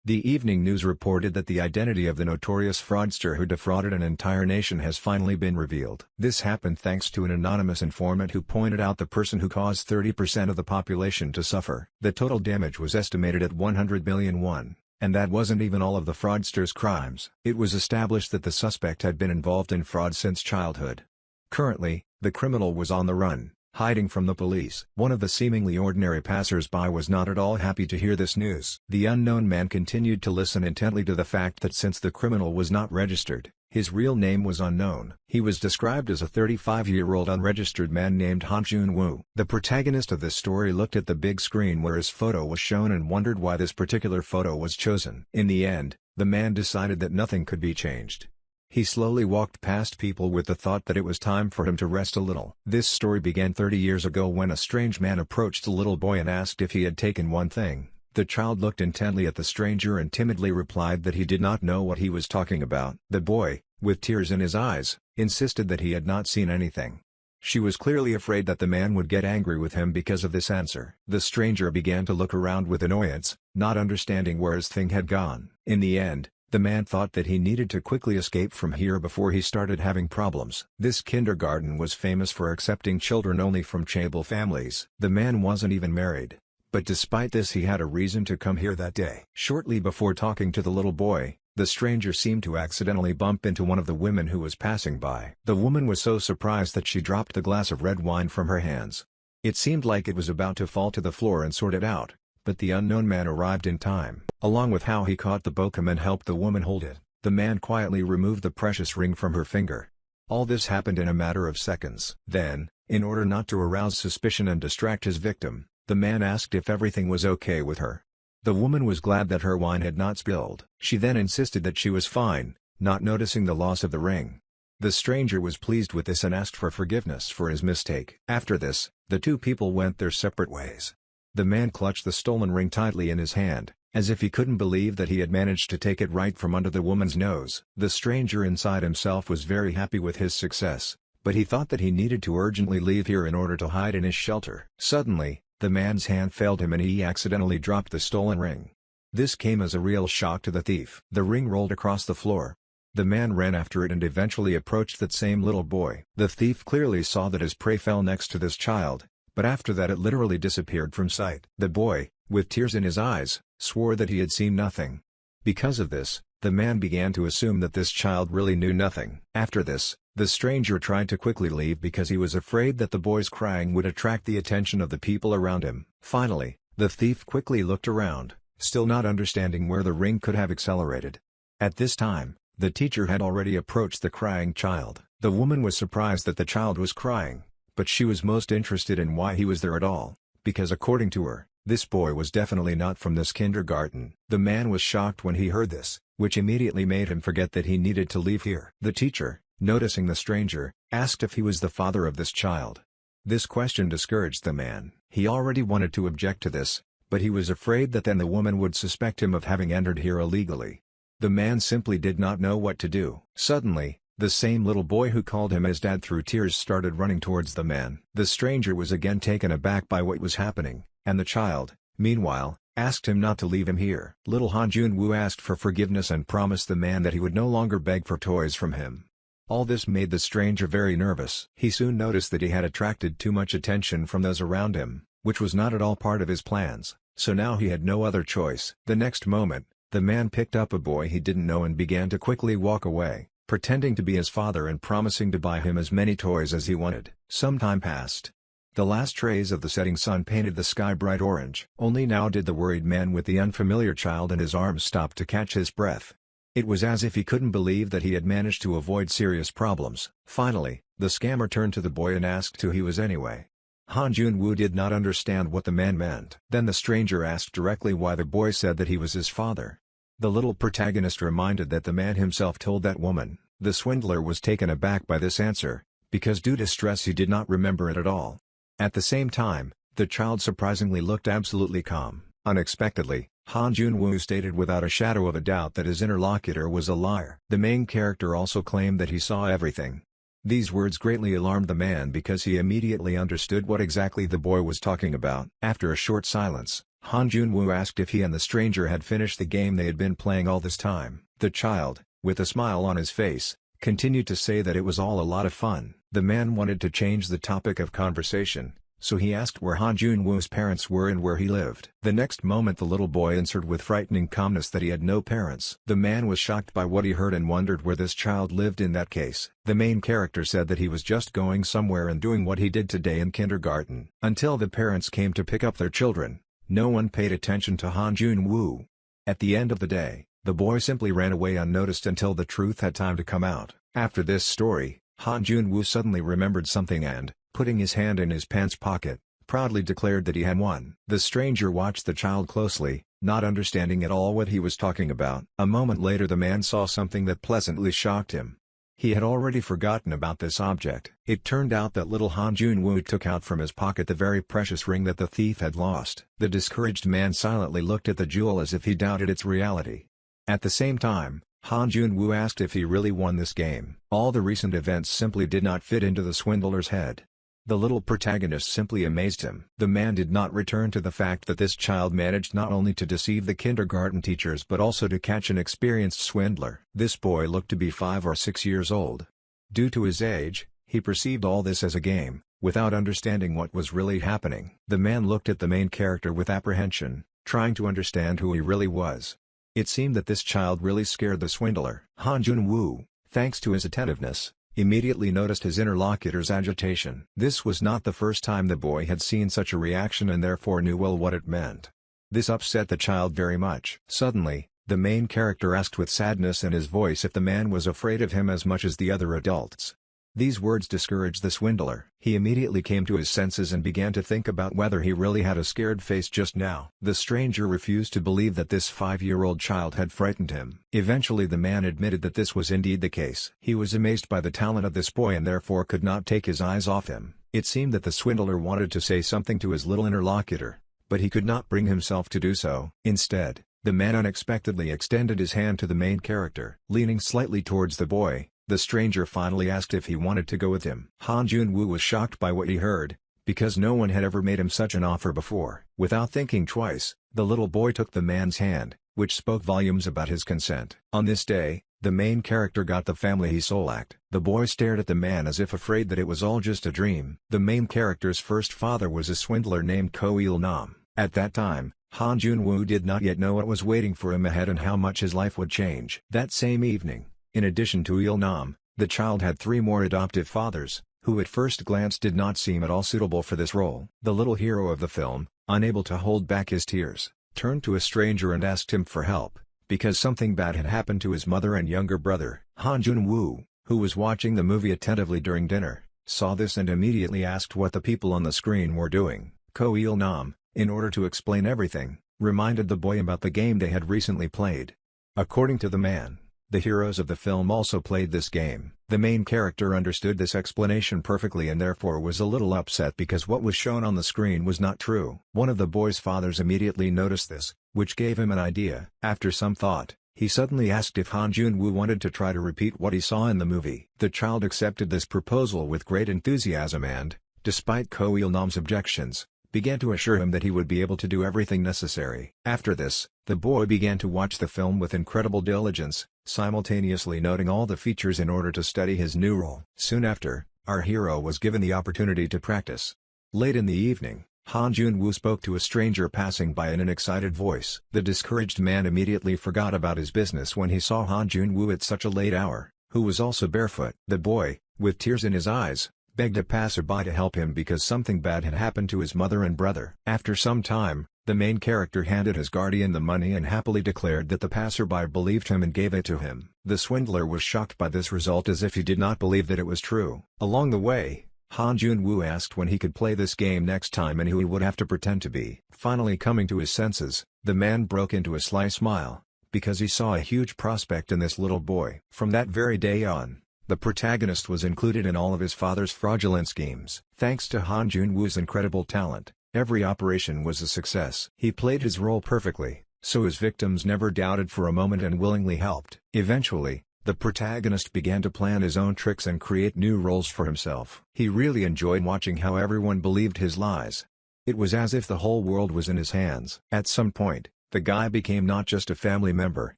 The evening news reported that the identity of the notorious fraudster who defrauded an entire nation has finally been revealed. This happened thanks to an anonymous informant who pointed out the person who caused 30% of the population to suffer. The total damage was estimated at 100 billion won, and that wasn't even all of the fraudster's crimes. It was established that the suspect had been involved in fraud since childhood. Currently, the criminal was on the run, hiding from the police. One of the seemingly ordinary passers-by was not at all happy to hear this news. The unknown man continued to listen intently to the fact that since the criminal was not registered, his real name was unknown. He was described as a 35-year-old unregistered man named Han Jun-woo. The protagonist of this story looked at the big screen where his photo was shown and wondered why this particular photo was chosen. In the end, the man decided that nothing could be changed. He slowly walked past people with the thought that it was time for him to rest a little. This story began 30 years ago when a strange man approached the little boy and asked if he had taken one thing. The child looked intently at the stranger and timidly replied that he did not know what he was talking about. The boy, with tears in his eyes, insisted that he had not seen anything. She was clearly afraid that the man would get angry with him because of this answer. The stranger began to look around with annoyance, not understanding where his thing had gone. In the end, the man thought that he needed to quickly escape from here before he started having problems. This kindergarten was famous for accepting children only from chaebol families. The man wasn't even married, but despite this he had a reason to come here that day. Shortly before talking to the little boy, the stranger seemed to accidentally bump into one of the women who was passing by. The woman was so surprised that she dropped the glass of red wine from her hands. It seemed like it was about to fall to the floor and sort it out, but the unknown man arrived in time. Along with how he caught the bokeh and helped the woman hold it, the man quietly removed the precious ring from her finger. All this happened in a matter of seconds. Then, in order not to arouse suspicion and distract his victim, the man asked if everything was okay with her. The woman was glad that her wine had not spilled. She then insisted that she was fine, not noticing the loss of the ring. The stranger was pleased with this and asked for forgiveness for his mistake. After this, the two people went their separate ways. The man clutched the stolen ring tightly in his hand, as if he couldn't believe that he had managed to take it right from under the woman's nose. The stranger inside himself was very happy with his success, but he thought that he needed to urgently leave here in order to hide in his shelter. Suddenly, the man's hand failed him and he accidentally dropped the stolen ring. This came as a real shock to the thief. The ring rolled across the floor. The man ran after it and eventually approached that same little boy. The thief clearly saw that his prey fell next to this child, but after that it literally disappeared from sight. The boy, with tears in his eyes, swore that he had seen nothing. Because of this, the man began to assume that this child really knew nothing. After this, the stranger tried to quickly leave because he was afraid that the boy's crying would attract the attention of the people around him. Finally, the thief quickly looked around, still not understanding where the ring could have accelerated. At this time, the teacher had already approached the crying child. The woman was surprised that the child was crying, but she was most interested in why he was there at all, because according to her, this boy was definitely not from this kindergarten. The man was shocked when he heard this, which immediately made him forget that he needed to leave here. The teacher, noticing the stranger, asked if he was the father of this child. This question discouraged the man. He already wanted to object to this, but he was afraid that then the woman would suspect him of having entered here illegally. The man simply did not know what to do. Suddenly, the same little boy who called him his dad through tears started running towards the man. The stranger was again taken aback by what was happening, and the child, meanwhile, asked him not to leave him here. Little Han Jun-woo asked for forgiveness and promised the man that he would no longer beg for toys from him. All this made the stranger very nervous. He soon noticed that he had attracted too much attention from those around him, which was not at all part of his plans, so now he had no other choice. The next moment, the man picked up a boy he didn't know and began to quickly walk away, pretending to be his father and promising to buy him as many toys as he wanted. Some time passed. The last rays of the setting sun painted the sky bright orange. Only now did the worried man with the unfamiliar child in his arms stop to catch his breath. It was as if he couldn't believe that he had managed to avoid serious problems. Finally, the scammer turned to the boy and asked who he was anyway. Han Jun-woo did not understand what the man meant. Then the stranger asked directly why the boy said that he was his father. The little protagonist reminded that the man himself told that woman. The swindler was taken aback by this answer, because due to stress he did not remember it at all. At the same time, the child surprisingly looked absolutely calm. Unexpectedly, Han Jun-woo stated without a shadow of a doubt that his interlocutor was a liar. The main character also claimed that he saw everything. These words greatly alarmed the man because he immediately understood what exactly the boy was talking about. After a short silence, Han Junwoo asked if he and the stranger had finished the game they had been playing all this time. The child, with a smile on his face, continued to say that it was all a lot of fun. The man wanted to change the topic of conversation, so he asked where Han Junwoo's parents were and where he lived. The next moment the little boy answered with frightening calmness that he had no parents. The man was shocked by what he heard and wondered where this child lived in that case. The main character said that he was just going somewhere and doing what he did today in kindergarten. Until the parents came to pick up their children, no one paid attention to Han Junwoo. At the end of the day, the boy simply ran away unnoticed until the truth had time to come out. After this story, Han Junwoo suddenly remembered something and, putting his hand in his pants pocket, proudly declared that he had won. The stranger watched the child closely, not understanding at all what he was talking about. A moment later the man saw something that pleasantly shocked him. He had already forgotten about this object. It turned out that little Han Junwoo took out from his pocket the very precious ring that the thief had lost. The discouraged man silently looked at the jewel as if he doubted its reality. At the same time, Han Junwoo asked if he really won this game. All the recent events simply did not fit into the swindler's head. The little protagonist simply amazed him. The man did not return to the fact that this child managed not only to deceive the kindergarten teachers but also to catch an experienced swindler. This boy looked to be 5 or 6 years old. Due to his age, he perceived all this as a game, without understanding what was really happening. The man looked at the main character with apprehension, trying to understand who he really was. It seemed that this child really scared the swindler. Han Junwoo, thanks to his attentiveness, immediately noticed his interlocutor's agitation. This was not the first time the boy had seen such a reaction and therefore knew well what it meant. This upset the child very much. Suddenly, the main character asked with sadness in his voice if the man was afraid of him as much as the other adults. These words discouraged the swindler. He immediately came to his senses and began to think about whether he really had a scared face just now. The stranger refused to believe that this 5-year-old child had frightened him. Eventually the man admitted that this was indeed the case. He was amazed by the talent of this boy and therefore could not take his eyes off him. It seemed that the swindler wanted to say something to his little interlocutor, but he could not bring himself to do so. Instead, the man unexpectedly extended his hand to the main character. Leaning slightly towards the boy, the stranger finally asked if he wanted to go with him. Han Junwoo was shocked by what he heard, because no one had ever made him such an offer before. Without thinking twice, the little boy took the man's hand, which spoke volumes about his consent. On this day, the main character got the family he soul act. The boy stared at the man as if afraid that it was all just a dream. The main character's first father was a swindler named Ko Il-nam. At that time, Han Junwoo did not yet know what was waiting for him ahead and how much his life would change. That same evening, in addition to Il-nam, the child had 3 more adoptive fathers, who at first glance did not seem at all suitable for this role. The little hero of the film, unable to hold back his tears, turned to a stranger and asked him for help, because something bad had happened to his mother and younger brother. Han Junwoo, who was watching the movie attentively during dinner, saw this and immediately asked what the people on the screen were doing. Ko Il-nam, in order to explain everything, reminded the boy about the game they had recently played. According to the man, the heroes of the film also played this game. The main character understood this explanation perfectly and therefore was a little upset because what was shown on the screen was not true. One of the boy's fathers immediately noticed this, which gave him an idea. After some thought, he suddenly asked if Han Junwoo wanted to try to repeat what he saw in the movie. The child accepted this proposal with great enthusiasm and, despite Ko Il-nam's objections, began to assure him that he would be able to do everything necessary. After this, the boy began to watch the film with incredible diligence, simultaneously noting all the features in order to study his new role. Soon after, our hero was given the opportunity to practice. Late in the evening, Han Junwoo spoke to a stranger passing by in an excited voice. The discouraged man immediately forgot about his business when he saw Han Junwoo at such a late hour, who was also barefoot. The boy, with tears in his eyes, begged a passerby to help him because something bad had happened to his mother and brother. After some time, the main character handed his guardian the money and happily declared that the passerby believed him and gave it to him. The swindler was shocked by this result as if he did not believe that it was true. Along the way, Han Junwoo asked when he could play this game next time and who he would have to pretend to be. Finally coming to his senses, the man broke into a sly smile, because he saw a huge prospect in this little boy. From that very day on, the protagonist was included in all of his father's fraudulent schemes. Thanks to Han Junwoo's incredible talent, every operation was a success. He played his role perfectly, so his victims never doubted for a moment and willingly helped. Eventually, the protagonist began to plan his own tricks and create new roles for himself. He really enjoyed watching how everyone believed his lies. It was as if the whole world was in his hands. At some point, the guy became not just a family member,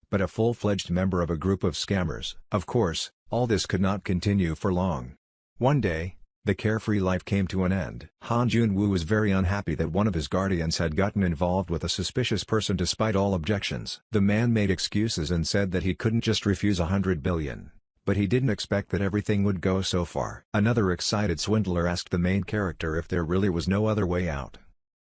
but a full-fledged member of a group of scammers. Of course, all this could not continue for long. One day, the carefree life came to an end. Han Jun-woo was very unhappy that one of his guardians had gotten involved with a suspicious person despite all objections. The man made excuses and said that he couldn't just refuse 100 billion. But he didn't expect that everything would go so far. Another excited swindler asked the main character if there really was no other way out.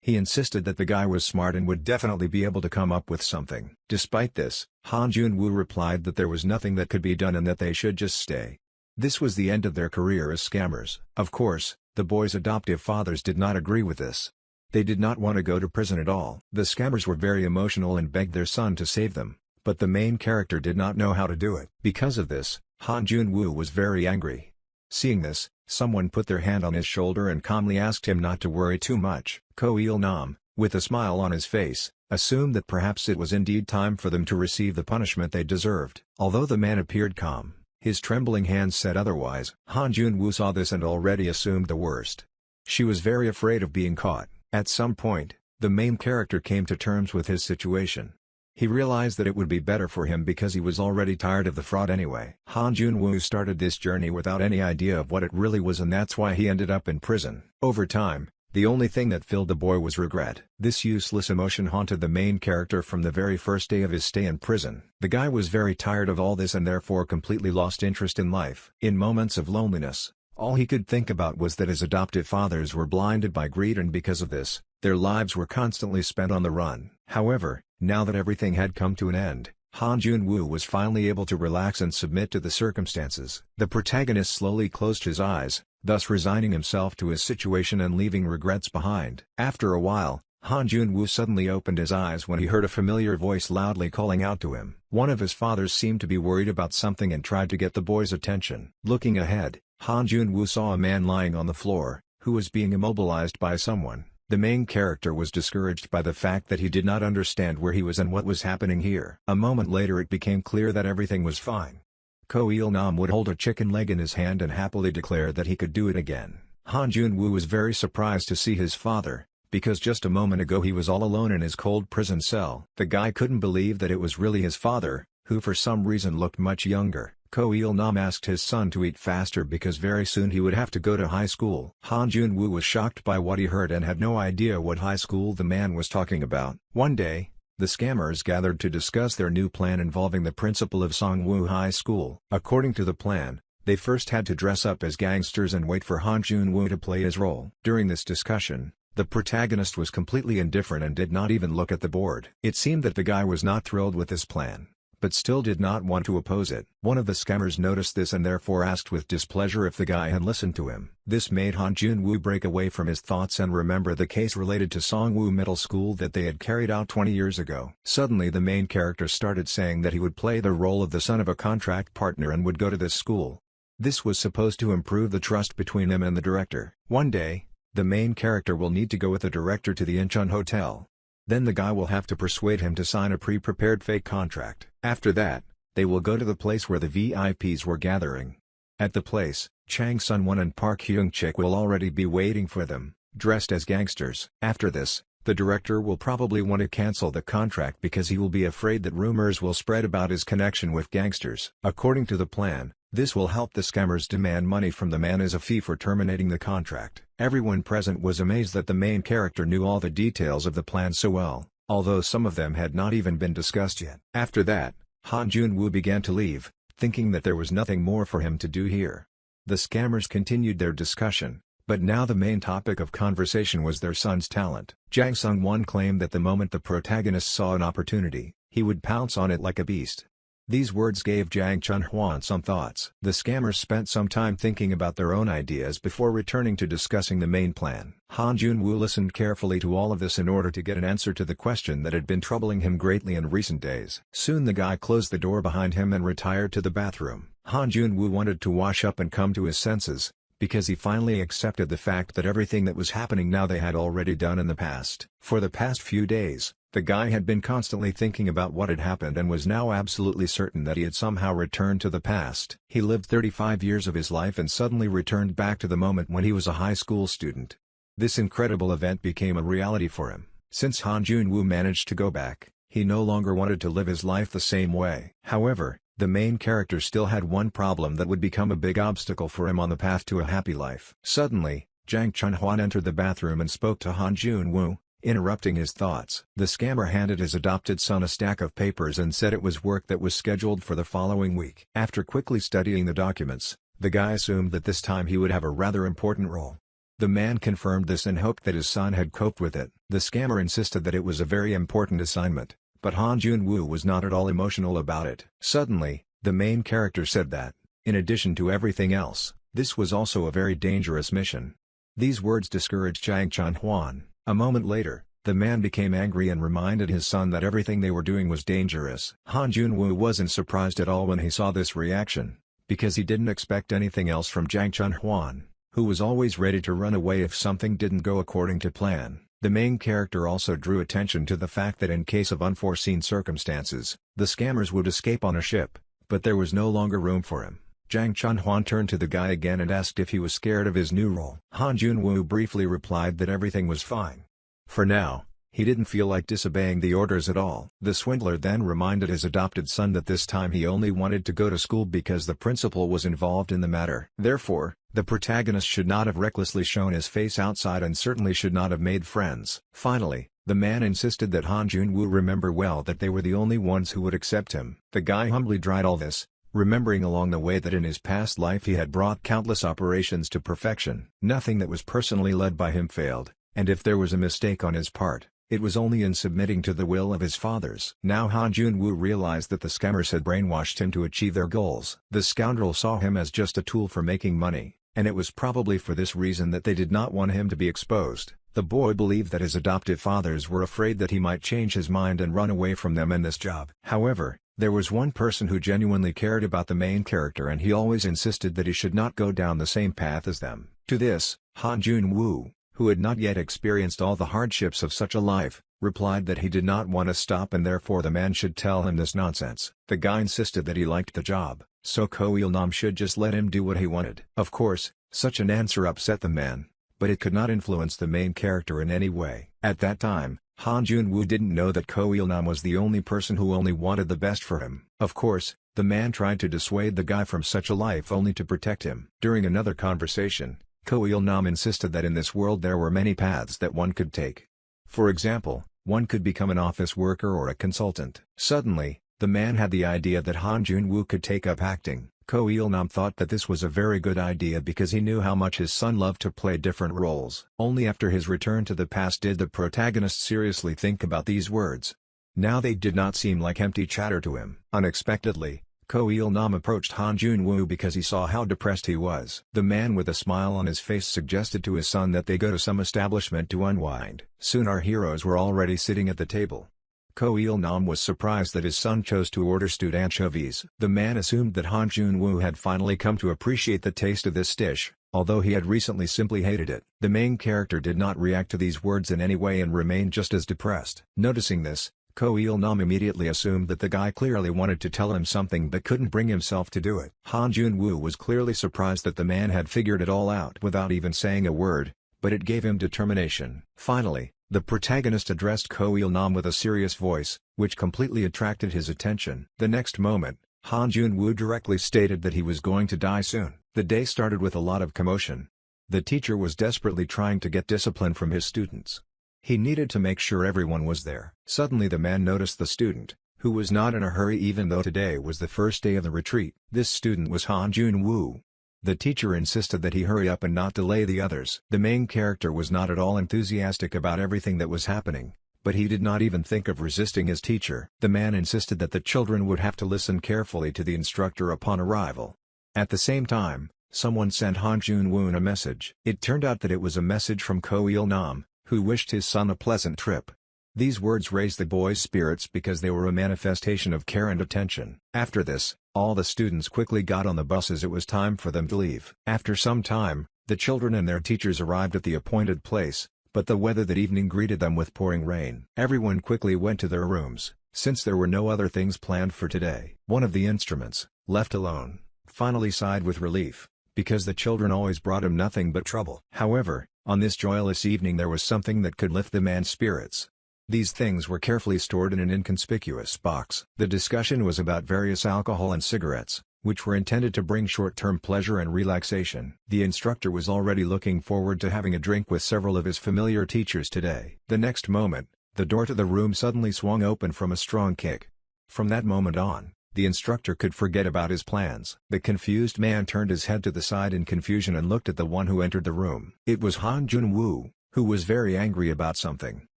He insisted that the guy was smart and would definitely be able to come up with something. Despite this, Han Jun-woo replied that there was nothing that could be done and that they should just stay. This was the end of their career as scammers. Of course, the boys' adoptive fathers did not agree with this. They did not want to go to prison at all. The scammers were very emotional and begged their son to save them, but the main character did not know how to do it. Because of this, Han Jun-woo was very angry. Seeing this, someone put their hand on his shoulder and calmly asked him not to worry too much. Ko Il-nam, with a smile on his face, assumed that perhaps it was indeed time for them to receive the punishment they deserved. Although the man appeared calm, his trembling hands said otherwise. Han Jun-woo saw this and already assumed the worst. She was very afraid of being caught. At some point, the main character came to terms with his situation. He realized that it would be better for him because he was already tired of the fraud anyway. Han Jun-woo started this journey without any idea of what it really was, and that's why he ended up in prison. Over time, the only thing that filled the boy was regret. This useless emotion haunted the main character from the very first day of his stay in prison. The guy was very tired of all this and therefore completely lost interest in life. In moments of loneliness, all he could think about was that his adoptive fathers were blinded by greed, and because of this, their lives were constantly spent on the run. However, now that everything had come to an end, Han Jun-woo was finally able to relax and submit to the circumstances. The protagonist slowly closed his eyes, thus resigning himself to his situation and leaving regrets behind. After a while, Han Jun-woo suddenly opened his eyes when he heard a familiar voice loudly calling out to him. One of his fathers seemed to be worried about something and tried to get the boy's attention. Looking ahead, Han Jun-woo saw a man lying on the floor, who was being immobilized by someone. The main character was discouraged by the fact that he did not understand where he was and what was happening here. A moment later it became clear that everything was fine. Ko Il-nam would hold a chicken leg in his hand and happily declare that he could do it again. Han Jun-woo was very surprised to see his father, because just a moment ago he was all alone in his cold prison cell. The guy couldn't believe that it was really his father, who for some reason looked much younger. Ko Il-nam asked his son to eat faster because very soon he would have to go to high school. Han Jun-woo was shocked by what he heard and had no idea what high school the man was talking about. One day, the scammers gathered to discuss their new plan involving the principal of Songwoo High School. According to the plan, they first had to dress up as gangsters and wait for Han Jun-woo to play his role. During this discussion, the protagonist was completely indifferent and did not even look at the board. It seemed that the guy was not thrilled with this plan, but still did not want to oppose it. One of the scammers noticed this and therefore asked with displeasure if the guy had listened to him. This made Han Jun-woo break away from his thoughts and remember the case related to Songwoo Middle School that they had carried out 20 years ago. Suddenly the main character started saying that he would play the role of the son of a contract partner and would go to this school. This was supposed to improve the trust between him and the director. One day, the main character will need to go with the director to the Incheon Hotel. Then the guy will have to persuade him to sign a pre-prepared fake contract. After that, they will go to the place where the VIPs were gathering. At the place, Chang Sun-won and Park Hyung-chik will already be waiting for them, dressed as gangsters. After this, the director will probably want to cancel the contract because he will be afraid that rumors will spread about his connection with gangsters. According to the plan, this will help the scammers demand money from the man as a fee for terminating the contract. Everyone present was amazed that the main character knew all the details of the plan so well, although some of them had not even been discussed yet. After that, Han Jun-woo began to leave, thinking that there was nothing more for him to do here. The scammers continued their discussion, but now the main topic of conversation was their son's talent. Jang Sung-won claimed that the moment the protagonist saw an opportunity, he would pounce on it like a beast. These words gave Jang Chun-hwan some thoughts. The scammers spent some time thinking about their own ideas before returning to discussing the main plan. Han Jun-woo listened carefully to all of this in order to get an answer to the question that had been troubling him greatly in recent days. Soon the guy closed the door behind him and retired to the bathroom. Han Jun-woo wanted to wash up and come to his senses, because he finally accepted the fact that everything that was happening now they had already done in the past. For the past few days, the guy had been constantly thinking about what had happened and was now absolutely certain that he had somehow returned to the past. He lived 35 years of his life and suddenly returned back to the moment when he was a high school student. This incredible event became a reality for him. Since Han Jun-woo managed to go back, he no longer wanted to live his life the same way. However, the main character still had one problem that would become a big obstacle for him on the path to a happy life. Suddenly, Jang Chun-hwan entered the bathroom and spoke to Han Jun-woo, interrupting his thoughts. The scammer handed his adopted son a stack of papers and said it was work that was scheduled for the following week. After quickly studying the documents, the guy assumed that this time he would have a rather important role. The man confirmed this and hoped that his son had coped with it. The scammer insisted that it was a very important assignment, but Han Jun-woo was not at all emotional about it. Suddenly, the main character said that, in addition to everything else, this was also a very dangerous mission. These words discouraged Jang Chun-hwan. A moment later, the man became angry and reminded his son that everything they were doing was dangerous. Han Jun-woo wasn't surprised at all when he saw this reaction, because he didn't expect anything else from Jang Chun-hwan, who was always ready to run away if something didn't go according to plan. The main character also drew attention to the fact that in case of unforeseen circumstances, the scammers would escape on a ship, but there was no longer room for him. Jang Chun-hwan turned to the guy again and asked if he was scared of his new role. Han Jun-woo briefly replied that everything was fine. For now, he didn't feel like disobeying the orders at all. The swindler then reminded his adopted son that this time he only wanted to go to school because the principal was involved in the matter. Therefore, the protagonist should not have recklessly shown his face outside and certainly should not have made friends. Finally, the man insisted that Han Jun-woo remember well that they were the only ones who would accept him. The guy humbly tried all this, remembering along the way that in his past life he had brought countless operations to perfection. Nothing that was personally led by him failed, and if there was a mistake on his part, it was only in submitting to the will of his fathers. Now Han Jun-woo realized that the scammers had brainwashed him to achieve their goals. The scoundrel saw him as just a tool for making money, and it was probably for this reason that they did not want him to be exposed. The boy believed that his adoptive fathers were afraid that he might change his mind and run away from them in this job. However, there was one person who genuinely cared about the main character and he always insisted that he should not go down the same path as them. To this, Han Jun-woo, who had not yet experienced all the hardships of such a life, replied that he did not want to stop and therefore the man should tell him this nonsense. The guy insisted that he liked the job, so Ko Il-nam should just let him do what he wanted. Of course, such an answer upset the man, but it could not influence the main character in any way. At that time, Han Jun-woo didn't know that Ko Il-nam was the only person who only wanted the best for him. Of course, the man tried to dissuade the guy from such a life only to protect him. During another conversation, Ko Il-nam insisted that in this world there were many paths that one could take. For example, one could become an office worker or a consultant. Suddenly, the man had the idea that Han Jun-woo could take up acting. Ko Il-nam thought that this was a very good idea because he knew how much his son loved to play different roles. Only after his return to the past did the protagonist seriously think about these words. Now they did not seem like empty chatter to him. Unexpectedly, Ko Il-nam approached Han Jun-woo because he saw how depressed he was. The man with a smile on his face suggested to his son that they go to some establishment to unwind. Soon our heroes were already sitting at the table. Ko Il-nam was surprised that his son chose to order stewed anchovies. The man assumed that Han Jun-woo had finally come to appreciate the taste of this dish, although he had recently simply hated it. The main character did not react to these words in any way and remained just as depressed. Noticing this, Ko Il-nam immediately assumed that the guy clearly wanted to tell him something but couldn't bring himself to do it. Han Jun-woo was clearly surprised that the man had figured it all out without even saying a word, but it gave him determination. Finally, the protagonist addressed Ko Il-nam with a serious voice, which completely attracted his attention. The next moment, Han Jun-woo directly stated that he was going to die soon. The day started with a lot of commotion. The teacher was desperately trying to get discipline from his students. He needed to make sure everyone was there. Suddenly the man noticed the student, who was not in a hurry even though today was the first day of the retreat. This student was Han Jun-woo. The teacher insisted that he hurry up and not delay the others. The main character was not at all enthusiastic about everything that was happening, but he did not even think of resisting his teacher. The man insisted that the children would have to listen carefully to the instructor upon arrival. At the same time, someone sent Han Jun-woo a message. It turned out that it was a message from Ko Il-nam, who wished his son a pleasant trip. These words raised the boy's spirits because they were a manifestation of care and attention. After this, all the students quickly got on the bus as it was time for them to leave. After some time, the children and their teachers arrived at the appointed place, but the weather that evening greeted them with pouring rain. Everyone quickly went to their rooms, since there were no other things planned for today. One of the instruments, left alone, finally sighed with relief, because the children always brought him nothing but trouble. However, On this joyless evening there was something that could lift the man's spirits. These things were carefully stored in an inconspicuous box. The discussion was about various alcohol and cigarettes, which were intended to bring short-term pleasure and relaxation. The instructor was already looking forward to having a drink with several of his familiar teachers today. The next moment, the door to the room suddenly swung open from a strong kick. From that moment on, the instructor could forget about his plans. The confused man turned his head to the side in confusion and looked at the one who entered the room. It was Han Jun-woo, who was very angry about something.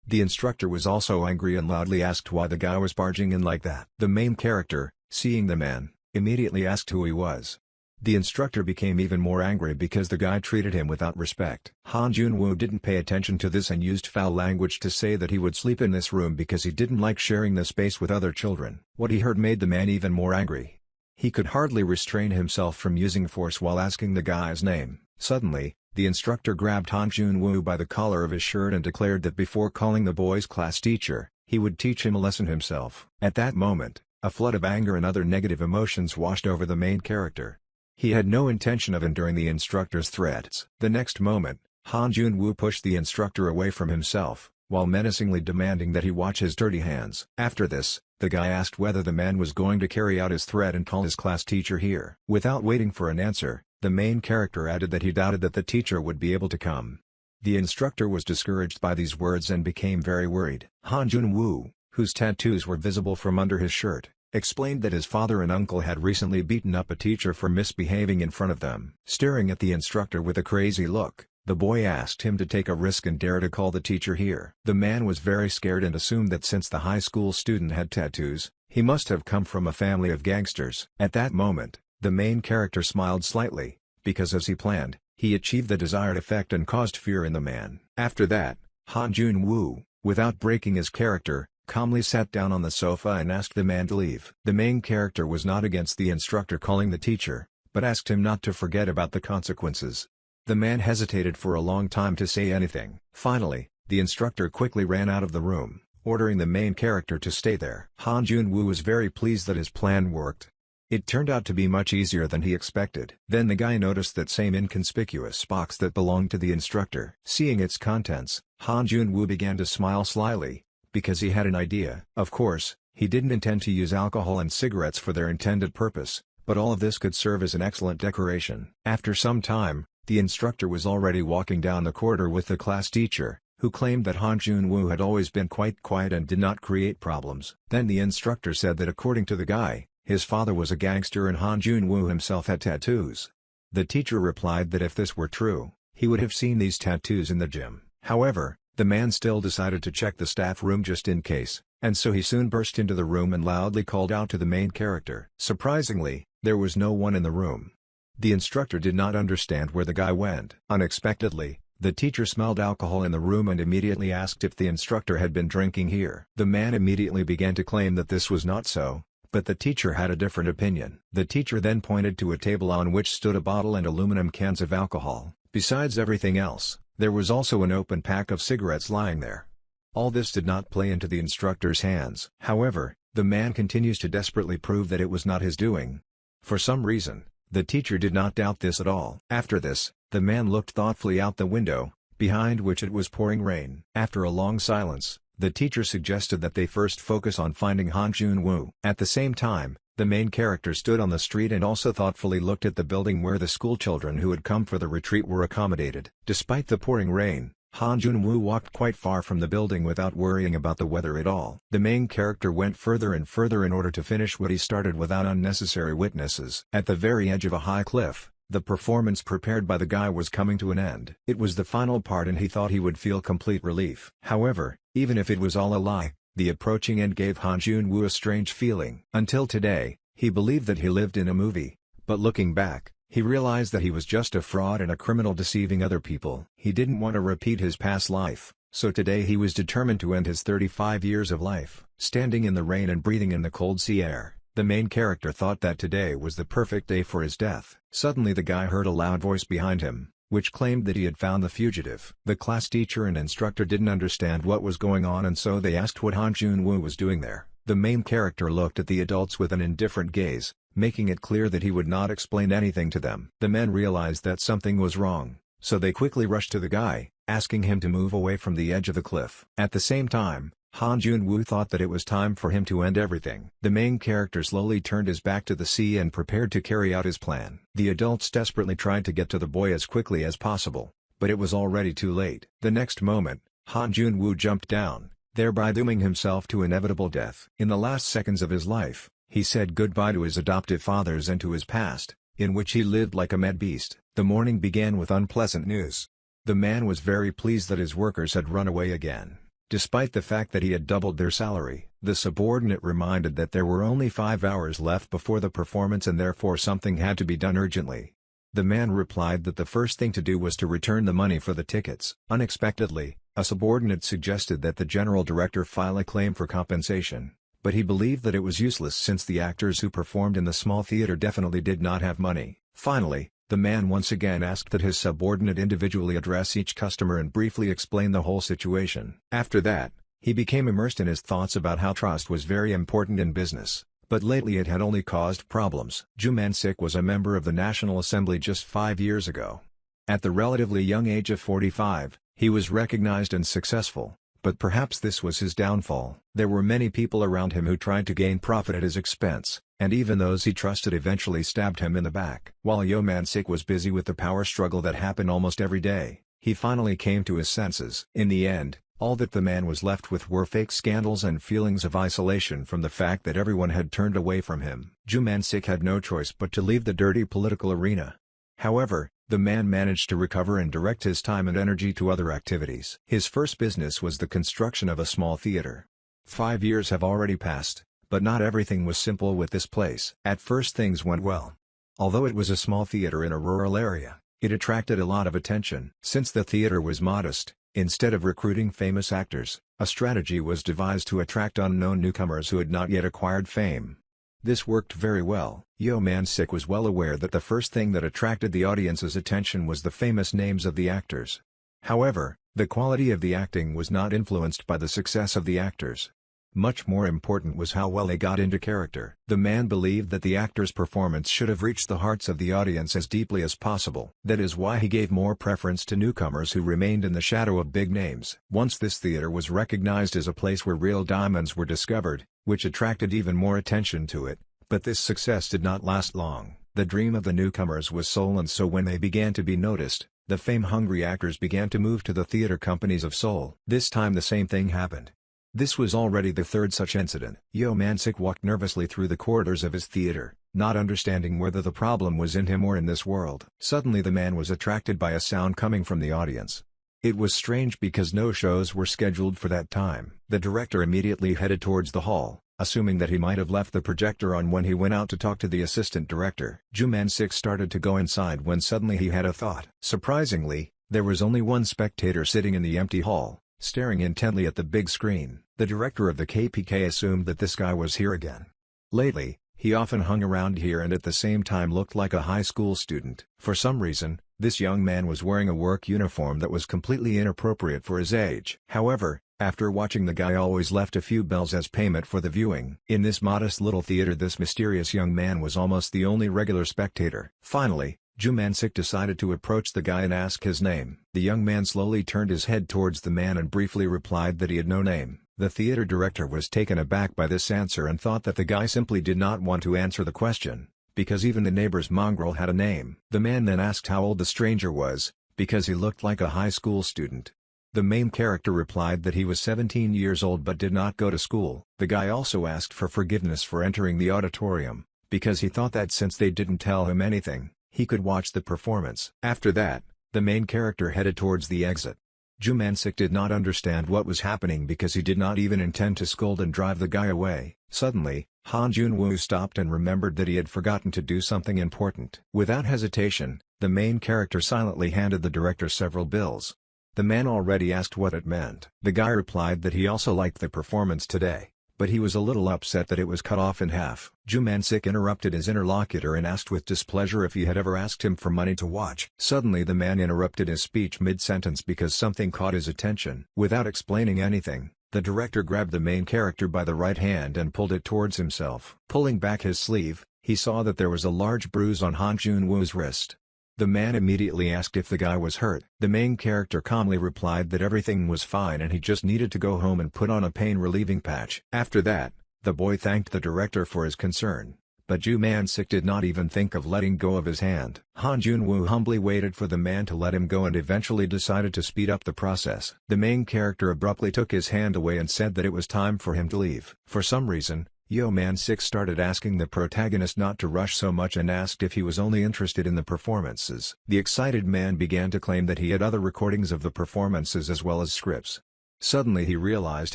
The instructor was also angry and loudly asked why the guy was barging in like that. The main character, seeing the man, immediately asked who he was. The instructor became even more angry because the guy treated him without respect. Han Jun-woo didn't pay attention to this and used foul language to say that he would sleep in this room because he didn't like sharing the space with other children. What he heard made the man even more angry. He could hardly restrain himself from using force while asking the guy's name. Suddenly, the instructor grabbed Han Jun-woo by the collar of his shirt and declared that before calling the boy's class teacher, he would teach him a lesson himself. At that moment, a flood of anger and other negative emotions washed over the main character. He had no intention of enduring the instructor's threats. The next moment, Han Jun-woo pushed the instructor away from himself, while menacingly demanding that he watch his dirty hands. After this, the guy asked whether the man was going to carry out his threat and call his class teacher here. Without waiting for an answer, the main character added that he doubted that the teacher would be able to come. The instructor was discouraged by these words and became very worried. Han Jun-woo, whose tattoos were visible from under his shirt, explained that his father and uncle had recently beaten up a teacher for misbehaving in front of them. Staring at the instructor with a crazy look, the boy asked him to take a risk and dare to call the teacher here. The man was very scared and assumed that since the high school student had tattoos, he must have come from a family of gangsters. At that moment, the main character smiled slightly, because as he planned, he achieved the desired effect and caused fear in the man. After that, Han Jun-woo, without breaking his character, calmly sat down on the sofa and asked the man to leave. The main character was not against the instructor calling the teacher, but asked him not to forget about the consequences. The man hesitated for a long time to say anything. Finally, the instructor quickly ran out of the room, ordering the main character to stay there. Han Jun-woo was very pleased that his plan worked. It turned out to be much easier than he expected. Then the guy noticed that same inconspicuous box that belonged to the instructor. Seeing its contents, Han Jun-woo began to smile slyly, because he had an idea. Of course, he didn't intend to use alcohol and cigarettes for their intended purpose, but all of this could serve as an excellent decoration. After some time, the instructor was already walking down the corridor with the class teacher, who claimed that Han Jun-woo had always been quite quiet and did not create problems. Then the instructor said that according to the guy, his father was a gangster and Han Jun-woo himself had tattoos. The teacher replied that if this were true, he would have seen these tattoos in the gym. However, the man still decided to check the staff room just in case, and so he soon burst into the room and loudly called out to the main character. Surprisingly, there was no one in the room. The instructor did not understand where the guy went. Unexpectedly, the teacher smelled alcohol in the room and immediately asked if the instructor had been drinking here. The man immediately began to claim that this was not so, but the teacher had a different opinion. The teacher then pointed to a table on which stood a bottle and aluminum cans of alcohol. Besides everything else, there was also an open pack of cigarettes lying there. All this did not play into the instructor's hands. However, the man continues to desperately prove that it was not his doing. For some reason, the teacher did not doubt this at all. After this, the man looked thoughtfully out the window, behind which it was pouring rain. After a long silence, the teacher suggested that they first focus on finding Han Jun-woo. At the same time, the main character stood on the street and also thoughtfully looked at the building where the schoolchildren who had come for the retreat were accommodated. Despite the pouring rain, Han Jun-woo walked quite far from the building without worrying about the weather at all. The main character went further and further in order to finish what he started without unnecessary witnesses. At the very edge of a high cliff, the performance prepared by the guy was coming to an end. It was the final part and he thought he would feel complete relief. However, even if it was all a lie, the approaching end gave Han Jun-woo a strange feeling. Until today, he believed that he lived in a movie, but looking back, he realized that he was just a fraud and a criminal deceiving other people. He didn't want to repeat his past life, so today he was determined to end his 35 years of life. Standing in the rain and breathing in the cold sea air, the main character thought that today was the perfect day for his death. Suddenly the guy heard a loud voice behind him, which claimed that he had found the fugitive. The class teacher and instructor didn't understand what was going on and so they asked what Han Jun-woo was doing there. The main character looked at the adults with an indifferent gaze, making it clear that he would not explain anything to them. The men realized that something was wrong, so they quickly rushed to the guy, asking him to move away from the edge of the cliff. At the same time, Han Jun-woo thought that it was time for him to end everything. The main character slowly turned his back to the sea and prepared to carry out his plan. The adults desperately tried to get to the boy as quickly as possible, but it was already too late. The next moment, Han Jun-woo jumped down, thereby dooming himself to inevitable death. In the last seconds of his life, he said goodbye to his adoptive fathers and to his past, in which he lived like a mad beast. The morning began with unpleasant news. The man was very pleased that his workers had run away again. Despite the fact that he had doubled their salary, the subordinate reminded that there were only 5 hours left before the performance and therefore something had to be done urgently. The man replied that the first thing to do was to return the money for the tickets. Unexpectedly, a subordinate suggested that the general director file a claim for compensation, but he believed that it was useless since the actors who performed in the small theater definitely did not have money. Finally, the man once again asked that his subordinate individually address each customer and briefly explain the whole situation. After that, he became immersed in his thoughts about how trust was very important in business, but lately it had only caused problems. Ju Man-sik was a member of the National Assembly just 5 years ago. At the relatively young age of 45, he was recognized and successful, but perhaps this was his downfall. There were many people around him who tried to gain profit at his expense, and even those he trusted eventually stabbed him in the back. While Yo Man-sik was busy with the power struggle that happened almost every day, he finally came to his senses. In the end, all that the man was left with were fake scandals and feelings of isolation from the fact that everyone had turned away from him. Ju Man-sik had no choice but to leave the dirty political arena. However, the man managed to recover and direct his time and energy to other activities. His first business was the construction of a small theater. 5 years have already passed, but not everything was simple with this place. At first things went well. Although it was a small theater in a rural area, it attracted a lot of attention. Since the theater was modest, instead of recruiting famous actors, a strategy was devised to attract unknown newcomers who had not yet acquired fame. This worked very well. Yo Man-sik was well aware that the first thing that attracted the audience's attention was the famous names of the actors. However, the quality of the acting was not influenced by the success of the actors. Much more important was how well they got into character. The man believed that the actor's performance should have reached the hearts of the audience as deeply as possible. That is why he gave more preference to newcomers who remained in the shadow of big names. Once this theater was recognized as a place where real diamonds were discovered, which attracted even more attention to it, but this success did not last long. The dream of the newcomers was Seoul, and so when they began to be noticed, the fame-hungry actors began to move to the theater companies of Seoul. This time the same thing happened. This was already the third such incident. Yo Man-sik walked nervously through the corridors of his theater, not understanding whether the problem was in him or in this world. Suddenly the man was attracted by a sound coming from the audience. It was strange because no shows were scheduled for that time. The director immediately headed towards the hall, assuming that he might have left the projector on when he went out to talk to the assistant director. Ju Man-sik started to go inside when suddenly he had a thought. Surprisingly, there was only one spectator sitting in the empty hall, staring intently at the big screen. The director of the KPK assumed that this guy was here again. Lately, he often hung around here and at the same time looked like a high school student. For some reason, this young man was wearing a work uniform that was completely inappropriate for his age. However, after watching, the guy always left a few bells as payment for the viewing. In this modest little theater, this mysterious young man was almost the only regular spectator. Finally, Ju Man-sik decided to approach the guy and ask his name. The young man slowly turned his head towards the man and briefly replied that he had no name. The theater director was taken aback by this answer and thought that the guy simply did not want to answer the question, because even the neighbor's mongrel had a name. The man then asked how old the stranger was, because he looked like a high school student. The main character replied that he was 17 years old but did not go to school. The guy also asked for forgiveness for entering the auditorium, because he thought that since they didn't tell him anything, he could watch the performance. After that, the main character headed towards the exit. Ju Man-sik did not understand what was happening because he did not even intend to scold and drive the guy away. Suddenly, Han Jun-woo stopped and remembered that he had forgotten to do something important. Without hesitation, the main character silently handed the director several bills. The man already asked what it meant. The guy replied that he also liked the performance today, but he was a little upset that it was cut off in half. Ju Man-sik interrupted his interlocutor and asked with displeasure if he had ever asked him for money to watch. Suddenly the man interrupted his speech mid-sentence because something caught his attention. Without explaining anything, the director grabbed the main character by the right hand and pulled it towards himself. Pulling back his sleeve, he saw that there was a large bruise on Han Jun-woo's wrist. The man immediately asked if the guy was hurt. The main character calmly replied that everything was fine and he just needed to go home and put on a pain-relieving patch. After that, the boy thanked the director for his concern, but Ju Man-sik did not even think of letting go of his hand. Han Jun-woo humbly waited for the man to let him go and eventually decided to speed up the process. The main character abruptly took his hand away and said that it was time for him to leave. For some reason, Yo Man-sik started asking the protagonist not to rush so much and asked if he was only interested in the performances. The excited man began to claim that he had other recordings of the performances as well as scripts. Suddenly he realized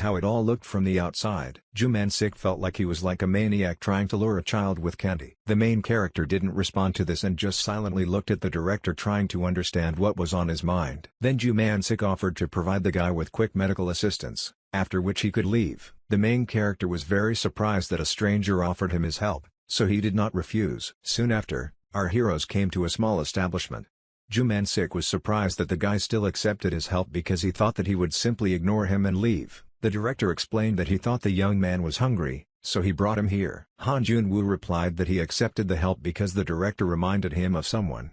how it all looked from the outside. Ju Man-sik felt like he was like a maniac trying to lure a child with candy. The main character didn't respond to this and just silently looked at the director trying to understand what was on his mind. Then Ju Man-sik offered to provide the guy with quick medical assistance, after which he could leave. The main character was very surprised that a stranger offered him his help, so he did not refuse. Soon after, our heroes came to a small establishment. Ju Man-sik was surprised that the guy still accepted his help because he thought that he would simply ignore him and leave. The director explained that he thought the young man was hungry, so he brought him here. Han Jun-woo replied that he accepted the help because the director reminded him of someone.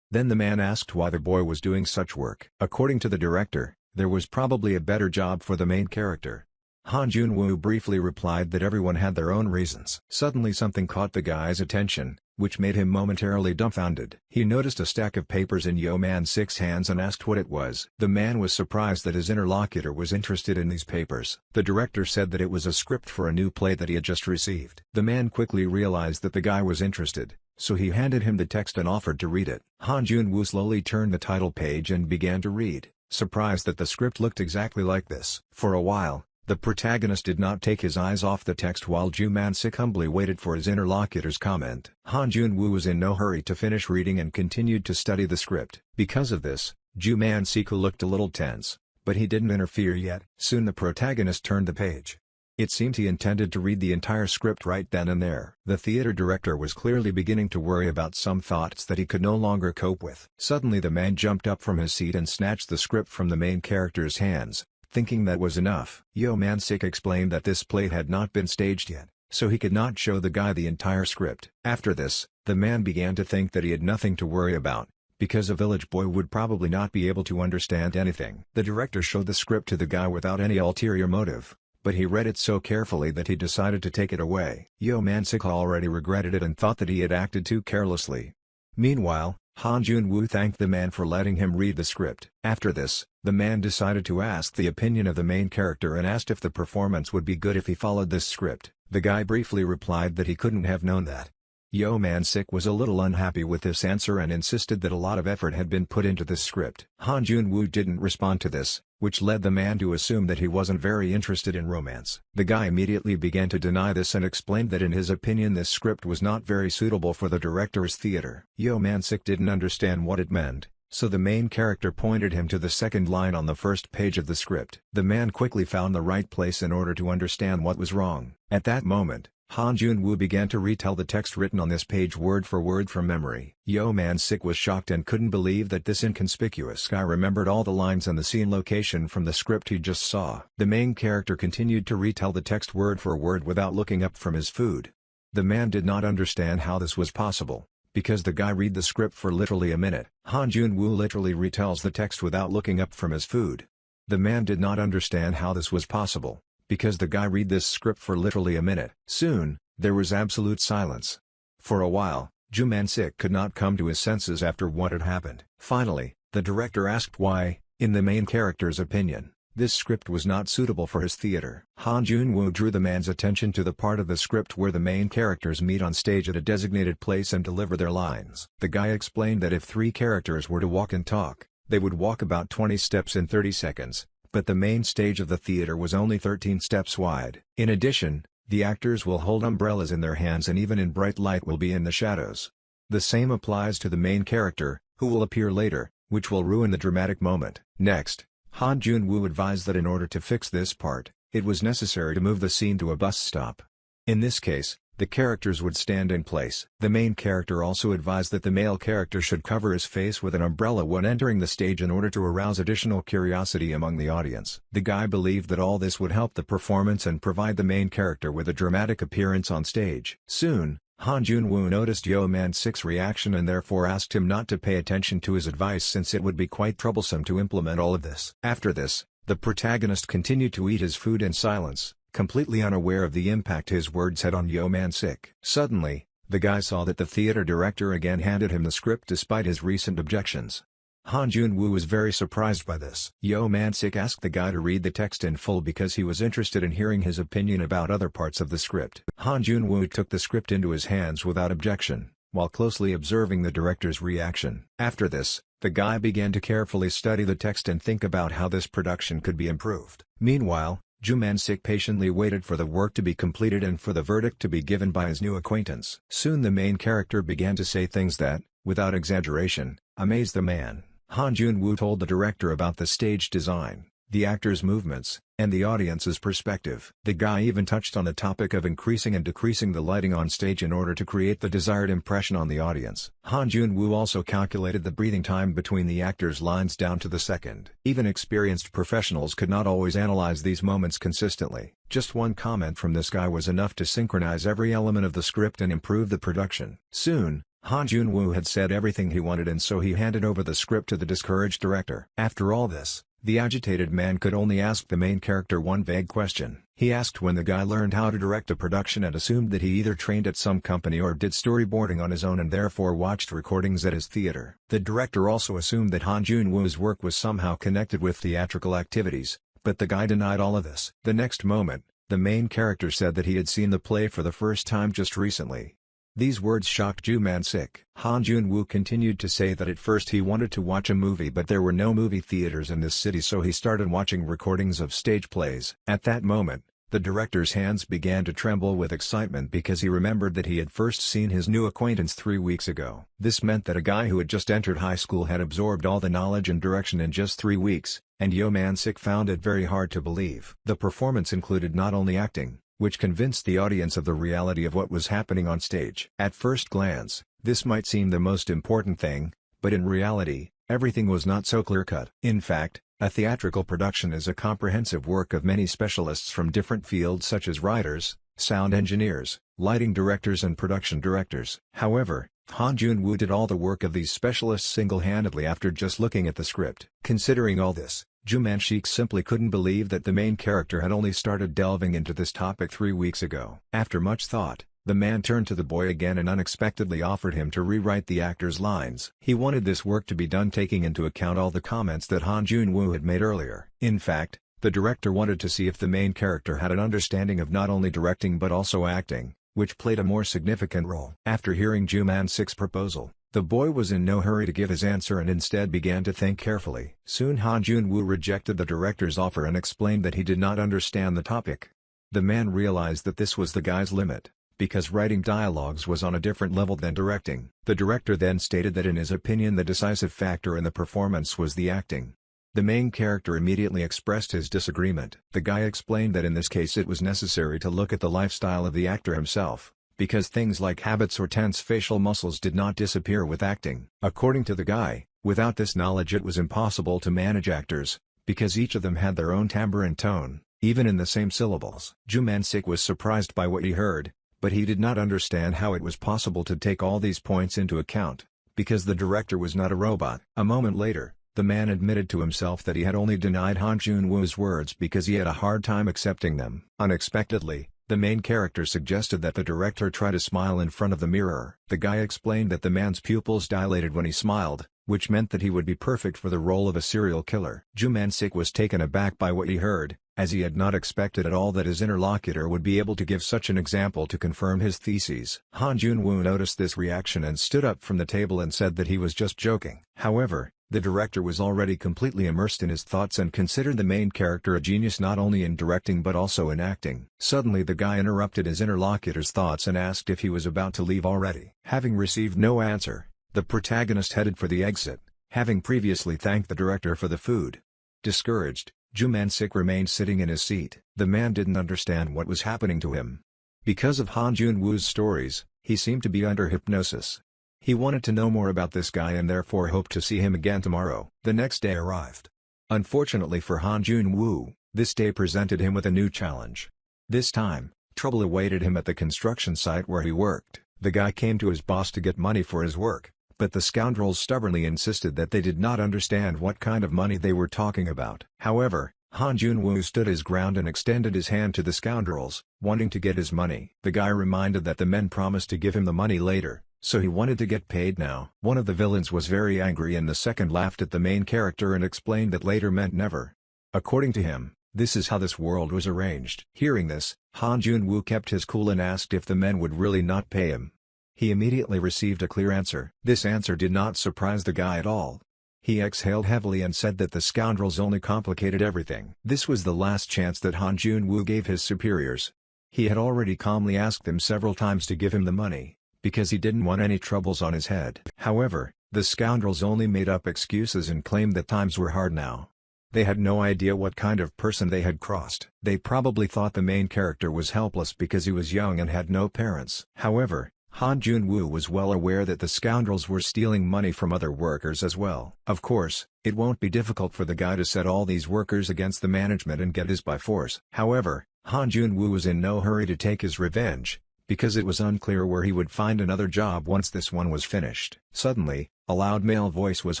Then the man asked why the boy was doing such work. According to the director, there was probably a better job for the main character. Han Jun-woo briefly replied that everyone had their own reasons. Suddenly something caught the guy's attention, which made him momentarily dumbfounded. He noticed a stack of papers in Yo Man-sik's hands and asked what it was. The man was surprised that his interlocutor was interested in these papers. The director said that it was a script for a new play that he had just received. The man quickly realized that the guy was interested, so he handed him the text and offered to read it. Han Jun-woo slowly turned the title page and began to read, surprised that the script looked exactly like this. For a while, the protagonist did not take his eyes off the text while Ju Man-sik humbly waited for his interlocutor's comment. Han Jun-woo was in no hurry to finish reading and continued to study the script. Because of this, Ju Man-sik looked a little tense, but he didn't interfere yet. Soon the protagonist turned the page. It seemed he intended to read the entire script right then and there. The theater director was clearly beginning to worry about some thoughts that he could no longer cope with. Suddenly the man jumped up from his seat and snatched the script from the main character's hands, thinking that was enough. Yo Man-sik explained that this play had not been staged yet, so he could not show the guy the entire script. After this, the man began to think that he had nothing to worry about, because a village boy would probably not be able to understand anything. The director showed the script to the guy without any ulterior motive, but he read it so carefully that he decided to take it away. Yo Man-sik already regretted it and thought that he had acted too carelessly. Meanwhile, Han Jun-woo thanked the man for letting him read the script. After this, the man decided to ask the opinion of the main character and asked if the performance would be good if he followed this script. The guy briefly replied that he couldn't have known that. Yo Man-sik was a little unhappy with this answer and insisted that a lot of effort had been put into this script. Han Jun-woo didn't respond to this, which led the man to assume that he wasn't very interested in romance. The guy immediately began to deny this and explained that in his opinion this script was not very suitable for the director's theater. Yo Man-sik didn't understand what it meant, so the main character pointed him to the second line on the first page of the script. The man quickly found the right place in order to understand what was wrong. At that moment, Han Jun-woo began to retell the text written on this page word for word from memory. Yo Man-sik was shocked and couldn't believe that this inconspicuous guy remembered all the lines and the scene location from the script he just saw. The main character continued to retell the text word for word without looking up from his food. The man did not understand how this was possible, because the guy read the script for literally a minute. Han Jun-woo literally retells the text without looking up from his food. The man did not understand how this was possible, because the guy read this script for literally a minute. Soon, there was absolute silence. For a while, Ju Man-sik could not come to his senses after what had happened. Finally, the director asked why, in the main character's opinion, this script was not suitable for his theater. Han Jun-woo drew the man's attention to the part of the script where the main characters meet on stage at a designated place and deliver their lines. The guy explained that if 3 characters were to walk and talk, they would walk about 20 steps in 30 seconds. But the main stage of the theater was only 13 steps wide. In addition, the actors will hold umbrellas in their hands and even in bright light will be in the shadows. The same applies to the main character, who will appear later, which will ruin the dramatic moment. Next, Han Jun-woo advised that in order to fix this part, it was necessary to move the scene to a bus stop. In this case, the characters would stand in place. The main character also advised that the male character should cover his face with an umbrella when entering the stage in order to arouse additional curiosity among the audience. The guy believed that all this would help the performance and provide the main character with a dramatic appearance on stage. Soon, Han Jun-woo noticed Yo Man-sik's reaction and therefore asked him not to pay attention to his advice since it would be quite troublesome to implement all of this. After this, the protagonist continued to eat his food in silence, completely unaware of the impact his words had on Yo Man-sik. Suddenly, the guy saw that the theater director again handed him the script despite his recent objections. Han Jun-woo was very surprised by this. Yo Man-sik asked the guy to read the text in full because he was interested in hearing his opinion about other parts of the script. Han Jun-woo took the script into his hands without objection, while closely observing the director's reaction. After this, the guy began to carefully study the text and think about how this production could be improved. Meanwhile, Ju Man-sik patiently waited for the work to be completed and for the verdict to be given by his new acquaintance. Soon the main character began to say things that, without exaggeration, amazed the man. Han Jun-woo told the director about the stage design, the actors' movements, and the audience's perspective. The guy even touched on the topic of increasing and decreasing the lighting on stage in order to create the desired impression on the audience. Han Jun-woo also calculated the breathing time between the actors' lines down to the second. Even experienced professionals could not always analyze these moments consistently. Just one comment from this guy was enough to synchronize every element of the script and improve the production. Soon, Han Jun-woo had said everything he wanted and so he handed over the script to the discouraged director. After all this, the agitated man could only ask the main character one vague question. He asked when the guy learned how to direct a production and assumed that he either trained at some company or did storyboarding on his own and therefore watched recordings at his theater. The director also assumed that Han Jun-woo's work was somehow connected with theatrical activities, but the guy denied all of this. The next moment, the main character said that he had seen the play for the first time just recently. These words shocked Ju Man-sik. Han Jun-woo continued to say that at first he wanted to watch a movie but there were no movie theaters in this city so he started watching recordings of stage plays. At that moment, the director's hands began to tremble with excitement because he remembered that he had first seen his new acquaintance 3 weeks ago. This meant that a guy who had just entered high school had absorbed all the knowledge and direction in just 3 weeks, and Yo Man-sik found it very hard to believe. The performance included not only acting, which convinced the audience of the reality of what was happening on stage. At first glance, this might seem the most important thing, but in reality, everything was not so clear-cut. In fact, a theatrical production is a comprehensive work of many specialists from different fields such as writers, sound engineers, lighting directors and production directors. However, Han Jun-woo did all the work of these specialists single-handedly after just looking at the script. Considering all this, Ju Man-sik simply couldn't believe that the main character had only started delving into this topic 3 weeks ago. After much thought, the man turned to the boy again and unexpectedly offered him to rewrite the actor's lines. He wanted this work to be done taking into account all the comments that Han Jun-woo had made earlier. In fact, the director wanted to see if the main character had an understanding of not only directing but also acting, which played a more significant role. After hearing Ju Man-sik's proposal, the boy was in no hurry to give his answer and instead began to think carefully. Soon Han Jun-woo rejected the director's offer and explained that he did not understand the topic. The man realized that this was the guy's limit, because writing dialogues was on a different level than directing. The director then stated that in his opinion the decisive factor in the performance was the acting. The main character immediately expressed his disagreement. The guy explained that in this case it was necessary to look at the lifestyle of the actor himself, because things like habits or tense facial muscles did not disappear with acting. According to the guy, without this knowledge it was impossible to manage actors, because each of them had their own timbre and tone, even in the same syllables. Ju Man-sik was surprised by what he heard, but he did not understand how it was possible to take all these points into account, because the director was not a robot. A moment later, the man admitted to himself that he had only denied Han Jun-woo's words because he had a hard time accepting them. Unexpectedly, the main character suggested that the director try to smile in front of the mirror. The guy explained that the man's pupils dilated when he smiled, which meant that he would be perfect for the role of a serial killer. Ju Man-sik was taken aback by what he heard, as he had not expected at all that his interlocutor would be able to give such an example to confirm his theses. Han Jun-woo noticed this reaction and stood up from the table and said that he was just joking. However, the director was already completely immersed in his thoughts and considered the main character a genius not only in directing but also in acting. Suddenly the guy interrupted his interlocutor's thoughts and asked if he was about to leave already. Having received no answer, the protagonist headed for the exit, having previously thanked the director for the food. Discouraged, Ju Man-sik remained sitting in his seat. The man didn't understand what was happening to him. Because of Han Jun-woo's stories, he seemed to be under hypnosis. He wanted to know more about this guy and therefore hoped to see him again tomorrow. The next day arrived. Unfortunately for Han Jun-woo, this day presented him with a new challenge. This time, trouble awaited him at the construction site where he worked. The guy came to his boss to get money for his work, but the scoundrels stubbornly insisted that they did not understand what kind of money they were talking about. However, Han Jun-woo stood his ground and extended his hand to the scoundrels, wanting to get his money. The guy reminded that the men promised to give him the money later, so he wanted to get paid now. One of the villains was very angry and the second laughed at the main character and explained that later meant never. According to him, this is how this world was arranged. Hearing this, Han Jun-woo kept his cool and asked if the men would really not pay him. He immediately received a clear answer. This answer did not surprise the guy at all. He exhaled heavily and said that the scoundrels only complicated everything. This was the last chance that Han Jun-woo gave his superiors. He had already calmly asked them several times to give him the money, because he didn't want any troubles on his head. However, the scoundrels only made up excuses and claimed that times were hard now. They had no idea what kind of person they had crossed. They probably thought the main character was helpless because he was young and had no parents. However, Han Jun-woo was well aware that the scoundrels were stealing money from other workers as well. Of course, it won't be difficult for the guy to set all these workers against the management and get his by force. However, Han Jun-woo was in no hurry to take his revenge, because it was unclear where he would find another job once this one was finished. Suddenly, a loud male voice was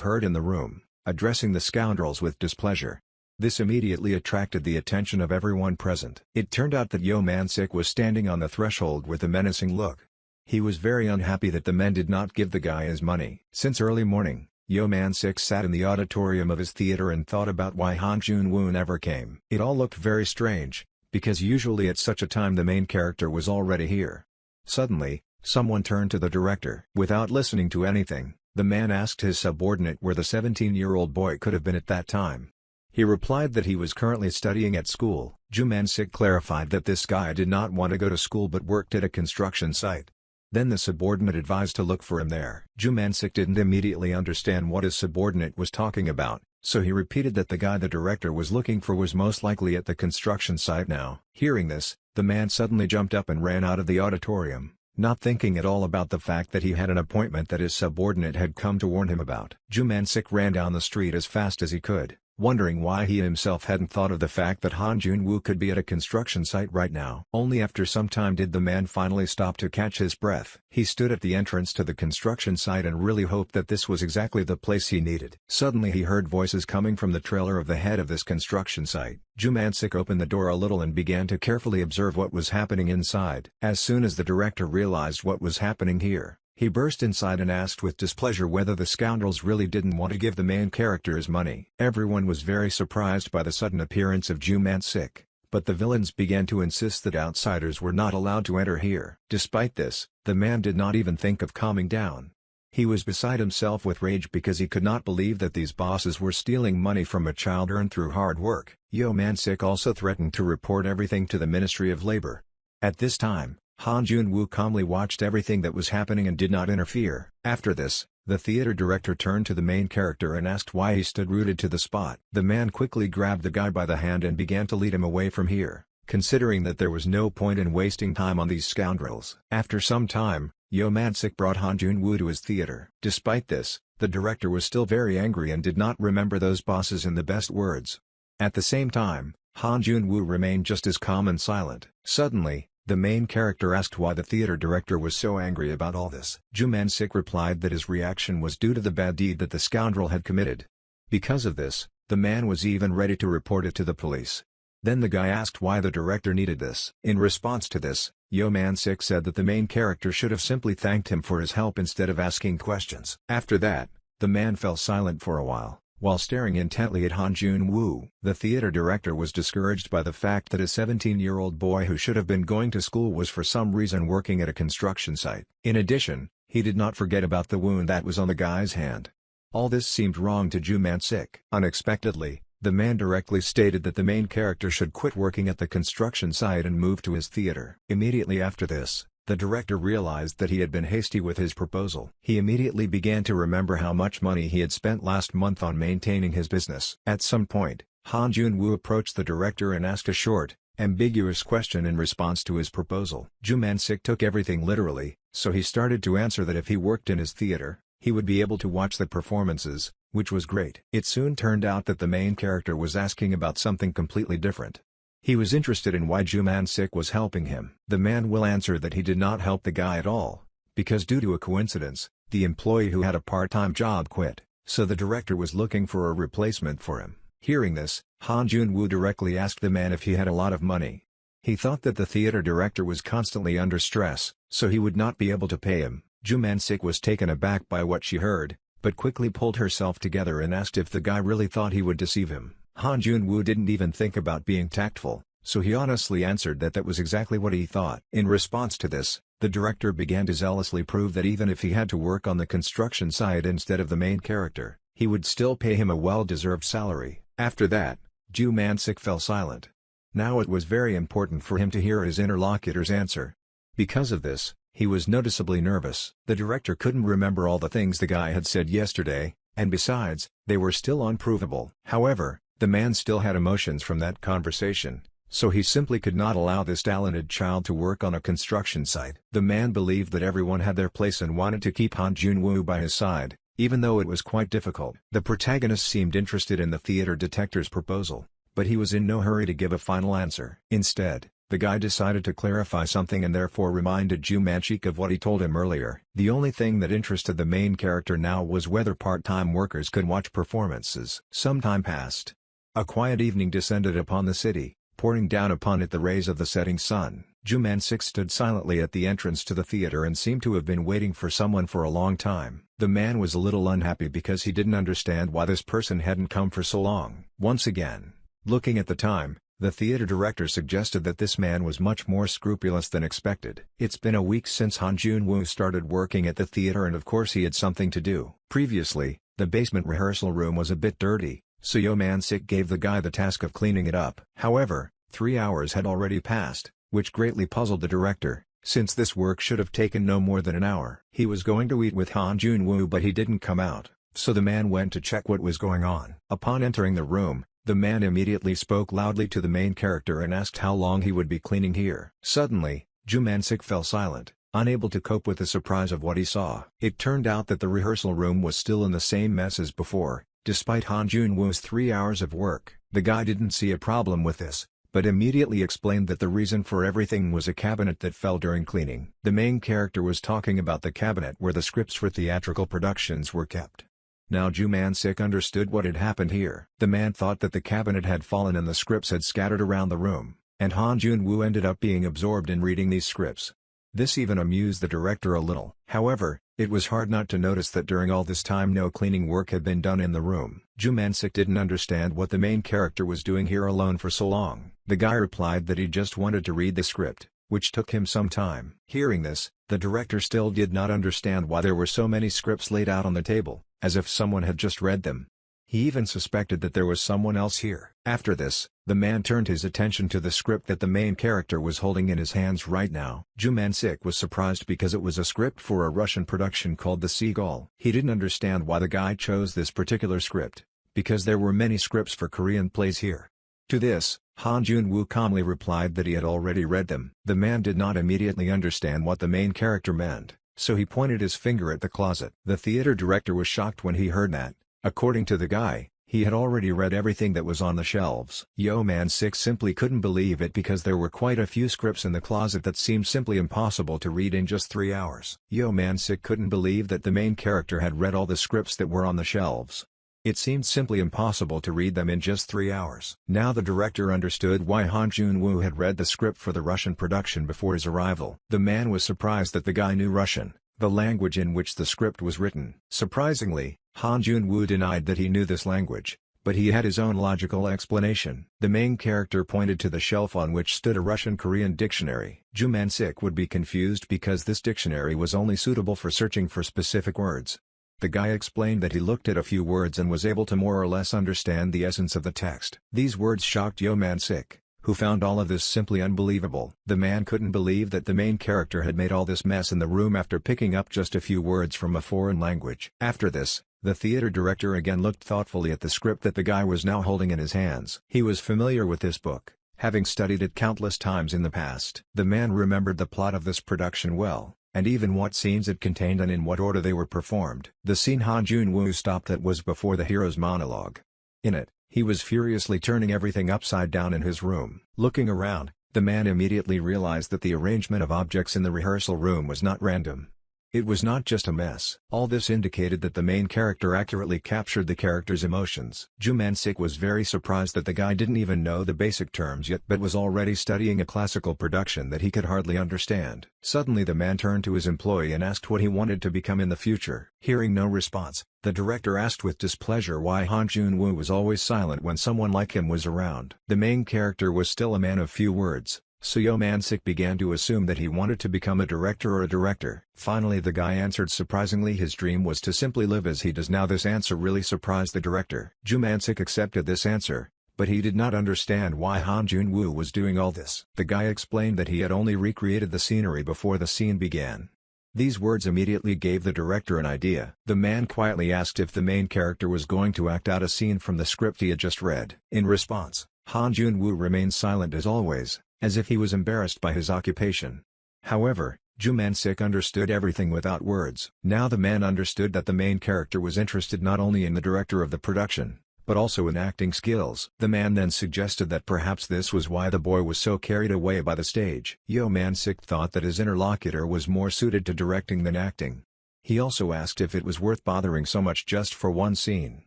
heard in the room, addressing the scoundrels with displeasure. This immediately attracted the attention of everyone present. It turned out that Yo Man-sik was standing on the threshold with a menacing look. He was very unhappy that the men did not give the guy his money. Since early morning, Yo Man-sik sat in the auditorium of his theater and thought about why Han Jun-woo never came. It all looked very strange, because usually at such a time the main character was already here. Suddenly, someone turned to the director. Without listening to anything, the man asked his subordinate where the 17-year-old boy could have been at that time. He replied that he was currently studying at school. Yo Man-sik clarified that this guy did not want to go to school but worked at a construction site. Then the subordinate advised to look for him there. Yo Man-sik didn't immediately understand what his subordinate was talking about, so he repeated that the guy the director was looking for was most likely at the construction site now. Hearing this, the man suddenly jumped up and ran out of the auditorium, not thinking at all about the fact that he had an appointment that his subordinate had come to warn him about. Yo Man-sik ran down the street as fast as he could, wondering why he himself hadn't thought of the fact that Han Jun-woo could be at a construction site right now. Only after some time did the man finally stop to catch his breath. He stood at the entrance to the construction site and really hoped that this was exactly the place he needed. Suddenly he heard voices coming from the trailer of the head of this construction site. Yo Man-sik opened the door a little and began to carefully observe what was happening inside. As soon as the director realized what was happening here, he burst inside and asked with displeasure whether the scoundrels really didn't want to give the main character his money. Everyone was very surprised by the sudden appearance of Yo Man-sik, but the villains began to insist that outsiders were not allowed to enter here. Despite this, the man did not even think of calming down. He was beside himself with rage because he could not believe that these bosses were stealing money from a child earned through hard work. Yo Man-sik also threatened to report everything to the Ministry of Labor. At this time, Han Jun-woo calmly watched everything that was happening and did not interfere. After this, the theater director turned to the main character and asked why he stood rooted to the spot. The man quickly grabbed the guy by the hand and began to lead him away from here, considering that there was no point in wasting time on these scoundrels. After some time, Yo Man-sik brought Han Jun-woo to his theater. Despite this, the director was still very angry and did not remember those bosses in the best words. At the same time, Han Jun-woo remained just as calm and silent. Suddenly, the main character asked why the theater director was so angry about all this. Yo Man-sik replied that his reaction was due to the bad deed that the scoundrel had committed. Because of this, the man was even ready to report it to the police. Then the guy asked why the director needed this. In response to this, Yo Man-sik said that the main character should have simply thanked him for his help instead of asking questions. After that, the man fell silent for a while staring intently at Han Jun-woo. The theater director was discouraged by the fact that a 17-year-old boy who should have been going to school was for some reason working at a construction site. In addition, he did not forget about the wound that was on the guy's hand. All this seemed wrong to Yo Man-sik. Unexpectedly, the man directly stated that the main character should quit working at the construction site and move to his theater. Immediately after this, the director realized that he had been hasty with his proposal. He immediately began to remember how much money he had spent last month on maintaining his business. At some point, Han Jun-woo approached the director and asked a short, ambiguous question in response to his proposal. Yo Man-sik took everything literally, so he started to answer that if he worked in his theater, he would be able to watch the performances, which was great. It soon turned out that the main character was asking about something completely different. He was interested in why Yo Man-sik was helping him. The man will answer that he did not help the guy at all, because due to a coincidence, the employee who had a part-time job quit, so the director was looking for a replacement for him. Hearing this, Han Jun-woo directly asked the man if he had a lot of money. He thought that the theater director was constantly under stress, so he would not be able to pay him. Ju Man-sik was taken aback by what she heard, but quickly pulled herself together and asked if the guy really thought he would deceive him. Han Jun-woo didn't even think about being tactful, so he honestly answered that that was exactly what he thought. In response to this, the director began to zealously prove that even if he had to work on the construction site instead of the main character, he would still pay him a well-deserved salary. After that, Ju Man-sik fell silent. Now it was very important for him to hear his interlocutor's answer. Because of this, he was noticeably nervous. The director couldn't remember all the things the guy had said yesterday, and besides, they were still unprovable. However, the man still had emotions from that conversation, so he simply could not allow this talented child to work on a construction site. The man believed that everyone had their place and wanted to keep Han Jun-woo by his side, even though it was quite difficult. The protagonist seemed interested in the theater detective's proposal, but he was in no hurry to give a final answer. Instead, the guy decided to clarify something and therefore reminded Ju Man-sik of what he told him earlier. The only thing that interested the main character now was whether part-time workers could watch performances. Some time passed. A quiet evening descended upon the city, pouring down upon it the rays of the setting sun. Ju Man-sik stood silently at the entrance to the theater and seemed to have been waiting for someone for a long time. The man was a little unhappy because he didn't understand why this person hadn't come for so long. Once again, looking at the time, the theater director suggested that this man was much more scrupulous than expected. It's been a week since Han Jun-woo started working at the theater and of course he had something to do. Previously, the basement rehearsal room was a bit dirty, so Yo Man-sik gave the guy the task of cleaning it up. However, 3 hours had already passed, which greatly puzzled the director, since this work should have taken no more than an hour. He was going to eat with Han Jun-woo but he didn't come out, so the man went to check what was going on. Upon entering the room, the man immediately spoke loudly to the main character and asked how long he would be cleaning here. Suddenly, Ju Man-sik fell silent, unable to cope with the surprise of what he saw. It turned out that the rehearsal room was still in the same mess as before, despite Han Jun-woo's 3 hours of work. The guy didn't see a problem with this, but immediately explained that the reason for everything was a cabinet that fell during cleaning. The main character was talking about the cabinet where the scripts for theatrical productions were kept. Now Ju Man-sik understood what had happened here. The man thought that the cabinet had fallen and the scripts had scattered around the room, and Han Jun-woo ended up being absorbed in reading these scripts. This even amused the director a little. However, it was hard not to notice that during all this time no cleaning work had been done in the room. Ju Man-sik didn't understand what the main character was doing here alone for so long. The guy replied that he just wanted to read the script, which took him some time. Hearing this, the director still did not understand why there were so many scripts laid out on the table, as if someone had just read them. He even suspected that there was someone else here. After this, the man turned his attention to the script that the main character was holding in his hands right now. Ju Man-sik was surprised because it was a script for a Russian production called The Seagull. He didn't understand why the guy chose this particular script, because there were many scripts for Korean plays here. To this, Han Jun-woo calmly replied that he had already read them. The man did not immediately understand what the main character meant, so he pointed his finger at the closet. The theater director was shocked when he heard that. According to the guy, he had already read everything that was on the shelves. Yo Man-sik simply couldn't believe it because there were quite a few scripts in the closet that seemed simply impossible to read in just 3 hours. Yo Man-sik couldn't believe that the main character had read all the scripts that were on the shelves. It seemed simply impossible to read them in just 3 hours. Now the director understood why Han Jun-woo had read the script for the Russian production before his arrival. The man was surprised that the guy knew Russian, the language in which the script was written. Surprisingly, Han Jun-woo denied that he knew this language, but he had his own logical explanation. The main character pointed to the shelf on which stood a Russian-Korean dictionary. Ju Man-sik would be confused because this dictionary was only suitable for searching for specific words. The guy explained that he looked at a few words and was able to more or less understand the essence of the text. These words shocked Yo Man-sik, who found all of this simply unbelievable. The man couldn't believe that the main character had made all this mess in the room after picking up just a few words from a foreign language. After this, the theater director again looked thoughtfully at the script that the guy was now holding in his hands. He was familiar with this book, having studied it countless times in the past. The man remembered the plot of this production well, and even what scenes it contained and in what order they were performed. The scene Han Jun-woo stopped at was before the hero's monologue. In it, he was furiously turning everything upside down in his room. Looking around, the man immediately realized that the arrangement of objects in the rehearsal room was not random. It was not just a mess. All this indicated that the main character accurately captured the character's emotions. Ju Man-sik was very surprised that the guy didn't even know the basic terms yet but was already studying a classical production that he could hardly understand. Suddenly the man turned to his employee and asked what he wanted to become in the future. Hearing no response, the director asked with displeasure why Han Jun-woo was always silent when someone like him was around. The main character was still a man of few words, so Yo Man-sik began to assume that he wanted to become a director. Finally the guy answered surprisingly his dream was to simply live as he does now. This answer really surprised the director. Ju Man-sik accepted this answer, but he did not understand why Han Jun-woo was doing all this. The guy explained that he had only recreated the scenery before the scene began. These words immediately gave the director an idea. The man quietly asked if the main character was going to act out a scene from the script he had just read. In response, Han Jun-woo remained silent as always, as if he was embarrassed by his occupation. However, Ju Man-sik understood everything without words. Now the man understood that the main character was interested not only in the director of the production, but also in acting skills. The man then suggested that perhaps this was why the boy was so carried away by the stage. Yo Man-sik thought that his interlocutor was more suited to directing than acting. He also asked if it was worth bothering so much just for one scene.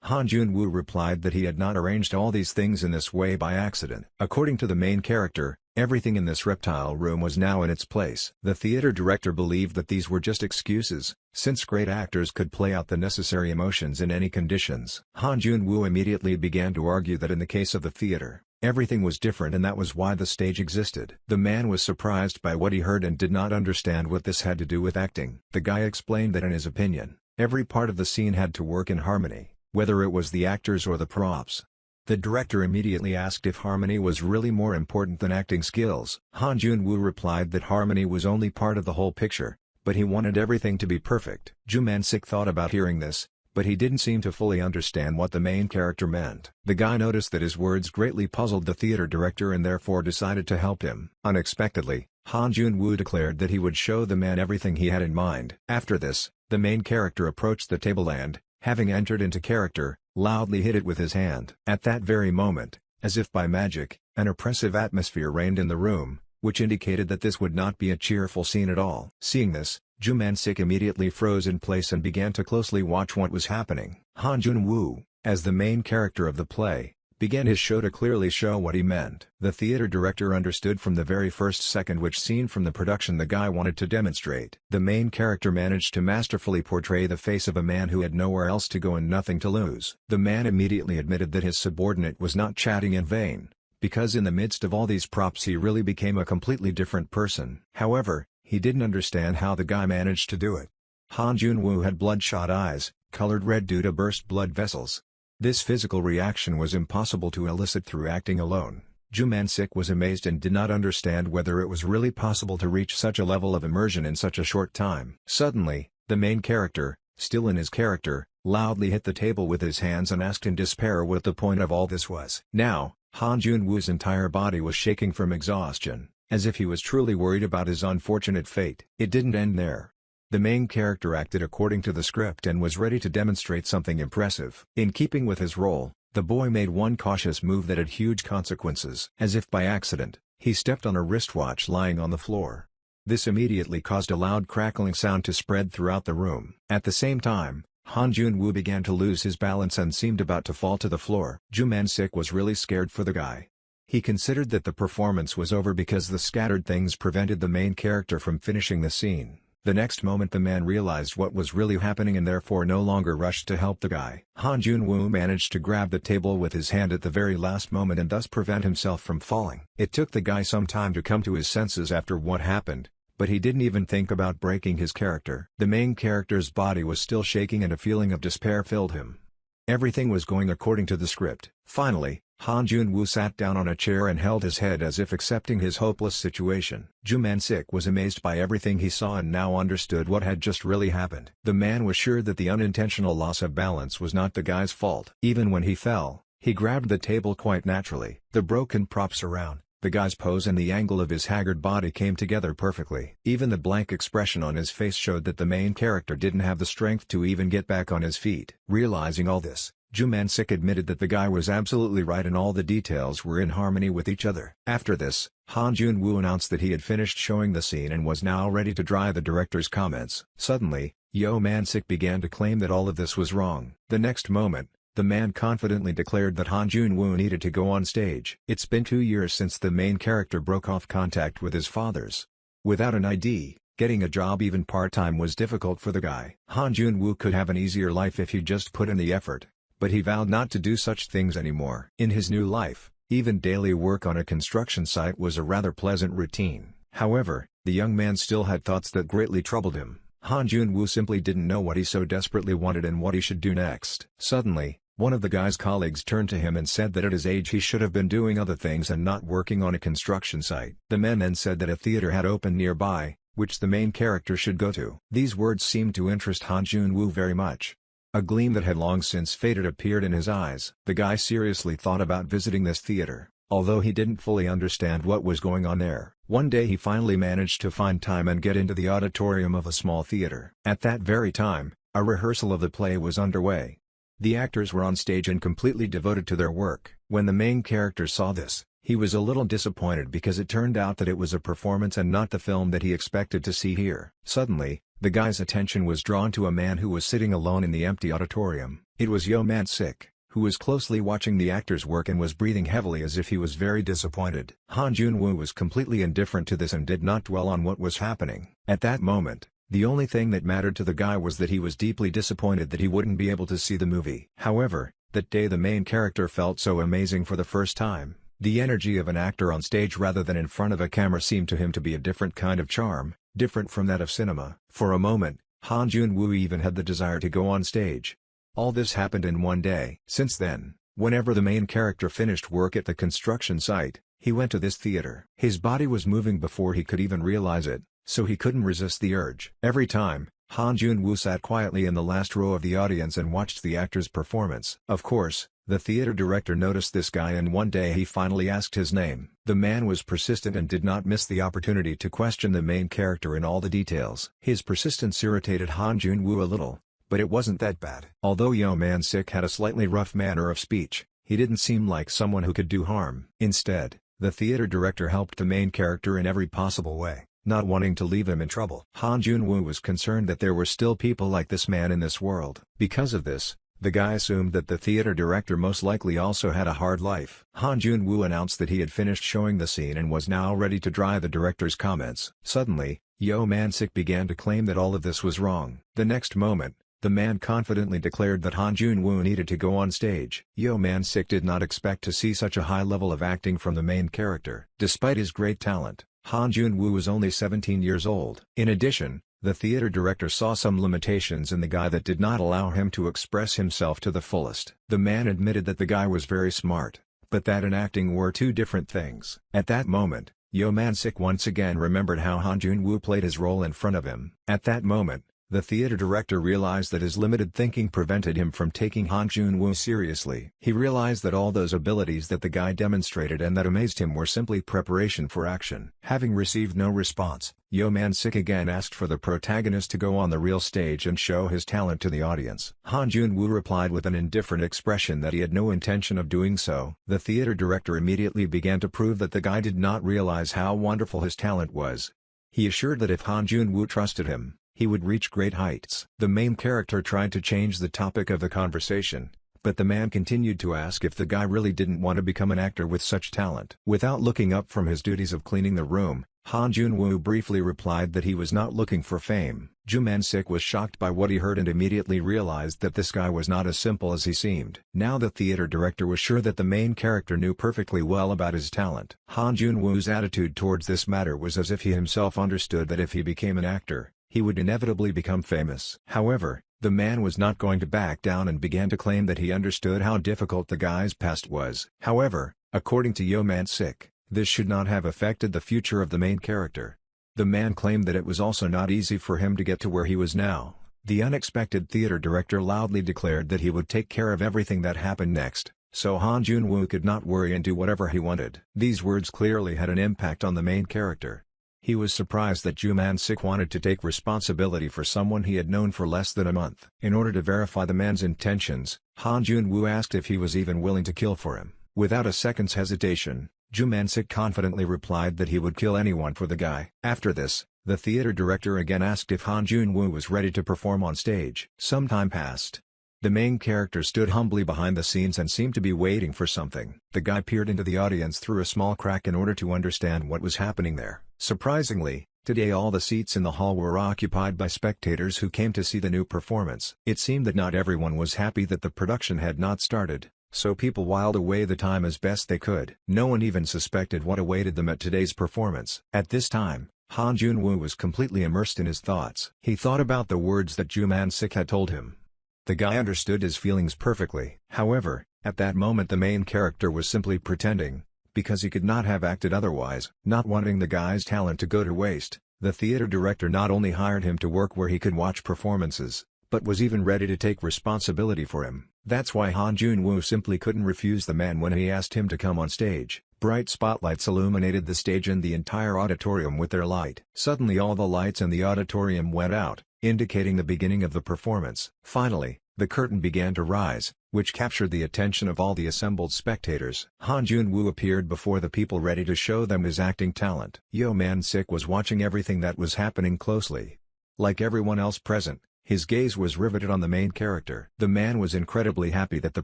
Han Jun-woo replied that he had not arranged all these things in this way by accident. According to the main character, everything in this reptile room was now in its place. The theater director believed that these were just excuses, since great actors could play out the necessary emotions in any conditions. Han Jun-woo immediately began to argue that in the case of the theater, everything was different and that was why the stage existed. The man was surprised by what he heard and did not understand what this had to do with acting. The guy explained that in his opinion, every part of the scene had to work in harmony, whether it was the actors or the props. The director immediately asked if harmony was really more important than acting skills. Han Jun-woo replied that harmony was only part of the whole picture, but he wanted everything to be perfect. Ju Man-sik thought about hearing this, but he didn't seem to fully understand what the main character meant. The guy noticed that his words greatly puzzled the theater director and therefore decided to help him. Unexpectedly, Han Jun-woo declared that he would show the man everything he had in mind. After this, the main character approached the table and, having entered into character, loudly hit it with his hand. At that very moment, as if by magic, an oppressive atmosphere reigned in the room, which indicated that this would not be a cheerful scene at all. Seeing this, Ju Man-sik immediately froze in place and began to closely watch what was happening. Han Jun-woo, as the main character of the play, began his show to clearly show what he meant. The theater director understood from the very first second which scene from the production the guy wanted to demonstrate. The main character managed to masterfully portray the face of a man who had nowhere else to go and nothing to lose. The man immediately admitted that his subordinate was not chatting in vain, because in the midst of all these props he really became a completely different person. However, he didn't understand how the guy managed to do it. Han Jun-woo had bloodshot eyes, colored red due to burst blood vessels. This physical reaction was impossible to elicit through acting alone. Ju Man-sik was amazed and did not understand whether it was really possible to reach such a level of immersion in such a short time. Suddenly, the main character, still in his character, loudly hit the table with his hands and asked in despair what the point of all this was. Now, Han Jun-woo's entire body was shaking from exhaustion, as if he was truly worried about his unfortunate fate. It didn't end there. The main character acted according to the script and was ready to demonstrate something impressive. In keeping with his role, the boy made one cautious move that had huge consequences. As if by accident, he stepped on a wristwatch lying on the floor. This immediately caused a loud crackling sound to spread throughout the room. At the same time, Han Jun-woo began to lose his balance and seemed about to fall to the floor. Ju Man-sik was really scared for the guy. He considered that the performance was over because the scattered things prevented the main character from finishing the scene. The next moment the man realized what was really happening and therefore no longer rushed to help the guy. Han Jun-woo managed to grab the table with his hand at the very last moment and thus prevent himself from falling. It took the guy some time to come to his senses after what happened, but he didn't even think about breaking his character. The main character's body was still shaking and a feeling of despair filled him. Everything was going according to the script. Finally, Han Jun-woo sat down on a chair and held his head as if accepting his hopeless situation. Ju Man-sik was amazed by everything he saw and now understood what had just really happened. The man was sure that the unintentional loss of balance was not the guy's fault. Even when he fell, he grabbed the table quite naturally. The broken props around, the guy's pose and the angle of his haggard body came together perfectly. Even the blank expression on his face showed that the main character didn't have the strength to even get back on his feet. Realizing all this, Ju Man-sik admitted that the guy was absolutely right and all the details were in harmony with each other. After this, Han Jun-woo announced that he had finished showing the scene and was now ready to dry the director's comments. Suddenly, Yo Man-sik began to claim that all of this was wrong. The next moment, the man confidently declared that Han Jun-woo needed to go on stage. It's been 2 years since the main character broke off contact with his fathers. Without an ID, getting a job even part-time was difficult for the guy. Han Jun-woo could have an easier life if he just put in the effort, but he vowed not to do such things anymore. In his new life, even daily work on a construction site was a rather pleasant routine. However, the young man still had thoughts that greatly troubled him. Han Jun-woo simply didn't know what he so desperately wanted and what he should do next. Suddenly, one of the guy's colleagues turned to him and said that at his age he should have been doing other things and not working on a construction site. The man then said that a theater had opened nearby, which the main character should go to. These words seemed to interest Han Jun-woo very much. A gleam that had long since faded appeared in his eyes. The guy seriously thought about visiting this theater, although he didn't fully understand what was going on there. One day he finally managed to find time and get into the auditorium of a small theater. At that very time, a rehearsal of the play was underway. The actors were on stage and completely devoted to their work. When the main character saw this, he was a little disappointed because it turned out that it was a performance and not the film that he expected to see here. Suddenly, the guy's attention was drawn to a man who was sitting alone in the empty auditorium. It was Yo Man-sik, who was closely watching the actor's work and was breathing heavily as if he was very disappointed. Han Jun-woo was completely indifferent to this and did not dwell on what was happening. At that moment, the only thing that mattered to the guy was that he was deeply disappointed that he wouldn't be able to see the movie. However, that day the main character felt so amazing for the first time. The energy of an actor on stage rather than in front of a camera seemed to him to be a different kind of charm, different from that of cinema. For a moment, Han Jun-woo even had the desire to go on stage. All this happened in one day. Since then, whenever the main character finished work at the construction site, he went to this theater. His body was moving before he could even realize it, so he couldn't resist the urge. Every time, Han Jun-woo sat quietly in the last row of the audience and watched the actor's performance. Of course, the theater director noticed this guy and one day he finally asked his name. The man was persistent and did not miss the opportunity to question the main character in all the details. His persistence irritated Han Jun-woo a little, but it wasn't that bad. Although Yo Man-sik had a slightly rough manner of speech, he didn't seem like someone who could do harm. Instead, the theater director helped the main character in every possible way, not wanting to leave him in trouble. Han Jun-woo was concerned that there were still people like this man in this world. Because of this, the guy assumed that the theater director most likely also had a hard life. Han Jun-woo announced that he had finished showing the scene and was now ready to dry the director's comments. Suddenly, Yo Man-sik began to claim that all of this was wrong. The next moment, the man confidently declared that Han Jun-woo needed to go on stage. Yo Man-sik did not expect to see such a high level of acting from the main character. Despite his great talent, Han Jun-woo was only 17 years old. In addition, the theater director saw some limitations in the guy that did not allow him to express himself to the fullest. The man admitted that the guy was very smart, but that and acting were two different things. At that moment, Yo Man-sik once again remembered how Han Jun-woo played his role in front of him. At that moment, the theater director realized that his limited thinking prevented him from taking Han Jun-woo seriously. He realized that all those abilities that the guy demonstrated and that amazed him were simply preparation for action. Having received no response, Yo Man-sik again asked for the protagonist to go on the real stage and show his talent to the audience. Han Jun-woo replied with an indifferent expression that he had no intention of doing so. The theater director immediately began to prove that the guy did not realize how wonderful his talent was. He assured that if Han Jun-woo trusted him, he would reach great heights. The main character tried to change the topic of the conversation, but the man continued to ask if the guy really didn't want to become an actor with such talent. Without looking up from his duties of cleaning the room, Han Jun-woo briefly replied that he was not looking for fame. Ju Man-sik was shocked by what he heard and immediately realized that this guy was not as simple as he seemed. Now the theater director was sure that the main character knew perfectly well about his talent. Han Jun-woo's attitude towards this matter was as if he himself understood that if he became an actor, he would inevitably become famous. However, the man was not going to back down and began to claim that he understood how difficult the guy's past was. However, according to Yo Man-sik, this should not have affected the future of the main character. The man claimed that it was also not easy for him to get to where he was now. The unexpected theater director loudly declared that he would take care of everything that happened next, so Han Jun-woo could not worry and do whatever he wanted. These words clearly had an impact on the main character. He was surprised that Ju Man-sik wanted to take responsibility for someone he had known for less than a month. In order to verify the man's intentions, Han Jun-woo asked if he was even willing to kill for him. Without a second's hesitation, Ju Man-sik confidently replied that he would kill anyone for the guy. After this, the theater director again asked if Han Jun-woo was ready to perform on stage. Some time passed. The main character stood humbly behind the scenes and seemed to be waiting for something. The guy peered into the audience through a small crack in order to understand what was happening there. Surprisingly, today all the seats in the hall were occupied by spectators who came to see the new performance. It seemed that not everyone was happy that the production had not started, so people whiled away the time as best they could. No one even suspected what awaited them at today's performance. At this time, Han Jun-woo was completely immersed in his thoughts. He thought about the words that Ju Man-sik had told him. The guy understood his feelings perfectly. However, at that moment the main character was simply pretending, because he could not have acted otherwise. Not wanting the guy's talent to go to waste, the theater director not only hired him to work where he could watch performances, but was even ready to take responsibility for him. That's why Han Jun-woo simply couldn't refuse the man when he asked him to come on stage. Bright spotlights illuminated the stage and the entire auditorium with their light. Suddenly all the lights in the auditorium went out, indicating the beginning of the performance. Finally, the curtain began to rise, which captured the attention of all the assembled spectators. Han Jun-woo appeared before the people ready to show them his acting talent. Yo Man-sik was watching everything that was happening closely. Like everyone else present, his gaze was riveted on the main character. The man was incredibly happy that the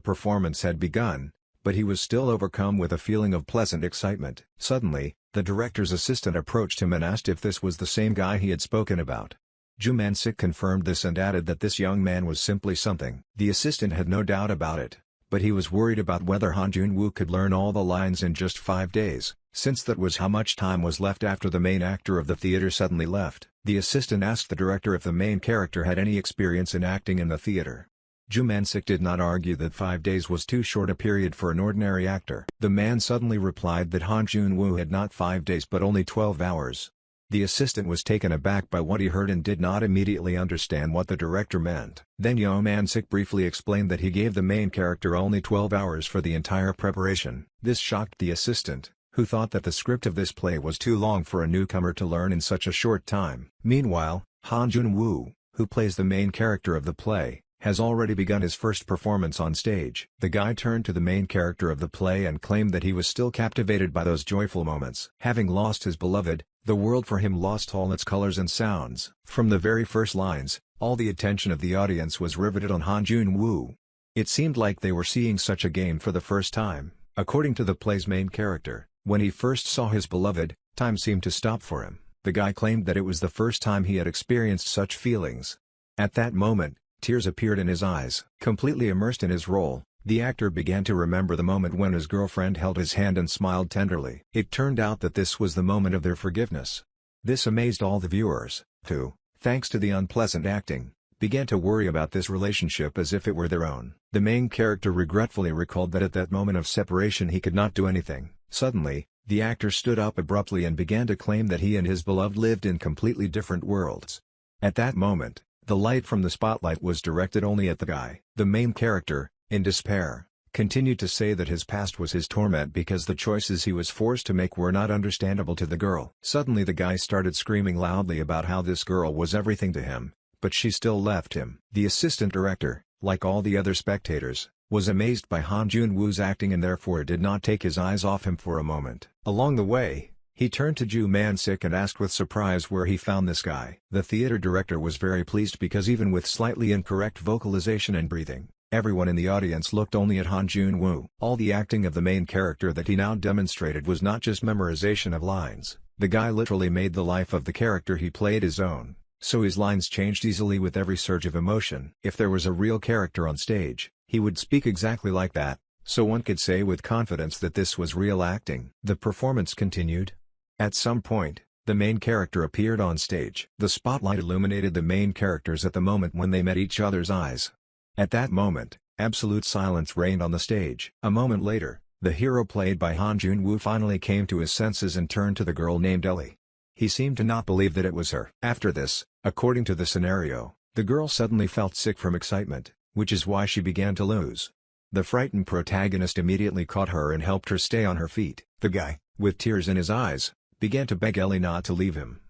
performance had begun, but he was still overcome with a feeling of pleasant excitement. Suddenly, the director's assistant approached him and asked if this was the same guy he had spoken about. Ju Man-sik confirmed this and added that this young man was simply something. The assistant had no doubt about it, but he was worried about whether Han Jun-woo could learn all the lines in just 5 days, since that was how much time was left after the main actor of the theater suddenly left. The assistant asked the director if the main character had any experience in acting in the theater. Ju Man-sik did not argue that 5 days was too short a period for an ordinary actor. The man suddenly replied that Han Jun-woo had not 5 days but only 12 hours. The assistant was taken aback by what he heard and did not immediately understand what the director meant. Then Yo Man-sik briefly explained that he gave the main character only 12 hours for the entire preparation. This shocked the assistant, who thought that the script of this play was too long for a newcomer to learn in such a short time. Meanwhile, Han Jun-woo, who plays the main character of the play, has already begun his first performance on stage. The guy turned to the main character of the play and claimed that he was still captivated by those joyful moments. Having lost his beloved, the world for him lost all its colors and sounds. From the very first lines, all the attention of the audience was riveted on Han Jun-woo. It seemed like they were seeing such a game for the first time. According to the play's main character, when he first saw his beloved, time seemed to stop for him. The guy claimed that it was the first time he had experienced such feelings. At that moment, tears appeared in his eyes. Completely immersed in his role, the actor began to remember the moment when his girlfriend held his hand and smiled tenderly. It turned out that this was the moment of their forgiveness. This amazed all the viewers, who, thanks to the unpleasant acting, began to worry about this relationship as if it were their own. The main character regretfully recalled that at that moment of separation he could not do anything. Suddenly, the actor stood up abruptly and began to claim that he and his beloved lived in completely different worlds. At that moment, the light from the spotlight was directed only at the guy. The main character, in despair, continued to say that his past was his torment because the choices he was forced to make were not understandable to the girl. Suddenly the guy started screaming loudly about how this girl was everything to him, but she still left him. The assistant director, like all the other spectators, was amazed by Han Jun-woo's acting and therefore did not take his eyes off him for a moment. Along the way, he turned to Ju Man-sik and asked with surprise where he found this guy. The theater director was very pleased because even with slightly incorrect vocalization and breathing, everyone in the audience looked only at Han Jun-woo. All the acting of the main character that he now demonstrated was not just memorization of lines. The guy literally made the life of the character he played his own, so his lines changed easily with every surge of emotion. If there was a real character on stage, he would speak exactly like that, so one could say with confidence that this was real acting. The performance continued. At some point, the main character appeared on stage. The spotlight illuminated the main characters at the moment when they met each other's eyes. At that moment, absolute silence reigned on the stage. A moment later, the hero played by Han Jun-woo finally came to his senses and turned to the girl named Ellie. He seemed to not believe that it was her. After this, according to the scenario, the girl suddenly felt sick from excitement, which is why she began to lose. The frightened protagonist immediately caught her and helped her stay on her feet. The guy, with tears in his eyes, began to beg Ellie not to leave him.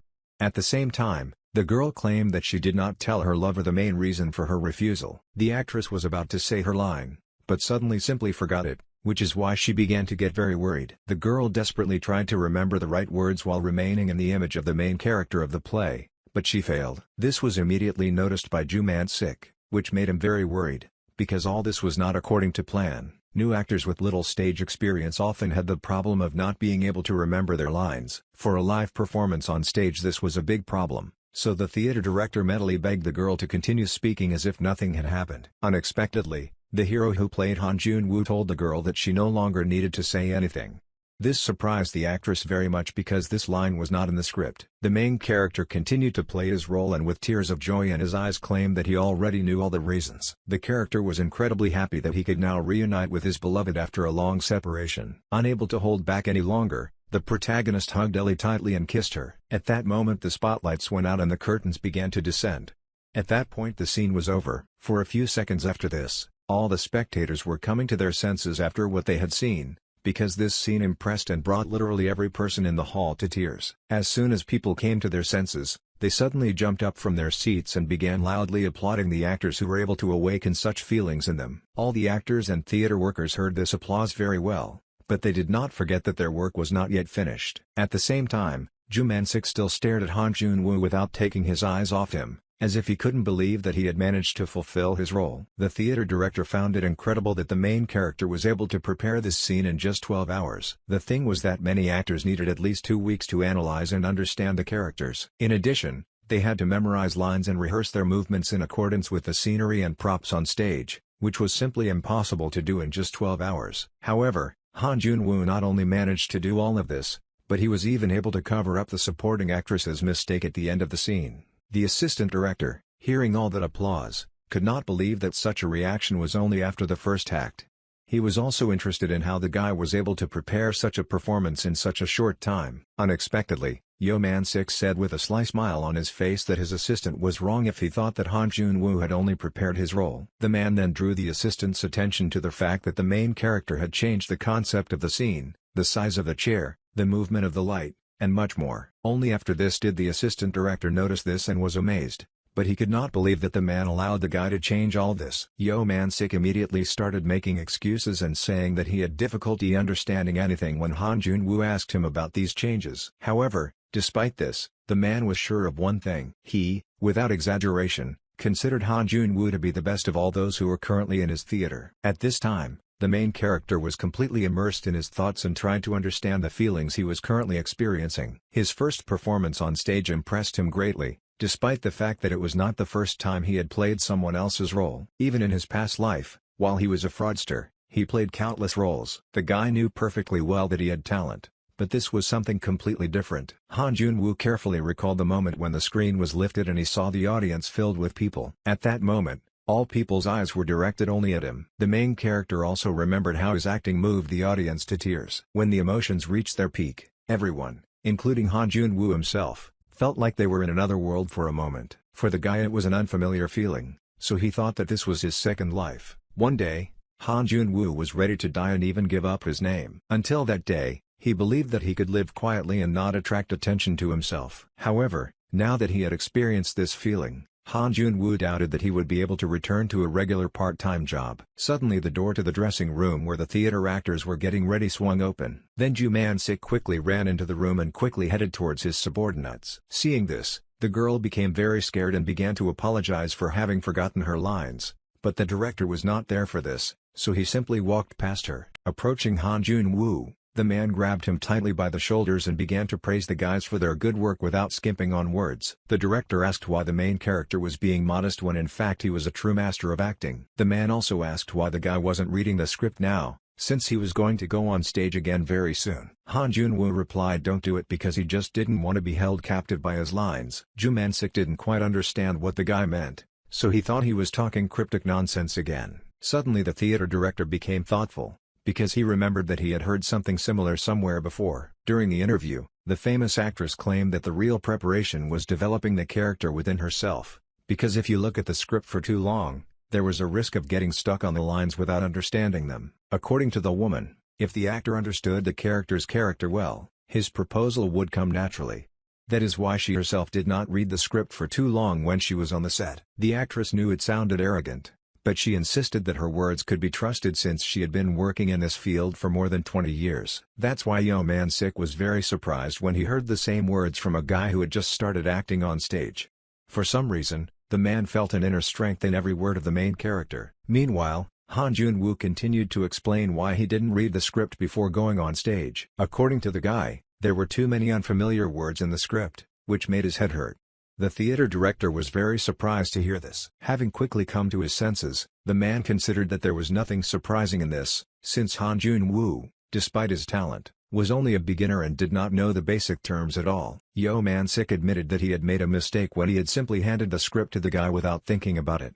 At the same time, the girl claimed that she did not tell her lover the main reason for her refusal. The actress was about to say her line, but suddenly simply forgot it, which is why she began to get very worried. The girl desperately tried to remember the right words while remaining in the image of the main character of the play, but she failed. This was immediately noticed by Ju Man-sik, which made him very worried, because all this was not according to plan. New actors with little stage experience often had the problem of not being able to remember their lines. For a live performance on stage this was a big problem, so the theater director mentally begged the girl to continue speaking as if nothing had happened. Unexpectedly, the hero who played Han Jun-woo told the girl that she no longer needed to say anything. This surprised the actress very much because this line was not in the script. The main character continued to play his role and with tears of joy in his eyes claimed that he already knew all the reasons. The character was incredibly happy that he could now reunite with his beloved after a long separation. Unable to hold back any longer, the protagonist hugged Ellie tightly and kissed her. At that moment the spotlights went out and the curtains began to descend. At that point the scene was over. For a few seconds after this, all the spectators were coming to their senses after what they had seen, because this scene impressed and brought literally every person in the hall to tears. As soon as people came to their senses, they suddenly jumped up from their seats and began loudly applauding the actors who were able to awaken such feelings in them. All the actors and theater workers heard this applause very well, but they did not forget that their work was not yet finished. At the same time, Ju Man-sik still stared at Han Jun-woo without taking his eyes off him, as if he couldn't believe that he had managed to fulfill his role. The theater director found it incredible that the main character was able to prepare this scene in just 12 hours. The thing was that many actors needed at least 2 weeks to analyze and understand the characters. In addition, they had to memorize lines and rehearse their movements in accordance with the scenery and props on stage, which was simply impossible to do in just 12 hours. However, Han Jun-woo not only managed to do all of this, but he was even able to cover up the supporting actress's mistake at the end of the scene. The assistant director, hearing all that applause, could not believe that such a reaction was only after the first act. He was also interested in how the guy was able to prepare such a performance in such a short time. Unexpectedly, Yo Man-sik said with a sly smile on his face that his assistant was wrong if he thought that Han Jun-woo had only prepared his role. The man then drew the assistant's attention to the fact that the main character had changed the concept of the scene, the size of the chair, the movement of the light, and much more. Only after this did the assistant director notice this and was amazed, but he could not believe that the man allowed the guy to change all this. Yo Man-sik immediately started making excuses and saying that he had difficulty understanding anything when Han Jun-woo asked him about these changes. However, despite this, the man was sure of one thing. He, without exaggeration, considered Han Jun-woo to be the best of all those who were currently in his theater. At this time, the main character was completely immersed in his thoughts and tried to understand the feelings he was currently experiencing. His first performance on stage impressed him greatly, despite the fact that it was not the first time he had played someone else's role. Even in his past life, while he was a fraudster, he played countless roles. The guy knew perfectly well that he had talent, but this was something completely different. Han Jun-woo carefully recalled the moment when the screen was lifted and he saw the audience filled with people. At that moment, all people's eyes were directed only at him. The main character also remembered how his acting moved the audience to tears. When the emotions reached their peak, everyone, including Han Jun-woo himself, felt like they were in another world for a moment. For the guy it was an unfamiliar feeling, so he thought that this was his second life. One day, Han Jun-woo was ready to die and even give up his name. Until that day, he believed that he could live quietly and not attract attention to himself. However, now that he had experienced this feeling, Han Jun-woo doubted that he would be able to return to a regular part-time job. Suddenly the door to the dressing room where the theater actors were getting ready swung open. Then Ju Man-sik quickly ran into the room and quickly headed towards his subordinates. Seeing this, the girl became very scared and began to apologize for having forgotten her lines, but the director was not there for this, so he simply walked past her. Approaching Han Jun-woo, the man grabbed him tightly by the shoulders and began to praise the guys for their good work without skimping on words. The director asked why the main character was being modest when in fact he was a true master of acting. The man also asked why the guy wasn't reading the script now, since he was going to go on stage again very soon. Han Jun-woo replied don't do it because he just didn't want to be held captive by his lines. Ju Man-sik didn't quite understand what the guy meant, so he thought he was talking cryptic nonsense again. Suddenly the theater director became thoughtful, because he remembered that he had heard something similar somewhere before. During the interview, the famous actress claimed that the real preparation was developing the character within herself, because if you look at the script for too long, there was a risk of getting stuck on the lines without understanding them. According to the woman, if the actor understood the character's character well, his proposal would come naturally. That is why she herself did not read the script for too long when she was on the set. The actress knew it sounded arrogant, but she insisted that her words could be trusted since she had been working in this field for more than 20 years. That's why Yo Man Sik was very surprised when he heard the same words from a guy who had just started acting on stage. For some reason, the man felt an inner strength in every word of the main character. Meanwhile, Han Jun-woo continued to explain why he didn't read the script before going on stage. According to the guy, there were too many unfamiliar words in the script, which made his head hurt. The theater director was very surprised to hear this. Having quickly come to his senses, the man considered that there was nothing surprising in this, since Han Jun-woo, despite his talent, was only a beginner and did not know the basic terms at all. Yo Man Sik admitted that he had made a mistake when he had simply handed the script to the guy without thinking about it.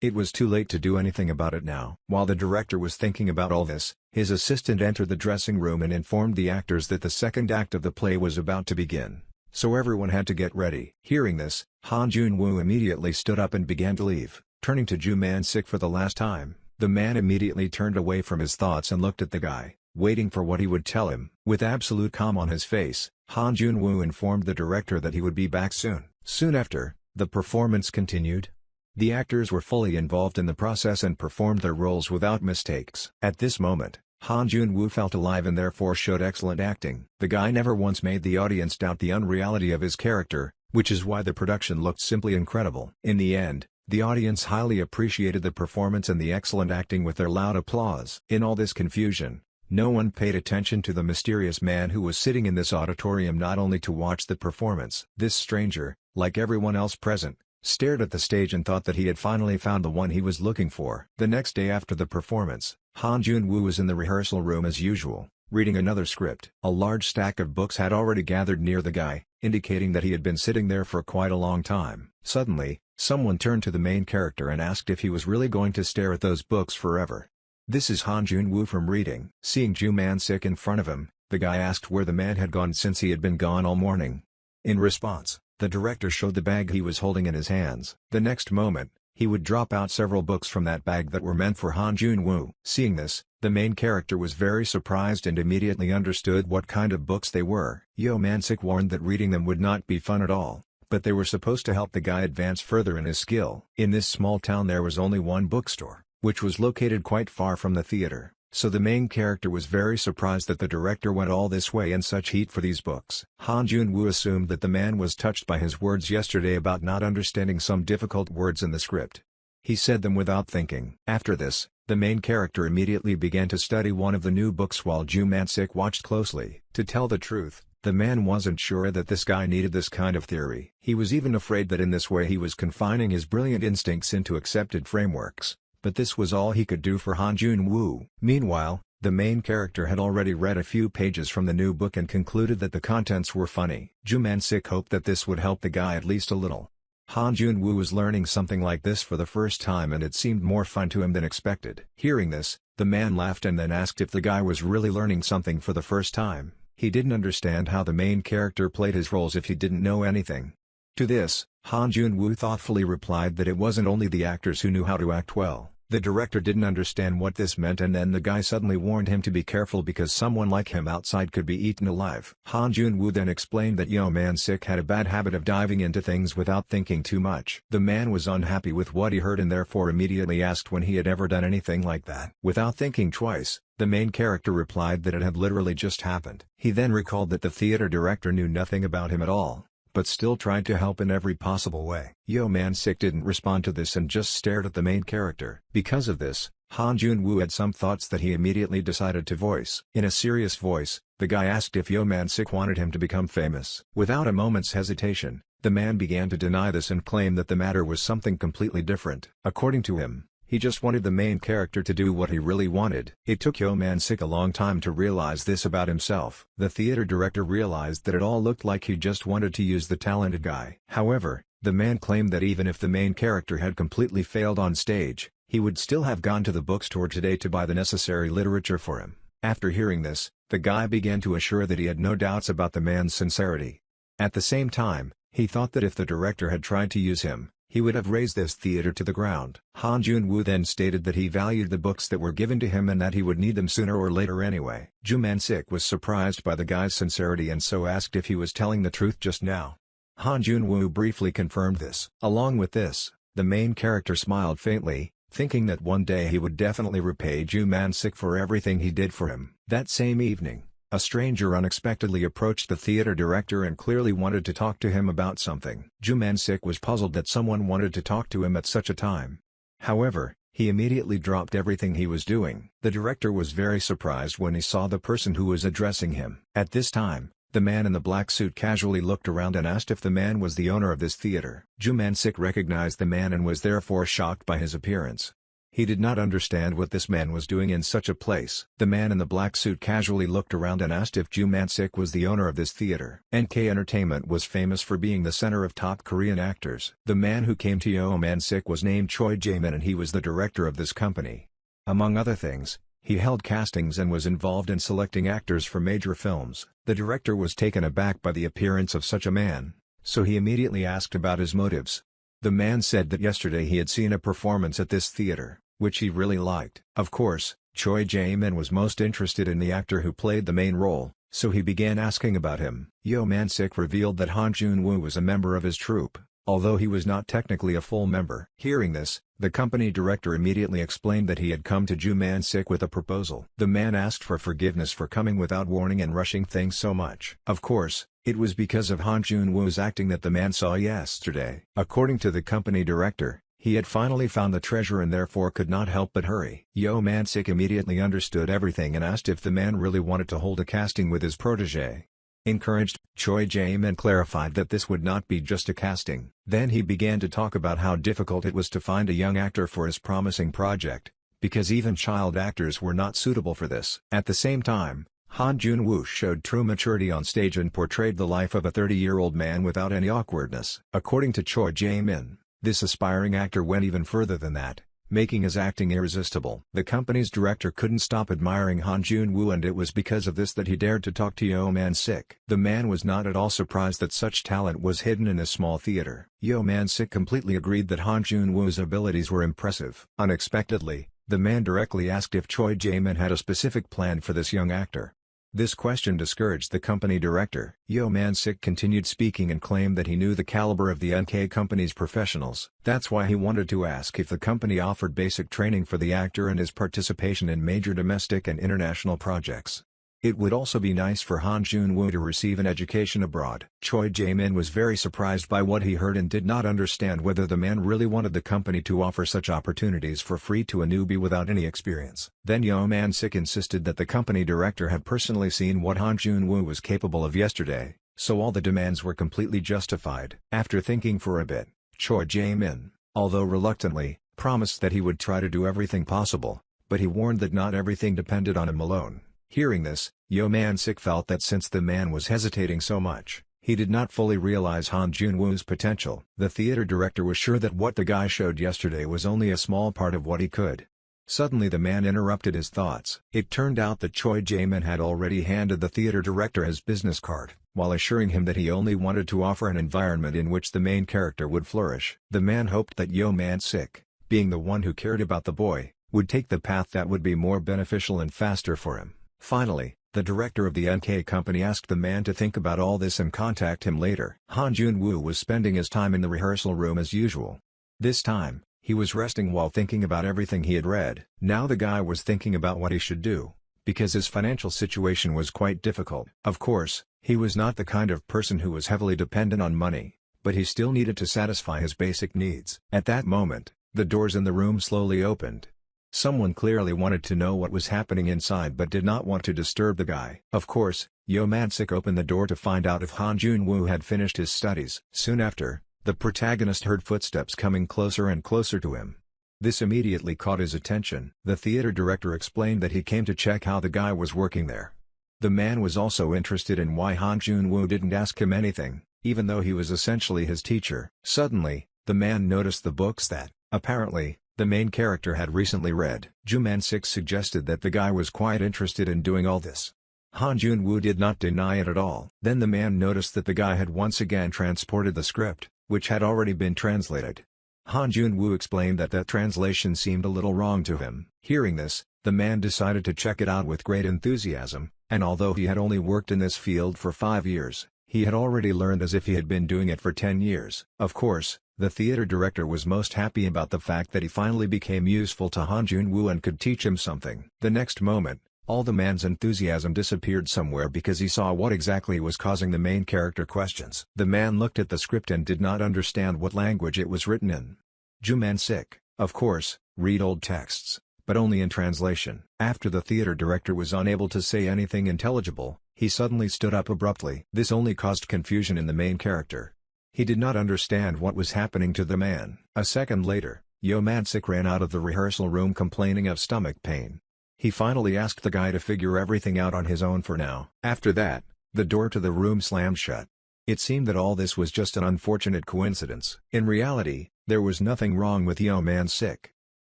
It was too late to do anything about it now. While the director was thinking about all this, his assistant entered the dressing room and informed the actors that the second act of the play was about to begin, so everyone had to get ready. Hearing this, Han Jun-woo immediately stood up and began to leave. Turning to Ju Man-sik for the last time, the man immediately turned away from his thoughts and looked at the guy, waiting for what he would tell him. With absolute calm on his face, Han Jun-woo informed the director that he would be back soon. Soon after, the performance continued. The actors were fully involved in the process and performed their roles without mistakes. At this moment, Han Jun-woo felt alive and therefore showed excellent acting. The guy never once made the audience doubt the unreality of his character, which is why the production looked simply incredible. In the end, the audience highly appreciated the performance and the excellent acting with their loud applause. In all this confusion, no one paid attention to the mysterious man who was sitting in this auditorium not only to watch the performance. This stranger, like everyone else present, stared at the stage and thought that he had finally found the one he was looking for. The next day after the performance, Han Jun-woo was in the rehearsal room as usual, reading another script. A large stack of books had already gathered near the guy, indicating that he had been sitting there for quite a long time. Suddenly, someone turned to the main character and asked if he was really going to stare at those books forever. "This is Han Jun-woo from reading." Seeing Ju Man-sik in front of him, the guy asked where the man had gone since he had been gone all morning. In response, the director showed the bag he was holding in his hands. The next moment, he would drop out several books from that bag that were meant for Han Jun-woo. Seeing this, the main character was very surprised and immediately understood what kind of books they were. Yo Man-sik warned that reading them would not be fun at all, but they were supposed to help the guy advance further in his skill. In this small town there was only one bookstore, which was located quite far from the theater. So the main character was very surprised that the director went all this way in such heat for these books. Han Jun-woo assumed that the man was touched by his words yesterday about not understanding some difficult words in the script. He said them without thinking. After this, the main character immediately began to study one of the new books while Ju Man-sik watched closely. To tell the truth, the man wasn't sure that this guy needed this kind of theory. He was even afraid that in this way he was confining his brilliant instincts into accepted frameworks. But this was all he could do for Han Jun-woo. Meanwhile, the main character had already read a few pages from the new book and concluded that the contents were funny. Ju Man-sik hoped that this would help the guy at least a little. Han Jun-woo was learning something like this for the first time and it seemed more fun to him than expected. Hearing this, the man laughed and then asked if the guy was really learning something for the first time. He didn't understand how the main character played his roles if he didn't know anything. To this, Han Jun-woo thoughtfully replied that it wasn't only the actors who knew how to act well. The director didn't understand what this meant and then the guy suddenly warned him to be careful because someone like him outside could be eaten alive. Han Jun-woo then explained that Yo Man-sik had a bad habit of diving into things without thinking too much. The man was unhappy with what he heard and therefore immediately asked when he had ever done anything like that. Without thinking twice, the main character replied that it had literally just happened. He then recalled that the theater director knew nothing about him at all, but still tried to help in every possible way. Yo Man-sik didn't respond to this and just stared at the main character. Because of this, Han Jun-woo had some thoughts that he immediately decided to voice. In a serious voice, the guy asked if Yo Man-sik wanted him to become famous. Without a moment's hesitation, the man began to deny this and claim that the matter was something completely different. According to him, he just wanted the main character to do what he really wanted. It took Yo Man-sik a long time to realize this about himself. The theater director realized that it all looked like he just wanted to use the talented guy. However, the man claimed that even if the main character had completely failed on stage, he would still have gone to the bookstore today to buy the necessary literature for him. After hearing this, the guy began to assure that he had no doubts about the man's sincerity. At the same time, he thought that if the director had tried to use him, he would have razed this theater to the ground. Han Jun-woo then stated that he valued the books that were given to him and that he would need them sooner or later anyway. Ju Man-sik was surprised by the guy's sincerity and so asked if he was telling the truth just now. Han Jun-woo briefly confirmed this. Along with this, the main character smiled faintly, thinking that one day he would definitely repay Ju Man-sik for everything he did for him. That same evening, a stranger unexpectedly approached the theater director and clearly wanted to talk to him about something. Ju Man-sik was puzzled that someone wanted to talk to him at such a time. However, he immediately dropped everything he was doing. The director was very surprised when he saw the person who was addressing him. At this time, the man in the black suit casually looked around and asked if the man was the owner of this theater. Ju Man-sik recognized the man and was therefore shocked by his appearance. He did not understand what this man was doing in such a place. The man in the black suit casually looked around and asked if Ju Man-sik was the owner of this theater. NK Entertainment was famous for being the center of top Korean actors. The man who came to Yo Man-sik was named Choi Jae-min and he was the director of this company. Among other things, he held castings and was involved in selecting actors for major films. The director was taken aback by the appearance of such a man, so he immediately asked about his motives. The man said that yesterday he had seen a performance at this theater, which he really liked. Of course, Choi Jae-min was most interested in the actor who played the main role, so he began asking about him. Yo Man-sik revealed that Han Jun-woo was a member of his troupe, although he was not technically a full member. Hearing this, the company director immediately explained that he had come to Ju Man-sik with a proposal. The man asked for forgiveness for coming without warning and rushing things so much. Of course, it was because of Han Jun-woo's acting that the man saw yesterday. According to the company director, he had finally found the treasure and therefore could not help but hurry. Yo Man-sik immediately understood everything and asked if the man really wanted to hold a casting with his protege. Encouraged, Choi Jae-min clarified that this would not be just a casting. Then he began to talk about how difficult it was to find a young actor for his promising project, because even child actors were not suitable for this. At the same time, Han Jun-woo showed true maturity on stage and portrayed the life of a 30-year-old man without any awkwardness. According to Choi Jae-min, this aspiring actor went even further than that, making his acting irresistible. The company's director couldn't stop admiring Han Jun-woo and it was because of this that he dared to talk to Yo Man-sik. The man was not at all surprised that such talent was hidden in a small theater. Yo Man-sik completely agreed that Han Jun-woo's abilities were impressive. Unexpectedly, the man directly asked if Choi Jae-min had a specific plan for this young actor. This question discouraged the company director. Yo Man-sik continued speaking and claimed that he knew the caliber of the NK company's professionals. That's why he wanted to ask if the company offered basic training for the actor and his participation in major domestic and international projects. It would also be nice for Han Jun-woo to receive an education abroad. Choi Jae-min was very surprised by what he heard and did not understand whether the man really wanted the company to offer such opportunities for free to a newbie without any experience. Then Yo Man-sik insisted that the company director had personally seen what Han Jun-woo was capable of yesterday, so all the demands were completely justified. After thinking for a bit, Choi Jae-min, although reluctantly, promised that he would try to do everything possible, but he warned that not everything depended on him alone. Hearing this, Yo Man-sik felt that since the man was hesitating so much, he did not fully realize Han Jun-woo's potential. The theater director was sure that what the guy showed yesterday was only a small part of what he could. Suddenly the man interrupted his thoughts. It turned out that Choi Jae-min had already handed the theater director his business card, while assuring him that he only wanted to offer an environment in which the main character would flourish. The man hoped that Yo Man-sik, being the one who cared about the boy, would take the path that would be more beneficial and faster for him. Finally, the director of the NK company asked the man to think about all this and contact him later. Han Jun-woo was spending his time in the rehearsal room as usual. This time, he was resting while thinking about everything he had read. Now the guy was thinking about what he should do, because his financial situation was quite difficult. Of course, he was not the kind of person who was heavily dependent on money, but he still needed to satisfy his basic needs. At that moment, the doors in the room slowly opened. Someone clearly wanted to know what was happening inside but did not want to disturb the guy. Of course, Yo Man-sik opened the door to find out if Han Jun-woo had finished his studies. Soon after, the protagonist heard footsteps coming closer and closer to him. This immediately caught his attention. The theater director explained that he came to check how the guy was working there. The man was also interested in why Han Jun-woo didn't ask him anything, even though he was essentially his teacher. Suddenly, the man noticed the books that, apparently, the main character had recently read. Ju Man-sik suggested that the guy was quite interested in doing all this. Han Jun-woo did not deny it at all. Then the man noticed that the guy had once again transported the script, which had already been translated. Han Jun-woo explained that translation seemed a little wrong to him. Hearing this, the man decided to check it out with great enthusiasm, and although he had only worked in this field for 5 years, he had already learned as if he had been doing it for 10 years. Of course, the theater director was most happy about the fact that he finally became useful to Han Jun-woo and could teach him something. The next moment, all the man's enthusiasm disappeared somewhere because he saw what exactly was causing the main character questions. The man looked at the script and did not understand what language it was written in. Juman-sik, of course, read old texts, but only in translation. After the theater director was unable to say anything intelligible, he suddenly stood up abruptly. This only caused confusion in the main character. He did not understand what was happening to the man. A second later, Yo-man-sik ran out of the rehearsal room complaining of stomach pain. He finally asked the guy to figure everything out on his own for now. After that, the door to the room slammed shut. It seemed that all this was just an unfortunate coincidence. In reality, there was nothing wrong with Yo-man-sik.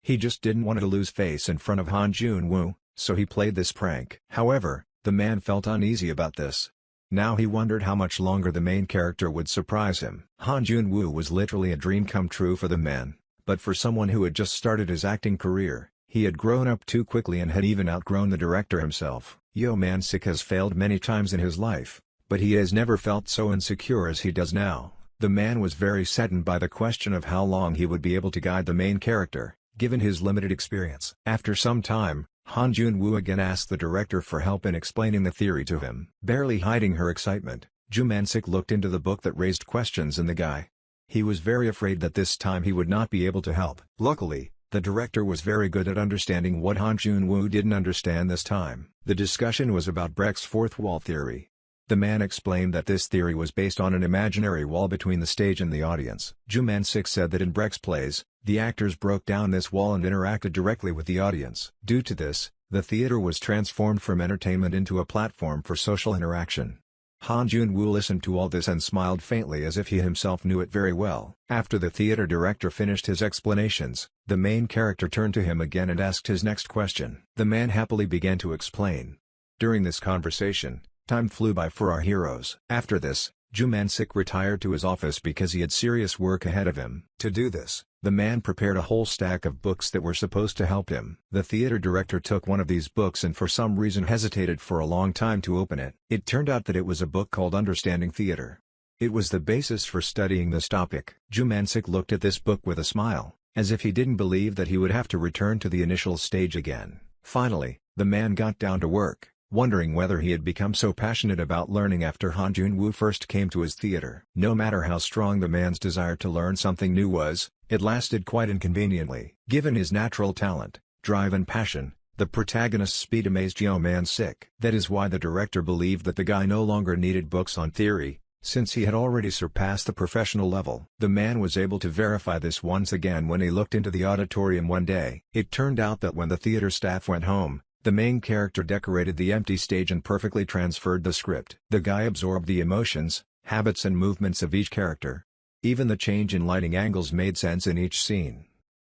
He just didn't want to lose face in front of Han Jun-woo, so he played this prank. However, the man felt uneasy about this. Now he wondered how much longer the main character would surprise him. Han Jun-woo was literally a dream come true for the man, but for someone who had just started his acting career, he had grown up too quickly and had even outgrown the director himself. Yo-man-sik has failed many times in his life, but he has never felt so insecure as he does now. The man was very saddened by the question of how long he would be able to guide the main character, given his limited experience. After some time, Han Jun-woo again asked the director for help in explaining the theory to him. Barely hiding her excitement, Juman-sik looked into the book that raised questions in the guy. He was very afraid that this time he would not be able to help. Luckily, the director was very good at understanding what Han Jun-woo didn't understand this time. The discussion was about Brecht's fourth wall theory. The man explained that this theory was based on an imaginary wall between the stage and the audience. Juman-sik said that in Brecht's plays, the actors broke down this wall and interacted directly with the audience. Due to this, the theater was transformed from entertainment into a platform for social interaction. Han Jun-woo listened to all this and smiled faintly as if he himself knew it very well. After the theater director finished his explanations, the main character turned to him again and asked his next question. The man happily began to explain. During this conversation, time flew by for our heroes. After this, Juman-sik retired to his office because he had serious work ahead of him. To do this, the man prepared a whole stack of books that were supposed to help him. The theater director took one of these books and for some reason hesitated for a long time to open it. It turned out that it was a book called Understanding Theater. It was the basis for studying this topic. Juman-sik looked at this book with a smile, as if he didn't believe that he would have to return to the initial stage again. Finally, the man got down to work, wondering whether he had become so passionate about learning after Han Jun-woo first came to his theater. No matter how strong the man's desire to learn something new was, it lasted quite inconveniently. Given his natural talent, drive and passion, the protagonist's speed amazed Yo-man-sik. That is why the director believed that the guy no longer needed books on theory, since he had already surpassed the professional level. The man was able to verify this once again when he looked into the auditorium one day. It turned out that when the theater staff went home, the main character decorated the empty stage and perfectly transferred the script. The guy absorbed the emotions, habits and movements of each character. Even the change in lighting angles made sense in each scene.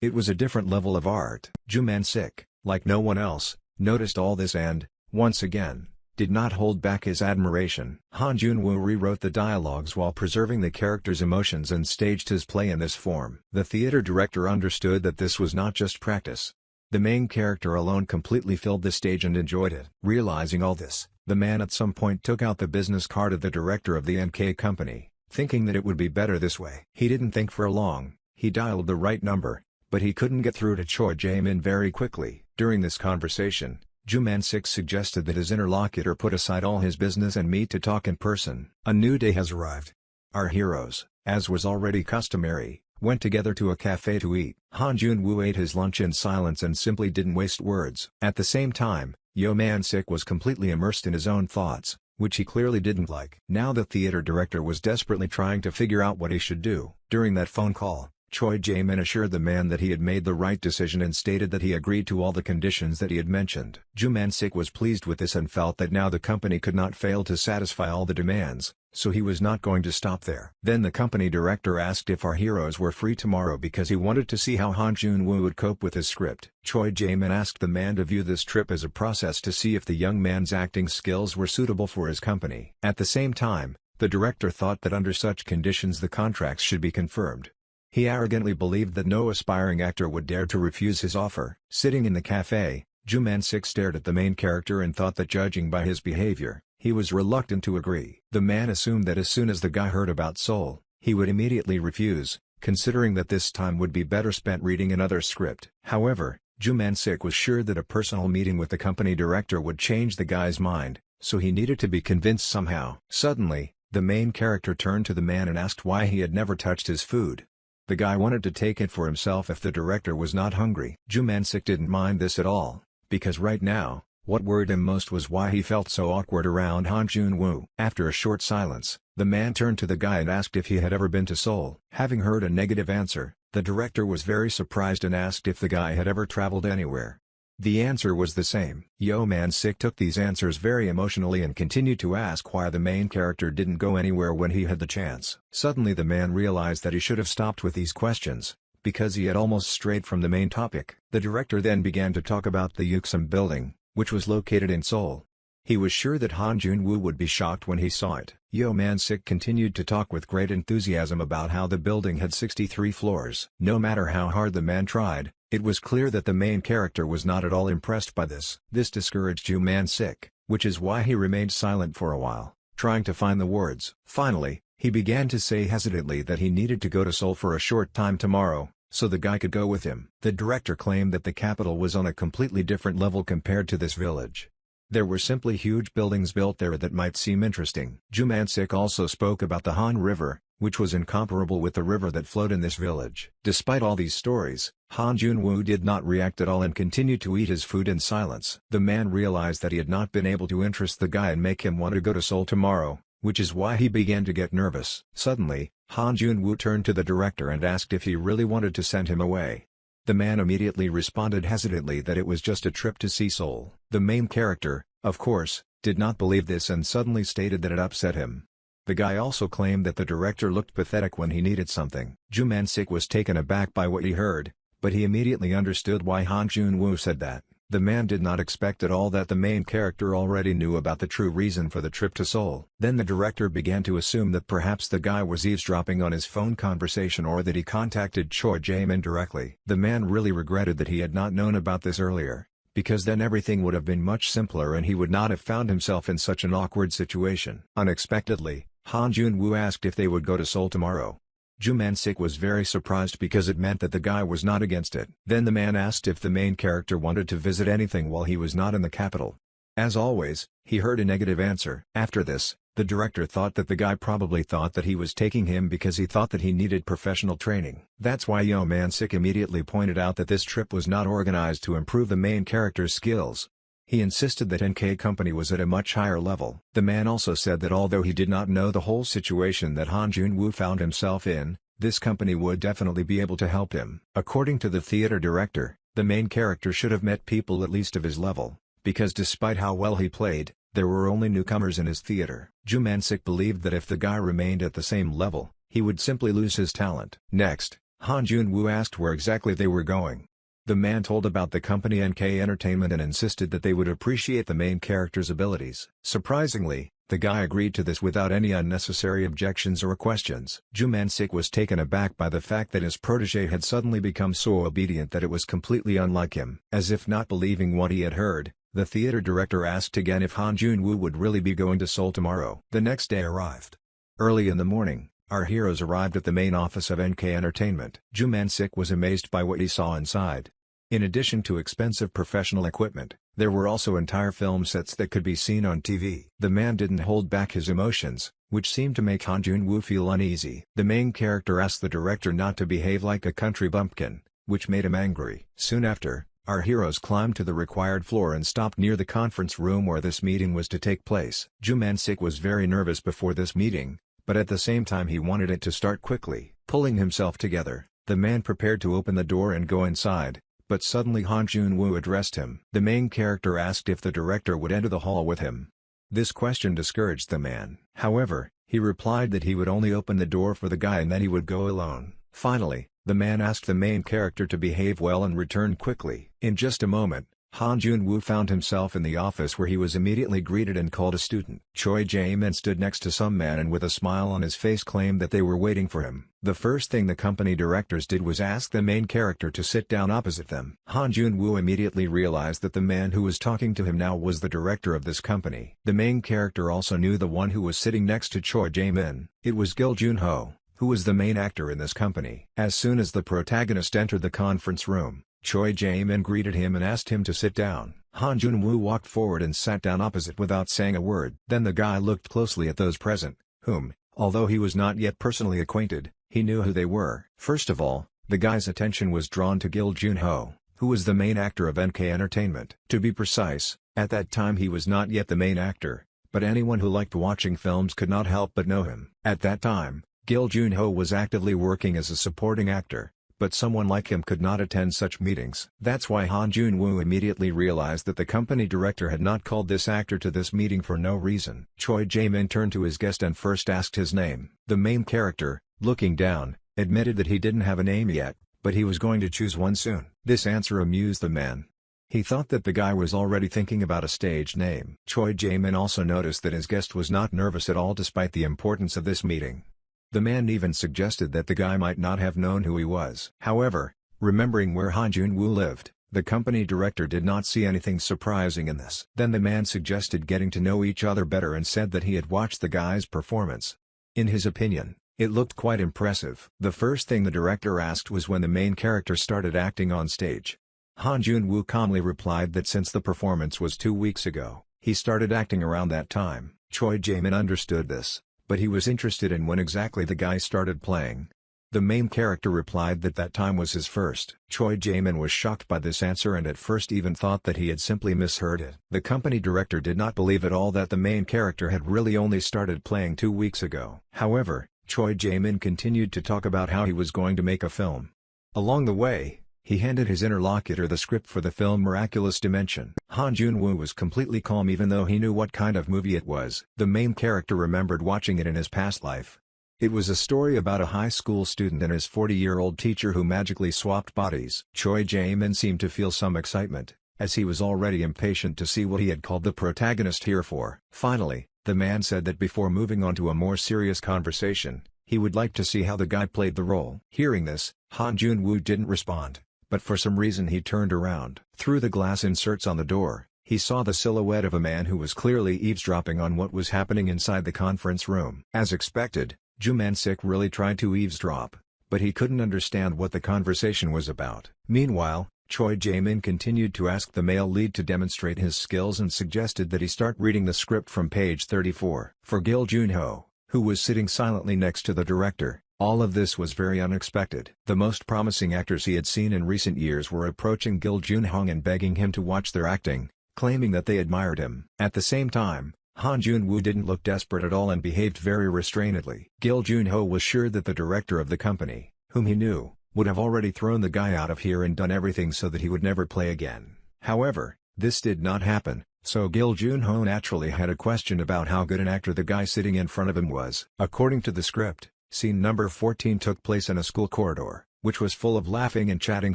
It was a different level of art. Juman-sik, like no one else, noticed all this and, once again, did not hold back his admiration. Han Jun-woo rewrote the dialogues while preserving the characters' emotions and staged his play in this form. The theater director understood that this was not just practice. The main character alone completely filled the stage and enjoyed it. Realizing all this, the man at some point took out the business card of the director of the NK company, thinking that it would be better this way. He didn't think for long, he dialed the right number, but he couldn't get through to Choi Jae-min very quickly. During this conversation, Juman-sik suggested that his interlocutor put aside all his business and meet to talk in person. A new day has arrived. Our heroes, as was already customary, went together to a cafe to eat. Han Jun-woo ate his lunch in silence and simply didn't waste words. At the same time, Yo-man-sik was completely immersed in his own thoughts, which he clearly didn't like. Now the theater director was desperately trying to figure out what he should do. During that phone call, Choi Jae-min assured the man that he had made the right decision and stated that he agreed to all the conditions that he had mentioned. Juman-sik was pleased with this and felt that now the company could not fail to satisfy all the demands, so he was not going to stop there. Then the company director asked if our heroes were free tomorrow because he wanted to see how Han Jun-woo would cope with his script. Choi Jae-min asked the man to view this trip as a process to see if the young man's acting skills were suitable for his company. At the same time, the director thought that under such conditions the contracts should be confirmed. He arrogantly believed that no aspiring actor would dare to refuse his offer. Sitting in the cafe, Ju Man-sik stared at the main character and thought that judging by his behavior, he was reluctant to agree. The man assumed that as soon as the guy heard about Seoul, he would immediately refuse, considering that this time would be better spent reading another script. However, Ju Man-sik was sure that a personal meeting with the company director would change the guy's mind, so he needed to be convinced somehow. Suddenly, the main character turned to the man and asked why he had never touched his food. The guy wanted to take it for himself if the director was not hungry. Ju Man-sik didn't mind this at all, because right now, what worried him most was why he felt so awkward around Han Jun-woo. After a short silence, the man turned to the guy and asked if he had ever been to Seoul. Having heard a negative answer, the director was very surprised and asked if the guy had ever traveled anywhere. The answer was the same. Yo Man-sik took these answers very emotionally and continued to ask why the main character didn't go anywhere when he had the chance. Suddenly the man realized that he should have stopped with these questions, because he had almost strayed from the main topic. The director then began to talk about the Yuksum building, which was located in Seoul. He was sure that Han Jun-woo would be shocked when he saw it. Yo Man-sik continued to talk with great enthusiasm about how the building had 63 floors. No matter how hard the man tried, it was clear that the main character was not at all impressed by this. This discouraged Yo Man-sik, which is why he remained silent for a while, trying to find the words. Finally, he began to say hesitantly that he needed to go to Seoul for a short time tomorrow, so the guy could go with him. The director claimed that the capital was on a completely different level compared to this village. There were simply huge buildings built there that might seem interesting. Ju Man-sik also spoke about the Han River, which was incomparable with the river that flowed in this village. Despite all these stories, Han Jun-woo did not react at all and continued to eat his food in silence. The man realized that he had not been able to interest the guy and make him want to go to Seoul tomorrow, which is why he began to get nervous. Suddenly, Han Jun-woo turned to the director and asked if he really wanted to send him away. The man immediately responded hesitantly that it was just a trip to see Seoul. The main character, of course, did not believe this and suddenly stated that it upset him. The guy also claimed that the director looked pathetic when he needed something. Ju Man-sik was taken aback by what he heard, but he immediately understood why Han Jun-woo said that. The man did not expect at all that the main character already knew about the true reason for the trip to Seoul. Then the director began to assume that perhaps the guy was eavesdropping on his phone conversation or that he contacted Choi Jae-min directly. The man really regretted that he had not known about this earlier, because then everything would have been much simpler and he would not have found himself in such an awkward situation. Unexpectedly, Han Jun-woo asked if they would go to Seoul tomorrow. Ju Man-sik was very surprised because it meant that the guy was not against it. Then the man asked if the main character wanted to visit anything while he was not in the capital. As always, he heard a negative answer. After this, the director thought that the guy probably thought that he was taking him because he thought that he needed professional training. That's why Yo Man-sik immediately pointed out that this trip was not organized to improve the main character's skills. He insisted that NK Company was at a much higher level. The man also said that although he did not know the whole situation that Han Jun-woo found himself in, this company would definitely be able to help him. According to the theater director, the main character should have met people at least of his level, because despite how well he played, there were only newcomers in his theater. Ju Man-sik believed that if the guy remained at the same level, he would simply lose his talent. Next, Han Jun-woo asked where exactly they were going. The man told about the company NK Entertainment and insisted that they would appreciate the main character's abilities. Surprisingly, the guy agreed to this without any unnecessary objections or questions. Ju Man-sik was taken aback by the fact that his protege had suddenly become so obedient that it was completely unlike him. As if not believing what he had heard, the theater director asked again if Han Jun-woo would really be going to Seoul tomorrow. The next day arrived. Early in the morning, our heroes arrived at the main office of NK Entertainment. Ju Man-sik was amazed by what he saw inside. In addition to expensive professional equipment, there were also entire film sets that could be seen on TV. The man didn't hold back his emotions, which seemed to make Han Jun-woo feel uneasy. The main character asked the director not to behave like a country bumpkin, which made him angry. Soon after, our heroes climbed to the required floor and stopped near the conference room where this meeting was to take place. Ju Man-sik was very nervous before this meeting, but at the same time he wanted it to start quickly. Pulling himself together, the man prepared to open the door and go inside, but suddenly Han Jun-woo addressed him. The main character asked if the director would enter the hall with him. This question discouraged the man. However, he replied that he would only open the door for the guy and then he would go alone. Finally, the man asked the main character to behave well and return quickly. In just a moment, Han Jun-woo found himself in the office where he was immediately greeted and called a student. Choi Jae-min stood next to some man and with a smile on his face claimed that they were waiting for him. The first thing the company directors did was ask the main character to sit down opposite them. Han Jun-woo immediately realized that the man who was talking to him now was the director of this company. The main character also knew the one who was sitting next to Choi Jae-min. It was Gil Jun-ho, who was the main actor in this company. As soon as the protagonist entered the conference room, Choi Jae-min greeted him and asked him to sit down. Han Jun-woo walked forward and sat down opposite without saying a word. Then the guy looked closely at those present, whom, although he was not yet personally acquainted, he knew who they were. First of all, the guy's attention was drawn to Gil Jun-ho, who was the main actor of NK Entertainment. To be precise, at that time he was not yet the main actor, but anyone who liked watching films could not help but know him. At that time, Gil Jun-ho was actively working as a supporting actor, but someone like him could not attend such meetings. That's why Han Jun-woo immediately realized that the company director had not called this actor to this meeting for no reason. Choi Jae-min turned to his guest and first asked his name. The main character, looking down, admitted that he didn't have a name yet, but he was going to choose one soon. This answer amused the man. He thought that the guy was already thinking about a stage name. Choi Jae-min also noticed that his guest was not nervous at all despite the importance of this meeting. The man even suggested that the guy might not have known who he was. However, remembering where Han Jun-woo lived, the company director did not see anything surprising in this. Then the man suggested getting to know each other better and said that he had watched the guy's performance. In his opinion, it looked quite impressive. The first thing the director asked was when the main character started acting on stage. Han Jun-woo calmly replied that since the performance was 2 weeks ago, he started acting around that time. Choi Jae-min understood this, but he was interested in when exactly the guy started playing. The main character replied that that time was his first. Choi Jae-min was shocked by this answer and at first even thought that he had simply misheard it. The company director did not believe at all that the main character had really only started playing 2 weeks ago. However, Choi Jae-min continued to talk about how he was going to make a film. Along the way, he handed his interlocutor the script for the film Miraculous Dimension. Han Jun-woo was completely calm even though he knew what kind of movie it was. The main character remembered watching it in his past life. It was a story about a high school student and his 40-year-old teacher who magically swapped bodies. Choi Jae-min seemed to feel some excitement, as he was already impatient to see what he had called the protagonist here for. Finally, the man said that before moving on to a more serious conversation, he would like to see how the guy played the role. Hearing this, Han Jun-woo didn't respond. But for some reason he turned around. Through the glass inserts on the door, he saw the silhouette of a man who was clearly eavesdropping on what was happening inside the conference room. As expected, Ju Man-sik really tried to eavesdrop, but he couldn't understand what the conversation was about. Meanwhile, Choi Jae-min continued to ask the male lead to demonstrate his skills and suggested that he start reading the script from page 34. For Gil Jun-ho, who was sitting silently next to the director, all of this was very unexpected. The most promising actors he had seen in recent years were approaching Gil Jun-ho and begging him to watch their acting, claiming that they admired him. At the same time, Han Jun-woo didn't look desperate at all and behaved very restrainedly. Gil Jun-ho was sure that the director of the company, whom he knew, would have already thrown the guy out of here and done everything so that he would never play again. However, this did not happen, so Gil Jun-ho naturally had a question about how good an actor the guy sitting in front of him was. According to the script, scene number 14 took place in a school corridor, which was full of laughing and chatting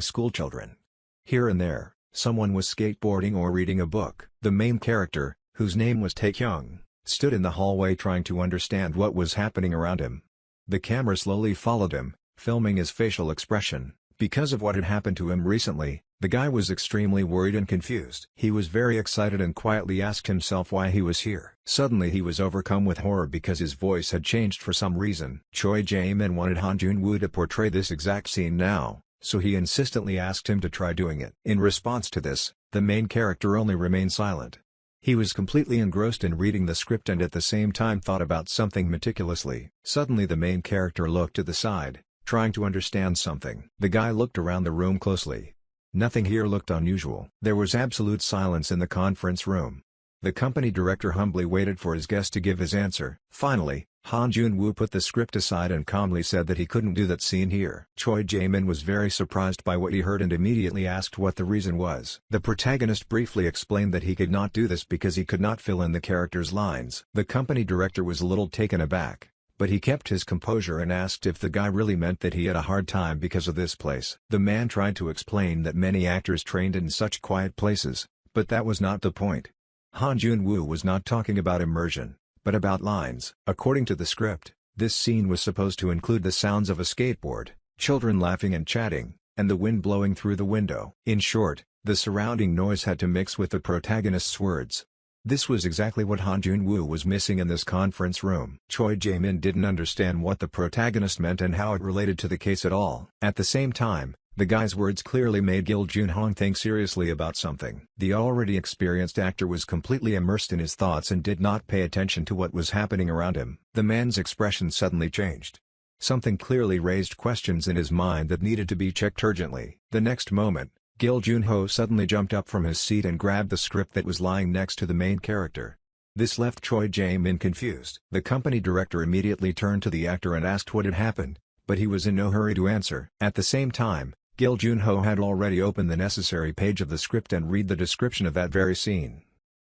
schoolchildren. Here and there, someone was skateboarding or reading a book. The main character, whose name was Tae-kyung, stood in the hallway trying to understand what was happening around him. The camera slowly followed him, filming his facial expression. Because of what had happened to him recently, the guy was extremely worried and confused. He was very excited and quietly asked himself why he was here. Suddenly he was overcome with horror because his voice had changed for some reason. Choi Jae-min wanted Han Jun-woo to portray this exact scene now, so he insistently asked him to try doing it. In response to this, the main character only remained silent. He was completely engrossed in reading the script and at the same time thought about something meticulously. Suddenly the main character looked to the side, trying to understand something. The guy looked around the room closely. Nothing here looked unusual. There was absolute silence in the conference room. The company director humbly waited for his guest to give his answer. Finally, Han Jun-woo put the script aside and calmly said that he couldn't do that scene here. Choi Jae-min was very surprised by what he heard and immediately asked what the reason was. The protagonist briefly explained that he could not do this because he could not fill in the character's lines. The company director was a little taken aback, but he kept his composure and asked if the guy really meant that he had a hard time because of this place. The man tried to explain that many actors trained in such quiet places, but that was not the point. Han Jun-woo was not talking about immersion, but about lines. According to the script, This scene was supposed to include the sounds of a skateboard, children laughing and chatting, and the wind blowing through the window. In short, the surrounding noise had to mix with the protagonist's words. This was exactly what Han Jun-woo was missing in this conference room. Choi Jae-min didn't understand what the protagonist meant and how it related to the case at all. At the same time, the guy's words clearly made Gil Jun-hong think seriously about something. The already experienced actor was completely immersed in his thoughts and did not pay attention to what was happening around him. The man's expression suddenly changed. Something clearly raised questions in his mind that needed to be checked urgently. The next moment, Gil Jun-ho suddenly jumped up from his seat and grabbed the script that was lying next to the main character. This left Choi Jae-min confused. The company director immediately turned to the actor and asked what had happened, but he was in no hurry to answer. At the same time, Gil Jun-ho had already opened the necessary page of the script and read the description of that very scene.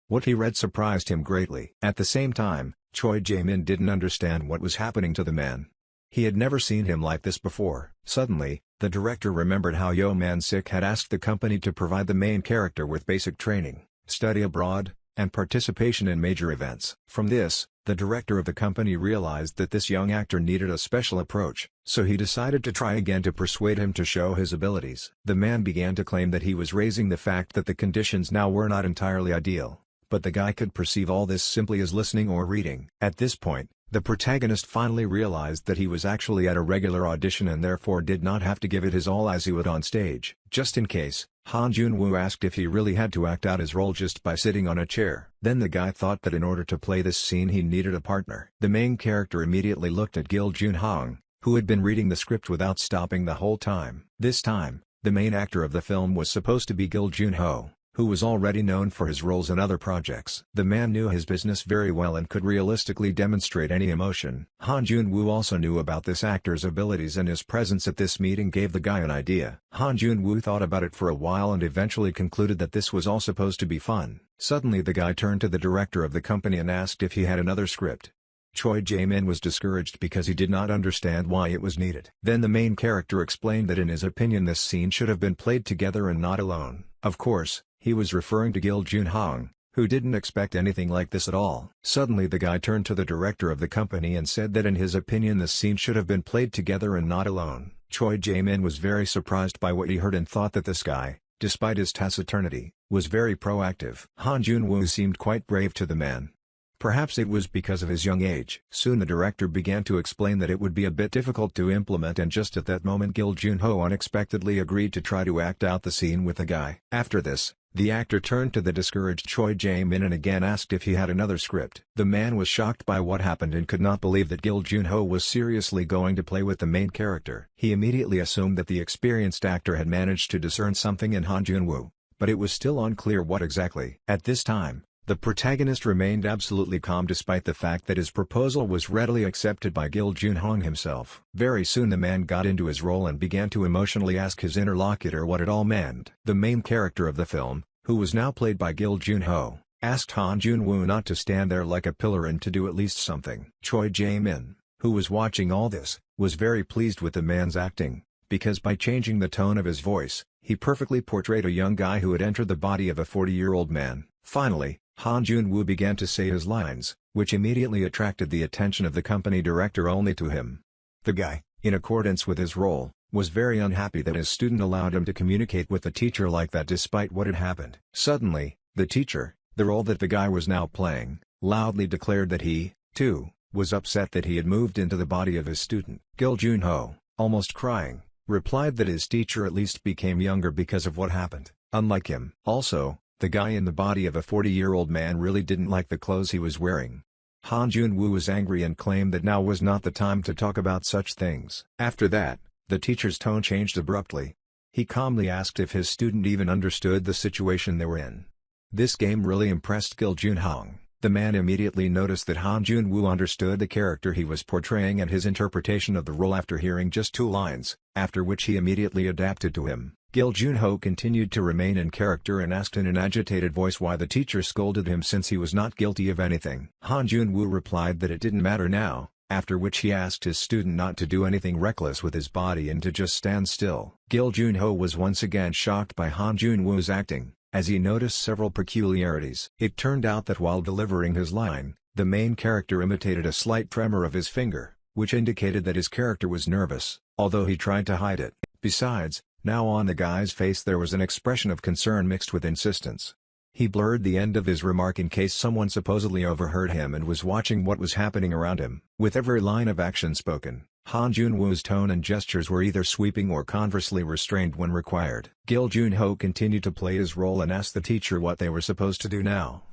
What he read surprised him greatly. At the same time, Choi Jae-min didn't understand what was happening to the man. He had never seen him like this before. Suddenly, the director remembered how Yo Man-sik had asked the company to provide the main character with basic training, study abroad, and participation in major events. From this, the director of the company realized that this young actor needed a special approach, so he decided to try again to persuade him to show his abilities. The man began to claim that he was raising the fact that the conditions now were not entirely ideal, but the guy could perceive all this simply as listening or reading. At this point, the protagonist finally realized that he was actually at a regular audition and therefore did not have to give it his all as he would on stage. Just in case, Han Jun-woo asked if he really had to act out his role just by sitting on a chair. Then the guy thought that in order to play this scene he needed a partner. The main character immediately looked at Gil Jun-hong, who had been reading the script without stopping the whole time. This time, the main actor of the film was supposed to be Gil Jun-ho, who was already known for his roles in other projects. The man knew his business very well and could realistically demonstrate any emotion. Han Jun-woo also knew about this actor's abilities and his presence at this meeting gave the guy an idea. Han Jun-woo thought about it for a while and eventually concluded that this was all supposed to be fun. Suddenly the guy turned to the director of the company and asked if he had another script. Choi Jae-min was discouraged because he did not understand why it was needed. Then the main character explained that in his opinion this scene should have been played together and not alone. Of course, he was referring to Gil Jun-hong, who didn't expect anything like this at all. Suddenly the guy turned to the director of the company and said that in his opinion this scene should have been played together and not alone. Choi Jae-min was very surprised by what he heard and thought that this guy, despite his taciturnity, was very proactive. Han Jun-woo seemed quite brave to the man. Perhaps it was because of his young age. Soon the director began to explain that it would be a bit difficult to implement and just at that moment Gil Jun-ho unexpectedly agreed to try to act out the scene with the guy. After this, the actor turned to the discouraged Choi Jae-min and again asked if he had another script. The man was shocked by what happened and could not believe that Gil Jun-ho was seriously going to play with the main character. He immediately assumed that the experienced actor had managed to discern something in Han Jun-woo, but it was still unclear what exactly. At this time, the protagonist remained absolutely calm despite the fact that his proposal was readily accepted by Gil Jun-hong himself. Very soon the man got into his role and began to emotionally ask his interlocutor what it all meant. The main character of the film, who was now played by Gil Jun-ho, asked Han Jun-woo not to stand there like a pillar and to do at least something. Choi Jae-min, who was watching all this, was very pleased with the man's acting, because by changing the tone of his voice, he perfectly portrayed a young guy who had entered the body of a 40-year-old man. Finally, Han Jun-woo began to say his lines, which immediately attracted the attention of the company director only to him. The guy, in accordance with his role, was very unhappy that his student allowed him to communicate with the teacher like that despite what had happened. Suddenly, the teacher, the role that the guy was now playing, loudly declared that he, too, was upset that he had moved into the body of his student. Gil Jun-ho, almost crying, replied that his teacher at least became younger because of what happened, unlike him. Also, the guy in the body of a 40-year-old man really didn't like the clothes he was wearing. Han Jun-woo was angry and claimed that now was not the time to talk about such things. After that, the teacher's tone changed abruptly. He calmly asked if his student even understood the situation they were in. This game really impressed Gil Jun-hong. The man immediately noticed that Han Jun-woo understood the character he was portraying and his interpretation of the role after hearing just 2 lines, after which he immediately adapted to him. Gil Jun-ho continued to remain in character and asked in an agitated voice why the teacher scolded him since he was not guilty of anything. Han Jun-woo replied that it didn't matter now, after which he asked his student not to do anything reckless with his body and to just stand still. Gil Jun-ho was once again shocked by Han Jun-woo's acting, as he noticed several peculiarities. It turned out that while delivering his line, the main character imitated a slight tremor of his finger, which indicated that his character was nervous, although he tried to hide it. Besides, now on the guy's face there was an expression of concern mixed with insistence. He blurred the end of his remark in case someone supposedly overheard him and was watching what was happening around him. With every line of action spoken, Han Jun-woo's tone and gestures were either sweeping or conversely restrained when required. Gil Jun-ho continued to play his role and asked the teacher what they were supposed to do now.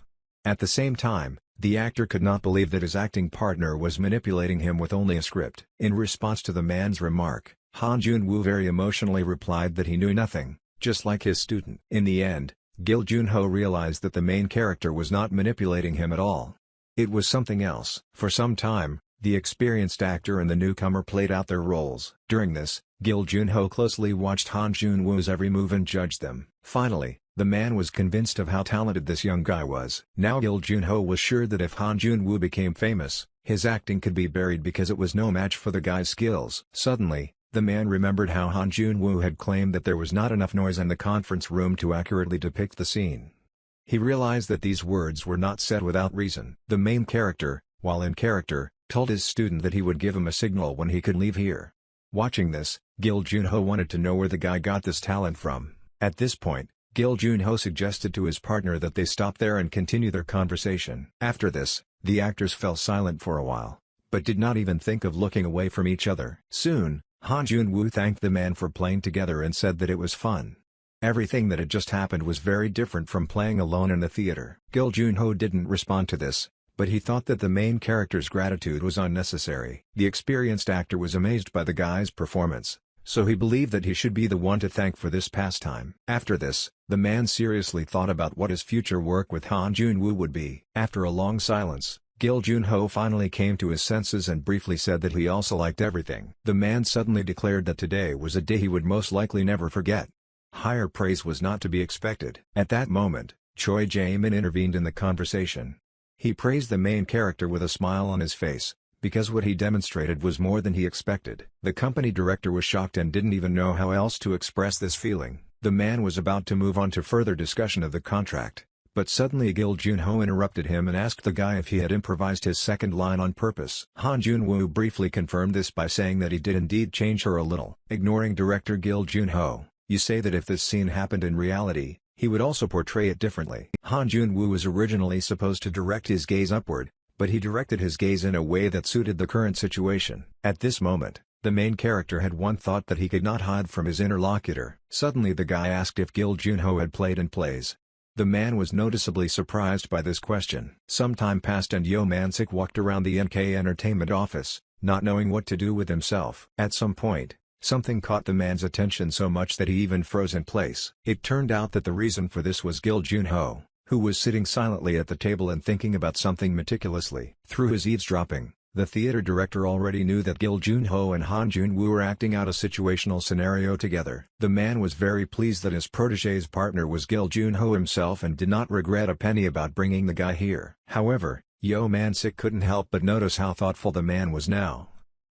At the same time, the actor could not believe that his acting partner was manipulating him with only a script. In response to the man's remark, Han Jun-woo very emotionally replied that he knew nothing, just like his student. In the end, Gil Jun-ho realized that the main character was not manipulating him at all. It was something else. For some time, the experienced actor and the newcomer played out their roles. During this, Gil Jun-ho closely watched Han Jun-woo's every move and judged them. Finally, the man was convinced of how talented this young guy was. Now Gil Jun-ho was sure that if Han Jun-woo became famous, his acting could be buried because it was no match for the guy's skills. Suddenly, the man remembered how Han Jun-woo had claimed that there was not enough noise in the conference room to accurately depict the scene. He realized that these words were not said without reason. The main character, while in character, told his student that he would give him a signal when he could leave here. Watching this, Gil Jun-ho wanted to know where the guy got this talent from. At this point, Gil Jun-ho suggested to his partner that they stop there and continue their conversation. After this, the actors fell silent for a while, but did not even think of looking away from each other. Soon, Han Jun-woo thanked the man for playing together and said that it was fun. Everything that had just happened was very different from playing alone in the theater. Gil Jun-ho didn't respond to this, but he thought that the main character's gratitude was unnecessary. The experienced actor was amazed by the guy's performance, so he believed that he should be the one to thank for this pastime. After this, the man seriously thought about what his future work with Han Jun-woo would be. After a long silence, Gil Jun-ho finally came to his senses and briefly said that he also liked everything. The man suddenly declared that today was a day he would most likely never forget. Higher praise was not to be expected. At that moment, Choi Jae-min intervened in the conversation. He praised the main character with a smile on his face, because what he demonstrated was more than he expected. The company director was shocked and didn't even know how else to express this feeling. The man was about to move on to further discussion of the contract, but suddenly Gil Jun-ho interrupted him and asked the guy if he had improvised his second line on purpose. Han Jun-woo briefly confirmed this by saying that he did indeed change her a little. Ignoring director Gil Jun-ho, you say that if this scene happened in reality, he would also portray it differently. Han Jun-woo was originally supposed to direct his gaze upward, but he directed his gaze in a way that suited the current situation. At this moment, the main character had one thought that he could not hide from his interlocutor. Suddenly the guy asked if Gil Jun-ho had played in plays. The man was noticeably surprised by this question. Some time passed and Yo Man-sik walked around the NK Entertainment office, not knowing what to do with himself. At some point, something caught the man's attention so much that he even froze in place. It turned out that the reason for this was Gil Jun-ho, who was sitting silently at the table and thinking about something meticulously. Through his eavesdropping, the theater director already knew that Gil Jun-ho and Han Jun-woo were acting out a situational scenario together. The man was very pleased that his protégé's partner was Gil Jun-ho himself and did not regret a penny about bringing the guy here. However, Yo Man-sik couldn't help but notice how thoughtful the man was now.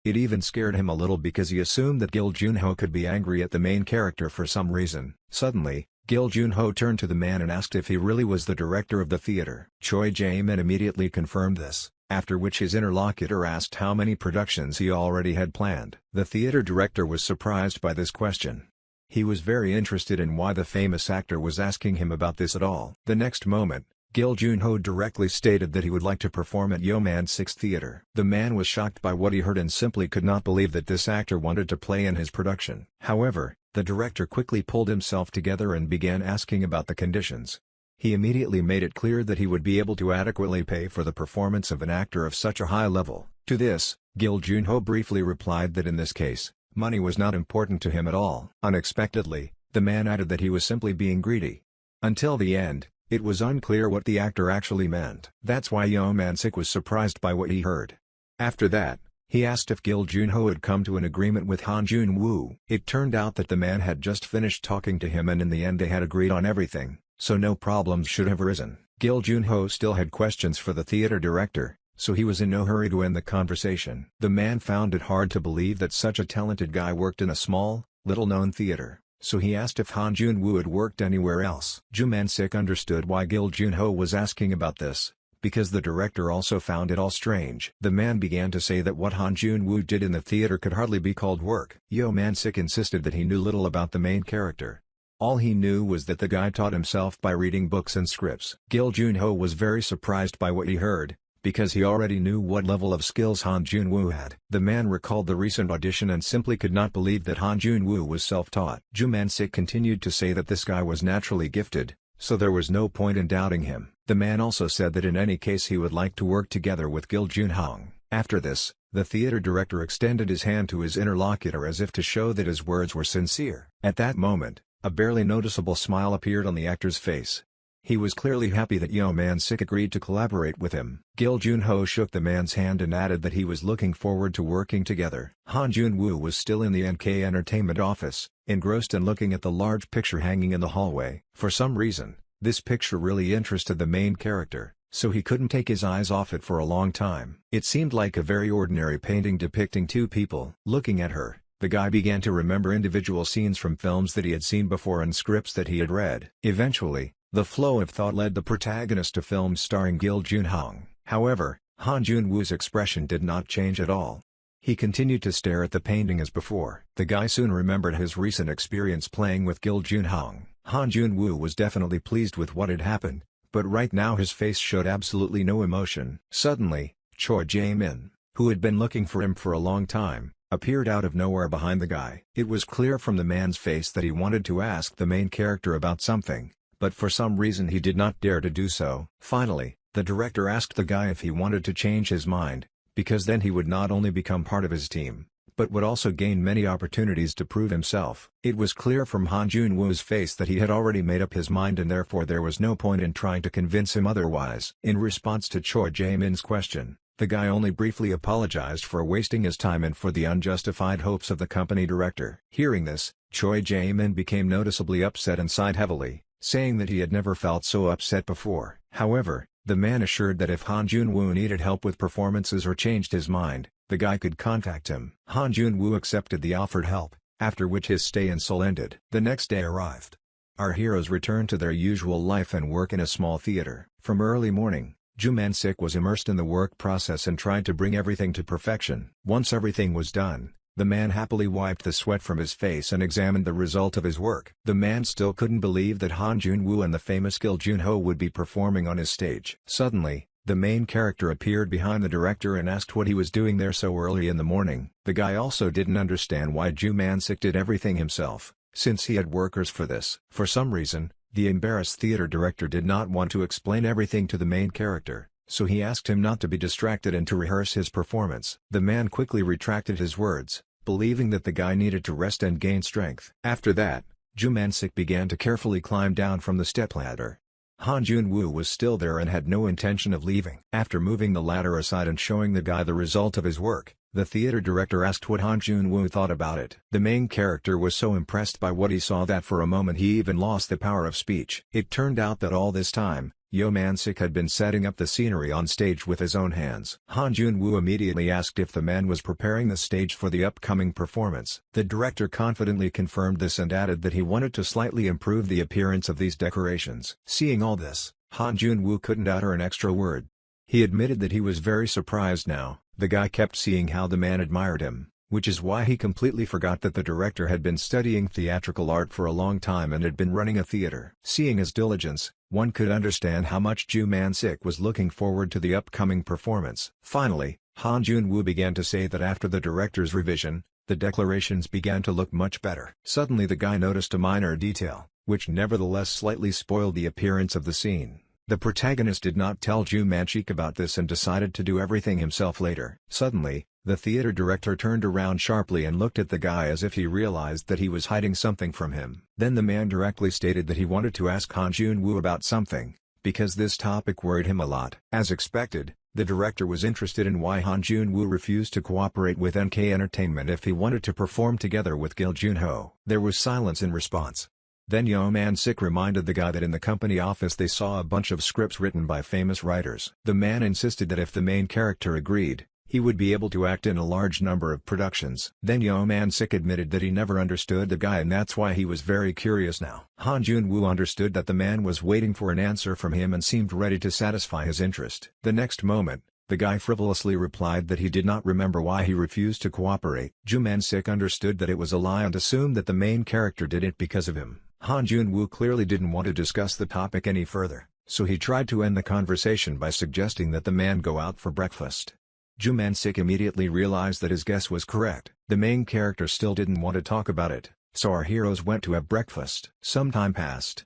It even scared him a little because he assumed that Gil Jun-ho could be angry at the main character for some reason. Suddenly, Gil Jun-ho turned to the man and asked if he really was the director of the theater. Choi Jae-min immediately confirmed this, after which his interlocutor asked how many productions he already had planned. The theater director was surprised by this question. He was very interested in why the famous actor was asking him about this at all. The next moment, Gil Jun-ho directly stated that he would like to perform at Yo Man-sik's theater. The man was shocked by what he heard and simply could not believe that this actor wanted to play in his production. However, the director quickly pulled himself together and began asking about the conditions. He immediately made it clear that he would be able to adequately pay for the performance of an actor of such a high level. To this, Gil Jun-ho briefly replied that in this case, money was not important to him at all. Unexpectedly, the man added that he was simply being greedy. Until the end, it was unclear what the actor actually meant. That's why Yo Man-sik was surprised by what he heard. After that, he asked if Gil Jun-ho had come to an agreement with Han Jun-woo. It turned out that the man had just finished talking to him and in the end they had agreed on everything, so no problems should have arisen. Gil Jun-ho still had questions for the theater director, so he was in no hurry to end the conversation. The man found it hard to believe that such a talented guy worked in a small, little-known theater, so he asked if Han Jun-woo had worked anywhere else. Yo Man-sik understood why Gil Jun-ho was asking about this, because the director also found it all strange. The man began to say that what Han Jun-woo did in the theater could hardly be called work. Yo Man-sik insisted that he knew little about the main character. All he knew was that the guy taught himself by reading books and scripts. Gil Junho was very surprised by what he heard, because he already knew what level of skills Han Jun-woo had. The man recalled the recent audition and simply could not believe that Han Jun-woo was self-taught. Ju Man-sik continued to say that this guy was naturally gifted, so there was no point in doubting him. The man also said that in any case he would like to work together with Gil Junhong. After this, the theater director extended his hand to his interlocutor as if to show that his words were sincere. At that moment, a barely noticeable smile appeared on the actor's face. He was clearly happy that Yo Man-sik agreed to collaborate with him. Gil Junho shook the man's hand and added that he was looking forward to working together. Han Jun-woo was still in the NK Entertainment office, engrossed and looking at the large picture hanging in the hallway. For some reason, this picture really interested the main character, so he couldn't take his eyes off it for a long time. It seemed like a very ordinary painting depicting two people. Looking at her, the guy began to remember individual scenes from films that he had seen before and scripts that he had read. Eventually, the flow of thought led the protagonist to films starring Gil Junhong. However, Han Jun-woo's expression did not change at all. He continued to stare at the painting as before. The guy soon remembered his recent experience playing with Gil Junhong. Han Jun-woo was definitely pleased with what had happened, but right now his face showed absolutely no emotion. Suddenly, Choi Jae-min, who had been looking for him for a long time, appeared out of nowhere behind the guy. It was clear from the man's face that he wanted to ask the main character about something, but for some reason he did not dare to do so. Finally, the director asked the guy if he wanted to change his mind, because then he would not only become part of his team, but would also gain many opportunities to prove himself. It was clear from Han Jun-woo's face that he had already made up his mind and therefore there was no point in trying to convince him otherwise. In response to Choi Jae-min's question, the guy only briefly apologized for wasting his time and for the unjustified hopes of the company director. Hearing this, Choi Jae-min became noticeably upset and sighed heavily, saying that he had never felt so upset before. However, the man assured that if Han Jun-woo needed help with performances or changed his mind, the guy could contact him. Han Jun-woo accepted the offered help, after which his stay in Seoul ended. The next day arrived. Our heroes returned to their usual life and work in a small theater. From early morning, Ju Man-sik was immersed in the work process and tried to bring everything to perfection. Once everything was done, the man happily wiped the sweat from his face and examined the result of his work. The man still couldn't believe that Han Jun-woo and the famous Gil Junho would be performing on his stage. Suddenly, the main character appeared behind the director and asked what he was doing there so early in the morning. The guy also didn't understand why Ju Man-sik did everything himself, since he had workers for this. For some reason, the embarrassed theater director did not want to explain everything to the main character, so he asked him not to be distracted and to rehearse his performance. The man quickly retracted his words, believing that the guy needed to rest and gain strength. After that, Ju Man-sik began to carefully climb down from the stepladder. Han Jun-woo was still there and had no intention of leaving. After moving the ladder aside and showing the guy the result of his work, the theater director asked what Han Jun-woo thought about it. The main character was so impressed by what he saw that for a moment he even lost the power of speech. It turned out that all this time, Yo Man-sik had been setting up the scenery on stage with his own hands. Han Jun-woo immediately asked if the man was preparing the stage for the upcoming performance. The director confidently confirmed this and added that he wanted to slightly improve the appearance of these decorations. Seeing all this, Han Jun-woo couldn't utter an extra word. He admitted that he was very surprised now. The guy kept seeing how the man admired him, which is why he completely forgot that the director had been studying theatrical art for a long time and had been running a theater. Seeing his diligence, one could understand how much Ju Man-sik was looking forward to the upcoming performance. Finally, Han Jun-woo began to say that after the director's revision, the declarations began to look much better. Suddenly the guy noticed a minor detail, which nevertheless slightly spoiled the appearance of the scene. The protagonist did not tell Ju Man-sik about this and decided to do everything himself later. Suddenly, the theater director turned around sharply and looked at the guy as if he realized that he was hiding something from him. Then the man directly stated that he wanted to ask Han Jun-woo about something, because this topic worried him a lot. As expected, the director was interested in why Han Jun-woo refused to cooperate with NK Entertainment if he wanted to perform together with Gil Junho. There was silence in response. Then Yo Man-sik reminded the guy that in the company office they saw a bunch of scripts written by famous writers. The man insisted that if the main character agreed, he would be able to act in a large number of productions. Then Yo Man-sik admitted that he never understood the guy, and that's why he was very curious now. Han Jun-woo understood that the man was waiting for an answer from him and seemed ready to satisfy his interest. The next moment, the guy frivolously replied that he did not remember why he refused to cooperate. Ju Man-sik understood that it was a lie and assumed that the main character did it because of him. Han Jun-woo clearly didn't want to discuss the topic any further, so he tried to end the conversation by suggesting that the man go out for breakfast. Ju Man-sik immediately realized that his guess was correct. The main character still didn't want to talk about it, so our heroes went to have breakfast. Some time passed.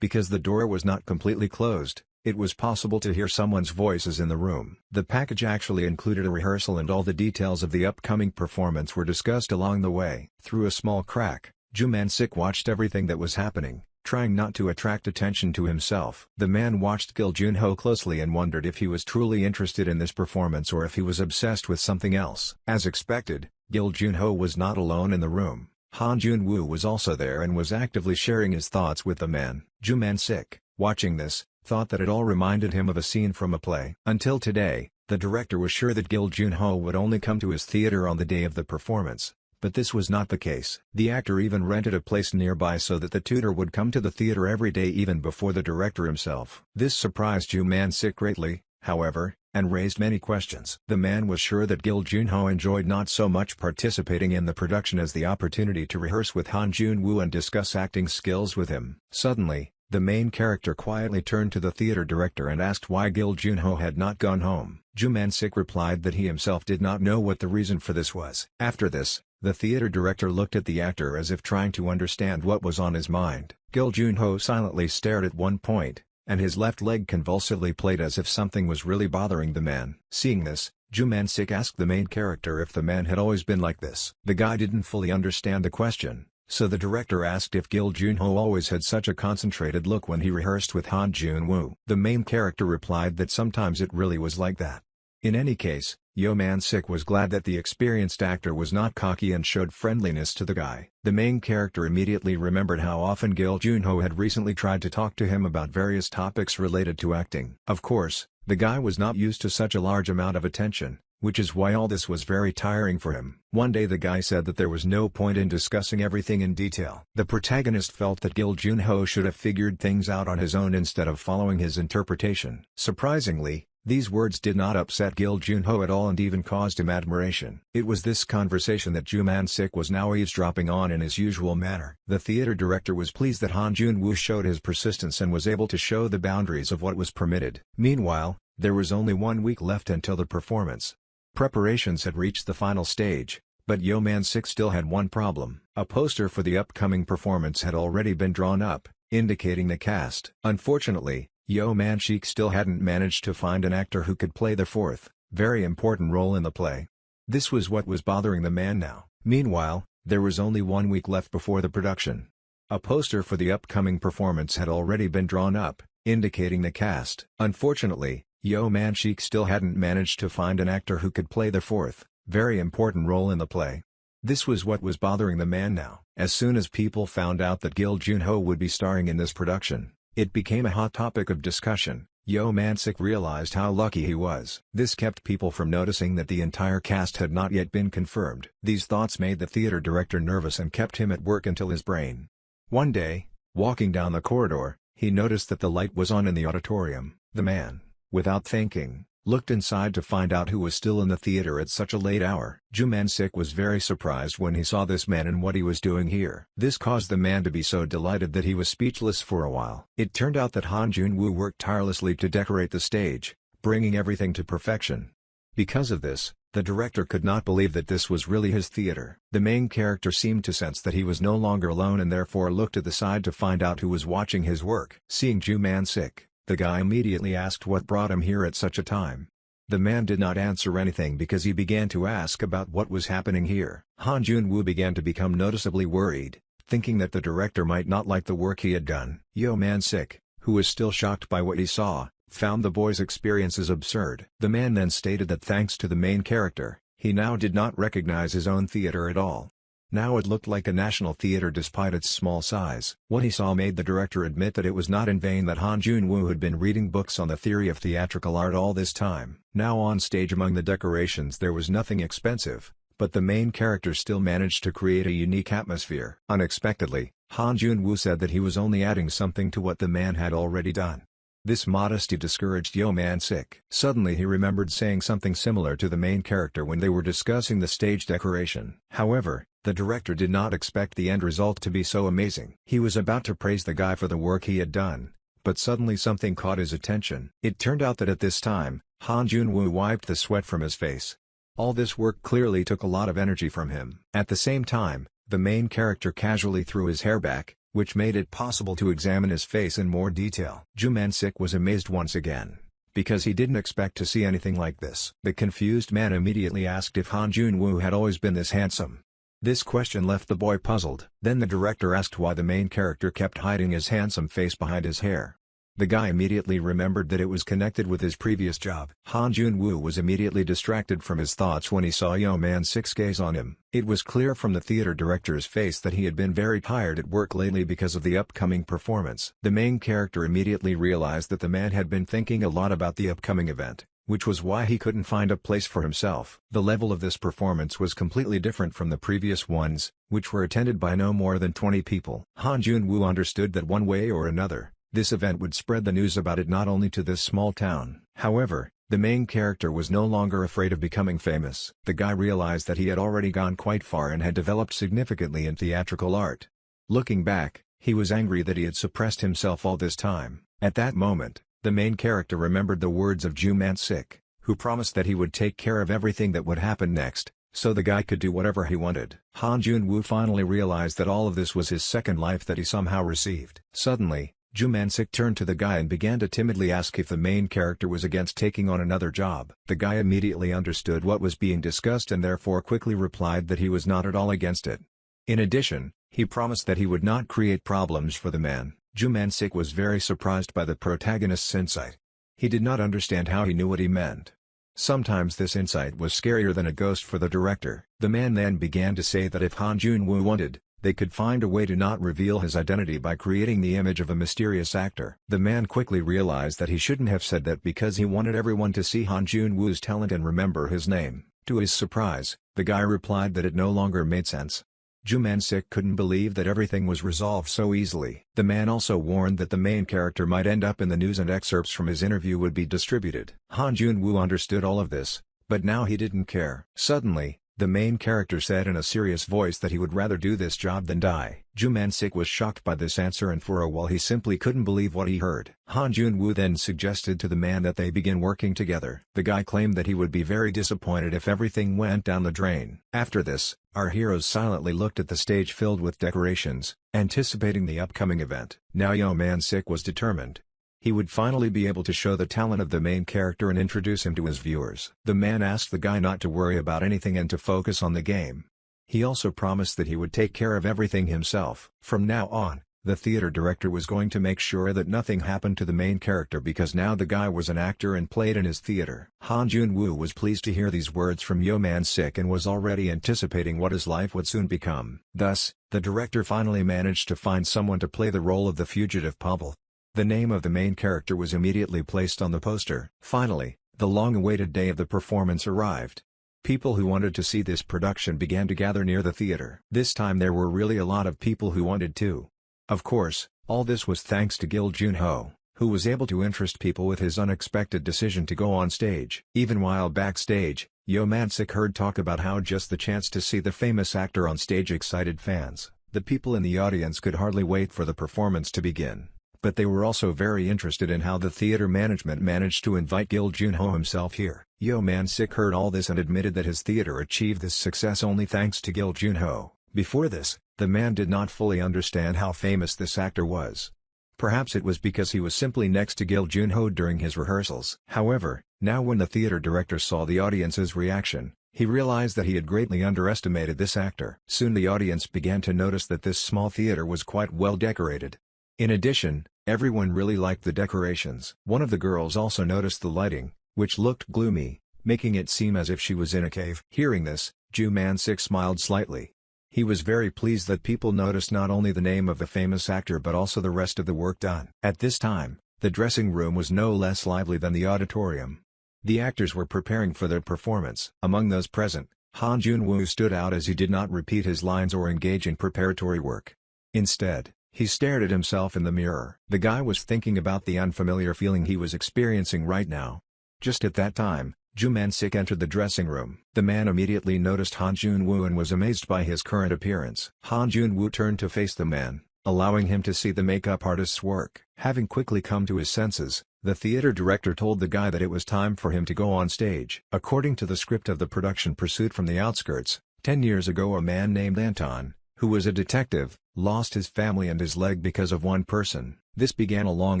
Because the door was not completely closed, it was possible to hear someone's voices in the room. The package actually included a rehearsal, and all the details of the upcoming performance were discussed along the way. Through a small crack, Ju Man-sik watched everything that was happening, trying not to attract attention to himself. The man watched Gil Junho closely and wondered if he was truly interested in this performance or if he was obsessed with something else. As expected, Gil Junho was not alone in the room. Han Jun-woo was also there and was actively sharing his thoughts with the man. Ju Man-sik, watching this, thought that it all reminded him of a scene from a play. Until today, the director was sure that Gil Junho would only come to his theater on the day of the performance, but this was not the case. The actor even rented a place nearby so that the tutor would come to the theater every day even before the director himself. This surprised Ju Man-sik greatly, however, and raised many questions. The man was sure that Gil Junho enjoyed not so much participating in the production as the opportunity to rehearse with Han Jun-woo and discuss acting skills with him. Suddenly, the main character quietly turned to the theater director and asked why Gil Junho had not gone home. Ju Man-sik replied that he himself did not know what the reason for this was. After this, the theater director looked at the actor as if trying to understand what was on his mind. Gil Junho silently stared at one point, and his left leg convulsively played as if something was really bothering the man. Seeing this, Ju Man-sik asked the main character if the man had always been like this. The guy didn't fully understand the question, so the director asked if Gil Junho always had such a concentrated look when he rehearsed with Han Jun-woo. The main character replied that sometimes it really was like that. In any case, Yo Man-sik was glad that the experienced actor was not cocky and showed friendliness to the guy. The main character immediately remembered how often Gil Junho had recently tried to talk to him about various topics related to acting. Of course, the guy was not used to such a large amount of attention, which is why all this was very tiring for him. One day the guy said that there was no point in discussing everything in detail. The protagonist felt that Gil Junho should have figured things out on his own instead of following his interpretation. Surprisingly, these words did not upset Gil Junho at all and even caused him admiration. It was this conversation that Ju Man-sik was now eavesdropping on in his usual manner. The theater director was pleased that Han Jun-woo showed his persistence and was able to show the boundaries of what was permitted. Meanwhile, there was only 1 week left until the performance. Preparations had reached the final stage, but Yo Man-sik still had one problem. A poster for the upcoming performance had already been drawn up, indicating the cast. Unfortunately, Yo Man-sik still hadn't managed to find an actor who could play the fourth, very important role in the play. This was what was bothering the man now. Meanwhile, there was only 1 week left before the production. A poster for the upcoming performance had already been drawn up, indicating the cast. Unfortunately, Yo Man-sik still hadn't managed to find an actor who could play the fourth, very important role in the play. This was what was bothering the man now. As soon as people found out that Gil Junho would be starring in this production, it became a hot topic of discussion. Yo Man-sik realized how lucky he was. This kept people from noticing that the entire cast had not yet been confirmed. These thoughts made the theater director nervous and kept him at work until his brain. One day, walking down the corridor, he noticed that the light was on in the auditorium. The man, without thinking, looked inside to find out who was still in the theater at such a late hour. Ju Man-sik was very surprised when he saw this man and what he was doing here. This caused the man to be so delighted that he was speechless for a while. It turned out that Han Jun-woo worked tirelessly to decorate the stage, bringing everything to perfection. Because of this, the director could not believe that this was really his theater. The main character seemed to sense that he was no longer alone and therefore looked to the side to find out who was watching his work. Seeing Ju Man-sik, the guy immediately asked what brought him here at such a time. The man did not answer anything because he began to ask about what was happening here. Han Jun-woo began to become noticeably worried, thinking that the director might not like the work he had done. Yo Man-sik, who was still shocked by what he saw, found the boy's experiences absurd. The man then stated that thanks to the main character, he now did not recognize his own theater at all. Now it looked like a national theater despite its small size. What he saw made the director admit that it was not in vain that Han Jun-woo had been reading books on the theory of theatrical art all this time. Now on stage among the decorations there was nothing expensive, but the main character still managed to create a unique atmosphere. Unexpectedly, Han Jun-woo said that he was only adding something to what the man had already done. This modesty discouraged Yo Man-sik. Suddenly he remembered saying something similar to the main character when they were discussing the stage decoration. However, the director did not expect the end result to be so amazing. He was about to praise the guy for the work he had done, but suddenly something caught his attention. It turned out that at this time, Han Jun-woo wiped the sweat from his face. All this work clearly took a lot of energy from him. At the same time, the main character casually threw his hair back, which made it possible to examine his face in more detail. Ju Man-sik was amazed once again, because he didn't expect to see anything like this. The confused man immediately asked if Han Jun-woo had always been this handsome. This question left the boy puzzled. Then the director asked why the main character kept hiding his handsome face behind his hair. The guy immediately remembered that it was connected with his previous job. Han Jun-woo was immediately distracted from his thoughts when he saw Yo Man-sik's gaze on him. It was clear from the theater director's face that he had been very tired at work lately because of the upcoming performance. The main character immediately realized that the man had been thinking a lot about the upcoming event, which was why he couldn't find a place for himself. The level of this performance was completely different from the previous ones, which were attended by no more than 20 people. Han Jun-woo understood that one way or another, this event would spread the news about it not only to this small town. However, the main character was no longer afraid of becoming famous. The guy realized that he had already gone quite far and had developed significantly in theatrical art. Looking back, he was angry that he had suppressed himself all this time. At that moment, the main character remembered the words of Ju Man-sik, who promised that he would take care of everything that would happen next, so the guy could do whatever he wanted. Han Jun-woo finally realized that all of this was his second life that he somehow received. Suddenly, Ju Man-sik turned to the guy and began to timidly ask if the main character was against taking on another job. The guy immediately understood what was being discussed and therefore quickly replied that he was not at all against it. In addition, he promised that he would not create problems for the man. Ju Man-sik was very surprised by the protagonist's insight. He did not understand how he knew what he meant. Sometimes this insight was scarier than a ghost for the director. The man then began to say that if Han Jun-woo wanted, they could find a way to not reveal his identity by creating the image of a mysterious actor. The man quickly realized that he shouldn't have said that because he wanted everyone to see Han Jun-woo's talent and remember his name. To his surprise, the guy replied that it no longer made sense. Ju Man-sik couldn't believe that everything was resolved so easily. The man also warned that the main character might end up in the news and excerpts from his interview would be distributed. Han Jun-woo understood all of this, but now he didn't care. Suddenly, the main character said in a serious voice that he would rather do this job than die. Ju Man-sik was shocked by this answer and for a while he simply couldn't believe what he heard. Han Jun-woo then suggested to the man that they begin working together. The guy claimed that he would be very disappointed if everything went down the drain. After this, our heroes silently looked at the stage filled with decorations, anticipating the upcoming event. Now Yo Man-sik was determined. He would finally be able to show the talent of the main character and introduce him to his viewers. The man asked the guy not to worry about anything and to focus on the game. He also promised that he would take care of everything himself. From now on, the theater director was going to make sure that nothing happened to the main character because now the guy was an actor and played in his theater. Han Jun-woo was pleased to hear these words from Yo Man-sik and was already anticipating what his life would soon become. Thus, the director finally managed to find someone to play the role of the fugitive Pavel. The name of the main character was immediately placed on the poster. Finally, the long-awaited day of the performance arrived. People who wanted to see this production began to gather near the theater. This time there were really a lot of people who wanted to. Of course, all this was thanks to Gil Junho, who was able to interest people with his unexpected decision to go on stage. Even while backstage, Yo Man-sik heard talk about how just the chance to see the famous actor on stage excited fans. The people in the audience could hardly wait for the performance to begin. But they were also very interested in how the theater management managed to invite Gil Junho himself here. Yo Man-sik heard all this and admitted that his theater achieved this success only thanks to Gil Junho. Before this, the man did not fully understand how famous this actor was. Perhaps it was because he was simply next to Gil Junho during his rehearsals. However, now when the theater director saw the audience's reaction, he realized that he had greatly underestimated this actor. Soon the audience began to notice that this small theater was quite well decorated. In addition, everyone really liked the decorations. One of the girls also noticed the lighting, which looked gloomy, making it seem as if she was in a cave. Hearing this, Ju Man-sik smiled slightly. He was very pleased that people noticed not only the name of the famous actor but also the rest of the work done. At this time, the dressing room was no less lively than the auditorium. The actors were preparing for their performance. Among those present, Han Jun-woo stood out as he did not repeat his lines or engage in preparatory work. Instead, he stared at himself in the mirror. The guy was thinking about the unfamiliar feeling he was experiencing right now. Just at that time, Ju Man-sik entered the dressing room. The man immediately noticed Han Jun-woo and was amazed by his current appearance. Han Jun-woo turned to face the man, allowing him to see the makeup artist's work. Having quickly come to his senses, the theater director told the guy that it was time for him to go on stage. According to the script of the production Pursuit from the Outskirts, 10 years ago a man named Anton, who was a detective, lost his family and his leg because of one person. This began a long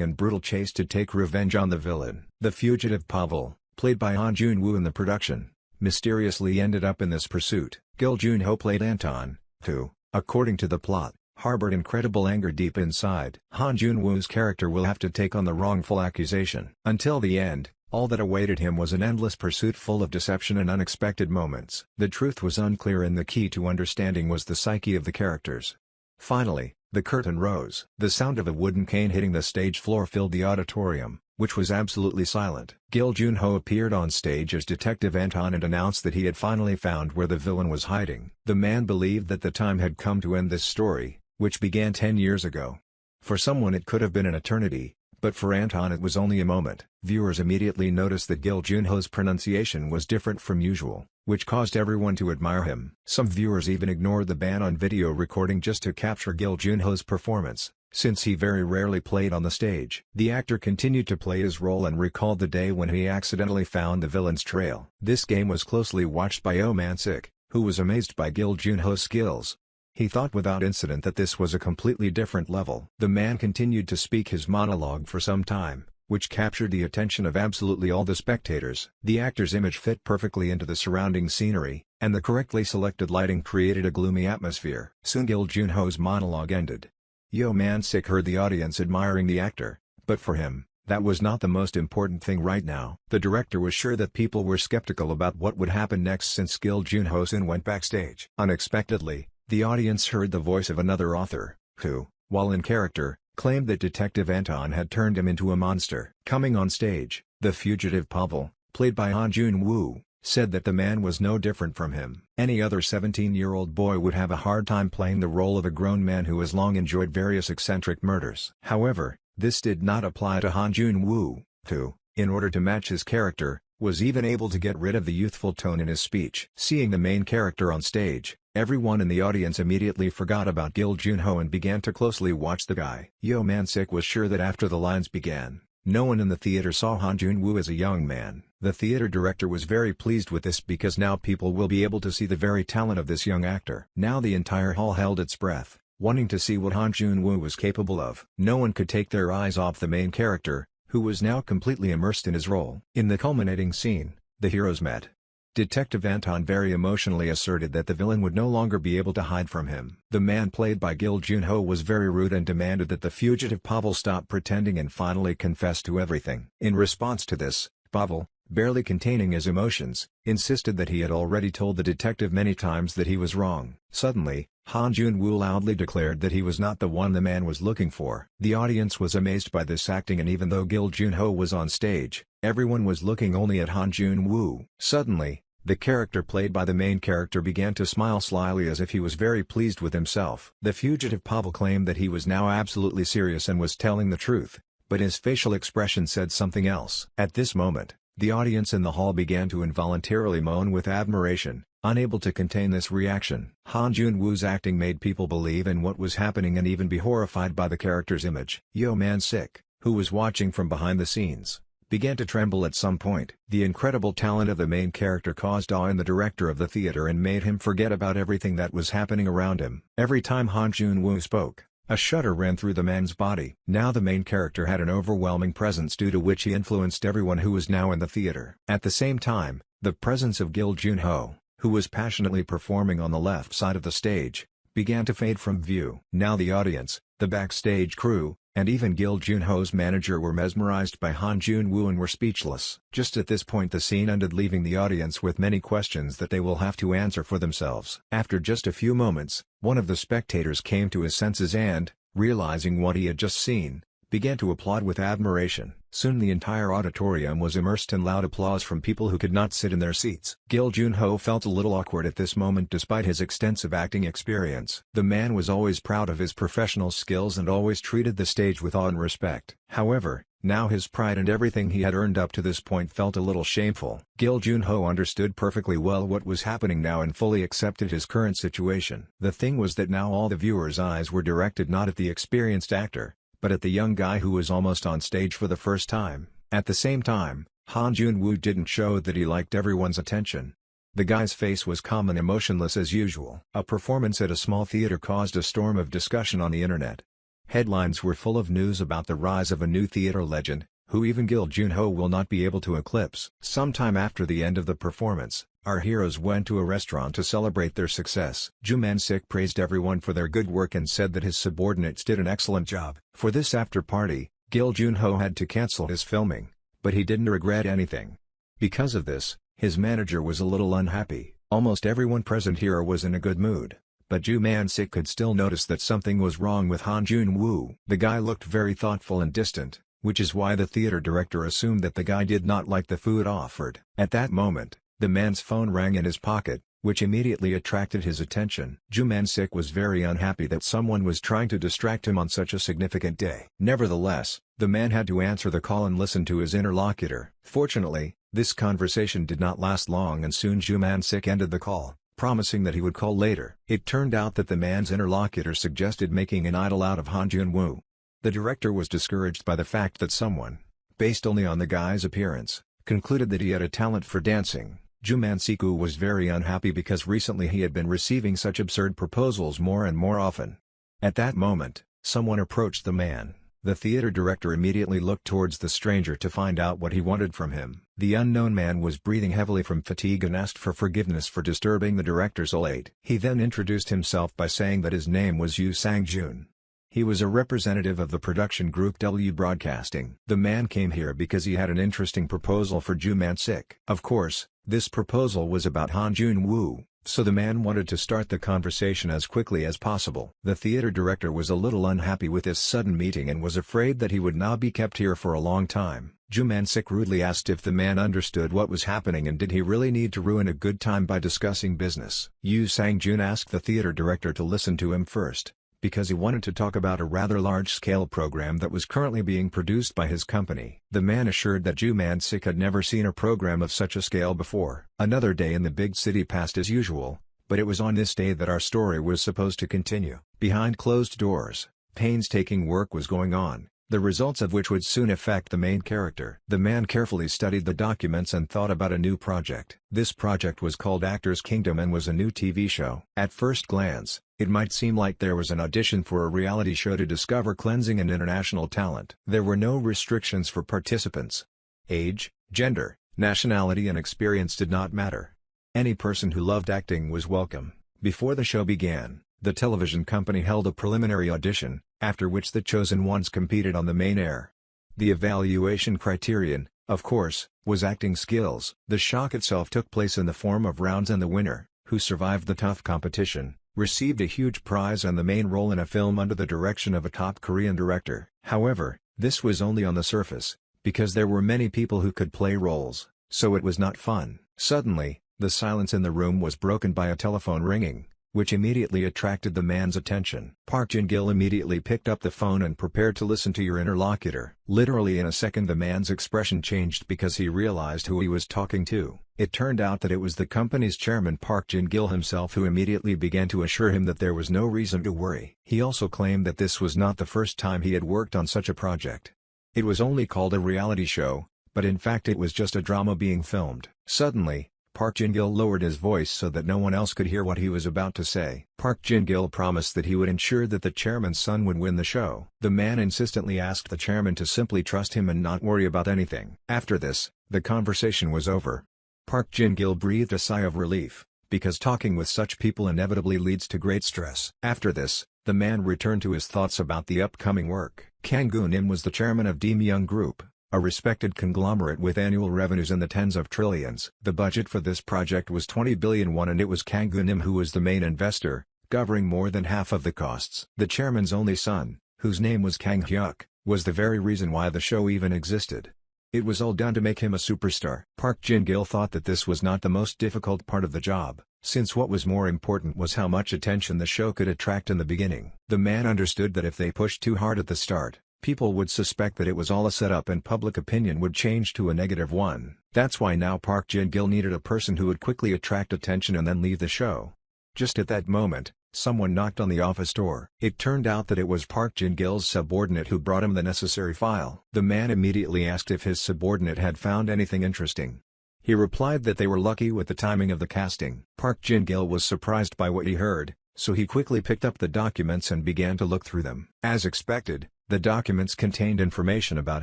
and brutal chase to take revenge on the villain. The fugitive Pavel, played by Han Jun-woo in the production, mysteriously ended up in this pursuit. Gil Jun-ho played Anton, who, according to the plot, harbored incredible anger deep inside. Han Jun-woo's character will have to take on the wrongful accusation. Until the end, all that awaited him was an endless pursuit full of deception and unexpected moments. The truth was unclear and the key to understanding was the psyche of the characters. Finally, the curtain rose. The sound of a wooden cane hitting the stage floor filled the auditorium, which was absolutely silent. Gil Jun-ho appeared on stage as Detective Anton and announced that he had finally found where the villain was hiding. The man believed that the time had come to end this story, which began 10 years ago. For someone it could have been an eternity, but for Anton it was only a moment. Viewers immediately noticed that Gil Jun-ho's pronunciation was different from usual, which caused everyone to admire him. Some viewers even ignored the ban on video recording just to capture Gil Jun-ho's performance, since he very rarely played on the stage. The actor continued to play his role and recalled the day when he accidentally found the villain's trail. This game was closely watched by Yo Man-sik, who was amazed by Gil Jun-ho's skills. He thought without incident that this was a completely different level. The man continued to speak his monologue for some time, which captured the attention of absolutely all the spectators. The actor's image fit perfectly into the surrounding scenery, and the correctly selected lighting created a gloomy atmosphere. Soon Gil Jun-ho's monologue ended. Yo Man-sik heard the audience admiring the actor, but for him, that was not the most important thing right now. The director was sure that people were skeptical about what would happen next since Gil Jun-ho soon went backstage. Unexpectedly, the audience heard the voice of another author, who, while in character, claimed that Detective Anton had turned him into a monster. Coming on stage, the fugitive Pavel, played by Han Jun-woo, said that the man was no different from him. Any other 17-year-old boy would have a hard time playing the role of a grown man who has long enjoyed various eccentric murders. However, this did not apply to Han Jun-woo, who, in order to match his character, was even able to get rid of the youthful tone in his speech. Seeing the main character on stage, everyone in the audience immediately forgot about Gil Jun-ho and began to closely watch the guy. Yo Man-sik was sure that after the lines began, no one in the theater saw Han Jun-woo as a young man. The theater director was very pleased with this because now people will be able to see the very talent of this young actor. Now the entire hall held its breath, wanting to see what Han Jun-woo was capable of. No one could take their eyes off the main character, who was now completely immersed in his role. In the culminating scene, the heroes met. Detective Anton very emotionally asserted that the villain would no longer be able to hide from him. The man played by Gil Jun-ho was very rude and demanded that the fugitive Pavel stop pretending and finally confess to everything. In response to this, Pavel, barely containing his emotions, insisted that he had already told the detective many times that he was wrong. Suddenly, Han Jun-woo loudly declared that he was not the one the man was looking for. The audience was amazed by this acting, and even though Gil Jun-ho was on stage, everyone was looking only at Han Jun-woo. Suddenly, the character played by the main character began to smile slyly as if he was very pleased with himself. The fugitive Pavel claimed that he was now absolutely serious and was telling the truth, but his facial expression said something else. At this moment, the audience in the hall began to involuntarily moan with admiration, unable to contain this reaction. Han Jun-woo's acting made people believe in what was happening and even be horrified by the character's image. Yo Man-sik, who was watching from behind the scenes, began to tremble at some point. The incredible talent of the main character caused awe in the director of the theater and made him forget about everything that was happening around him. Every time Han Jun-woo spoke, a shudder ran through the man's body. Now the main character had an overwhelming presence due to which he influenced everyone who was now in the theater. At the same time, the presence of Gil Jun-ho, who was passionately performing on the left side of the stage, began to fade from view. Now the audience, the backstage crew, and even Gil Junho's manager were mesmerized by Han Jun-woo and were speechless. Just at this point the scene ended, leaving the audience with many questions that they will have to answer for themselves. After just a few moments, one of the spectators came to his senses and, realizing what he had just seen, began to applaud with admiration. Soon the entire auditorium was immersed in loud applause from people who could not sit in their seats. Gil Junho felt a little awkward at this moment despite his extensive acting experience. The man was always proud of his professional skills and always treated the stage with awe and respect. However, now his pride and everything he had earned up to this point felt a little shameful. Gil Junho understood perfectly well what was happening now and fully accepted his current situation. The thing was that now all the viewers' eyes were directed not at the experienced actor, but at the young guy who was almost on stage for the first time. At the same time, Han Jun-woo didn't show that he liked everyone's attention. The guy's face was calm and emotionless as usual. A performance at a small theater caused a storm of discussion on the internet. Headlines were full of news about the rise of a new theater legend, who even Gil Junho will not be able to eclipse. Sometime after the end of the performance, our heroes went to a restaurant to celebrate their success. Joo Man-sik praised everyone for their good work and said that his subordinates did an excellent job. For this after-party, Gil Junho had to cancel his filming, but he didn't regret anything. Because of this, his manager was a little unhappy. Almost everyone present here was in a good mood, but Joo Man-sik could still notice that something was wrong with Han Jun-woo. The guy looked very thoughtful and distant, which is why the theater director assumed that the guy did not like the food offered. At that moment, the man's phone rang in his pocket, which immediately attracted his attention. Joo Man-sik was very unhappy that someone was trying to distract him on such a significant day. Nevertheless, the man had to answer the call and listen to his interlocutor. Fortunately, this conversation did not last long and soon Joo Man-sik ended the call, promising that he would call later. It turned out that the man's interlocutor suggested making an idol out of Han Jun-woo. The director was discouraged by the fact that someone, based only on the guy's appearance, concluded that he had a talent for dancing. Joo Man-sik was very unhappy because recently he had been receiving such absurd proposals more and more often. At that moment, someone approached the man. The theater director immediately looked towards the stranger to find out what he wanted from him. The unknown man was breathing heavily from fatigue and asked for forgiveness for disturbing the director so late. He then introduced himself by saying that his name was Yoo Sang-jun. He was a representative of the production group W Broadcasting. The man came here because he had an interesting proposal for Joo Man-sik. Of course, this proposal was about Han Jun-woo, so the man wanted to start the conversation as quickly as possible. The theater director was a little unhappy with this sudden meeting and was afraid that he would now be kept here for a long time. Joo Man-sik rudely asked if the man understood what was happening and did he really need to ruin a good time by discussing business. Yoo Sang-jun asked the theater director to listen to him first, because he wanted to talk about a rather large-scale program that was currently being produced by his company. The man assured that Joo Man-sik had never seen a program of such a scale before. Another day in the big city passed as usual, but it was on this day that our story was supposed to continue. Behind closed doors, painstaking work was going on, the results of which would soon affect the main character. The man carefully studied the documents and thought about a new project. This project was called Actors Kingdom and was a new TV show. At first glance, it might seem like there was an audition for a reality show to discover cleansing and international talent. There were no restrictions for participants. Age, gender, nationality and experience did not matter. Any person who loved acting was welcome. Before the show began, the television company held a preliminary audition, after which the chosen ones competed on the main air. The evaluation criterion, of course, was acting skills. The shock itself took place in the form of rounds and the winner, who survived the tough competition, received a huge prize and the main role in a film under the direction of a top Korean director. However, this was only on the surface, because there were many people who could play roles, so it was not fun. Suddenly, the silence in the room was broken by a telephone ringing, which immediately attracted the man's attention. Park Jin-gil immediately picked up the phone and prepared to listen to your interlocutor. Literally in a second the man's expression changed because he realized who he was talking to. It turned out that it was the company's chairman Park Jin-gil himself, who immediately began to assure him that there was no reason to worry. He also claimed that this was not the first time he had worked on such a project. It was only called a reality show, but in fact it was just a drama being filmed. Suddenly, Park Jin-gil lowered his voice so that no one else could hear what he was about to say. Park Jin-gil promised that he would ensure that the chairman's son would win the show. The man insistently asked the chairman to simply trust him and not worry about anything. After this, the conversation was over. Park Jin-gil breathed a sigh of relief, because talking with such people inevitably leads to great stress. After this, the man returned to his thoughts about the upcoming work. Kang Gun-im was the chairman of Deemyung Group, a respected conglomerate with annual revenues in the tens of trillions. The budget for this project was 20 billion won, and it was Kang Gun-im who was the main investor, covering more than half of the costs. The chairman's only son, whose name was Kang Hyuk, was the very reason why the show even existed. It was all done to make him a superstar. Park Jin-gil thought that this was not the most difficult part of the job, since what was more important was how much attention the show could attract in the beginning. The man understood that if they pushed too hard at the start, people would suspect that it was all a setup and public opinion would change to a negative one. That's why now Park Jin-gil needed a person who would quickly attract attention and then leave the show. Just at that moment, someone knocked on the office door. It turned out that it was Park Jin-gil's subordinate who brought him the necessary file. The man immediately asked if his subordinate had found anything interesting. He replied that they were lucky with the timing of the casting. Park Jin-gil was surprised by what he heard, so he quickly picked up the documents and began to look through them. As expected, the documents contained information about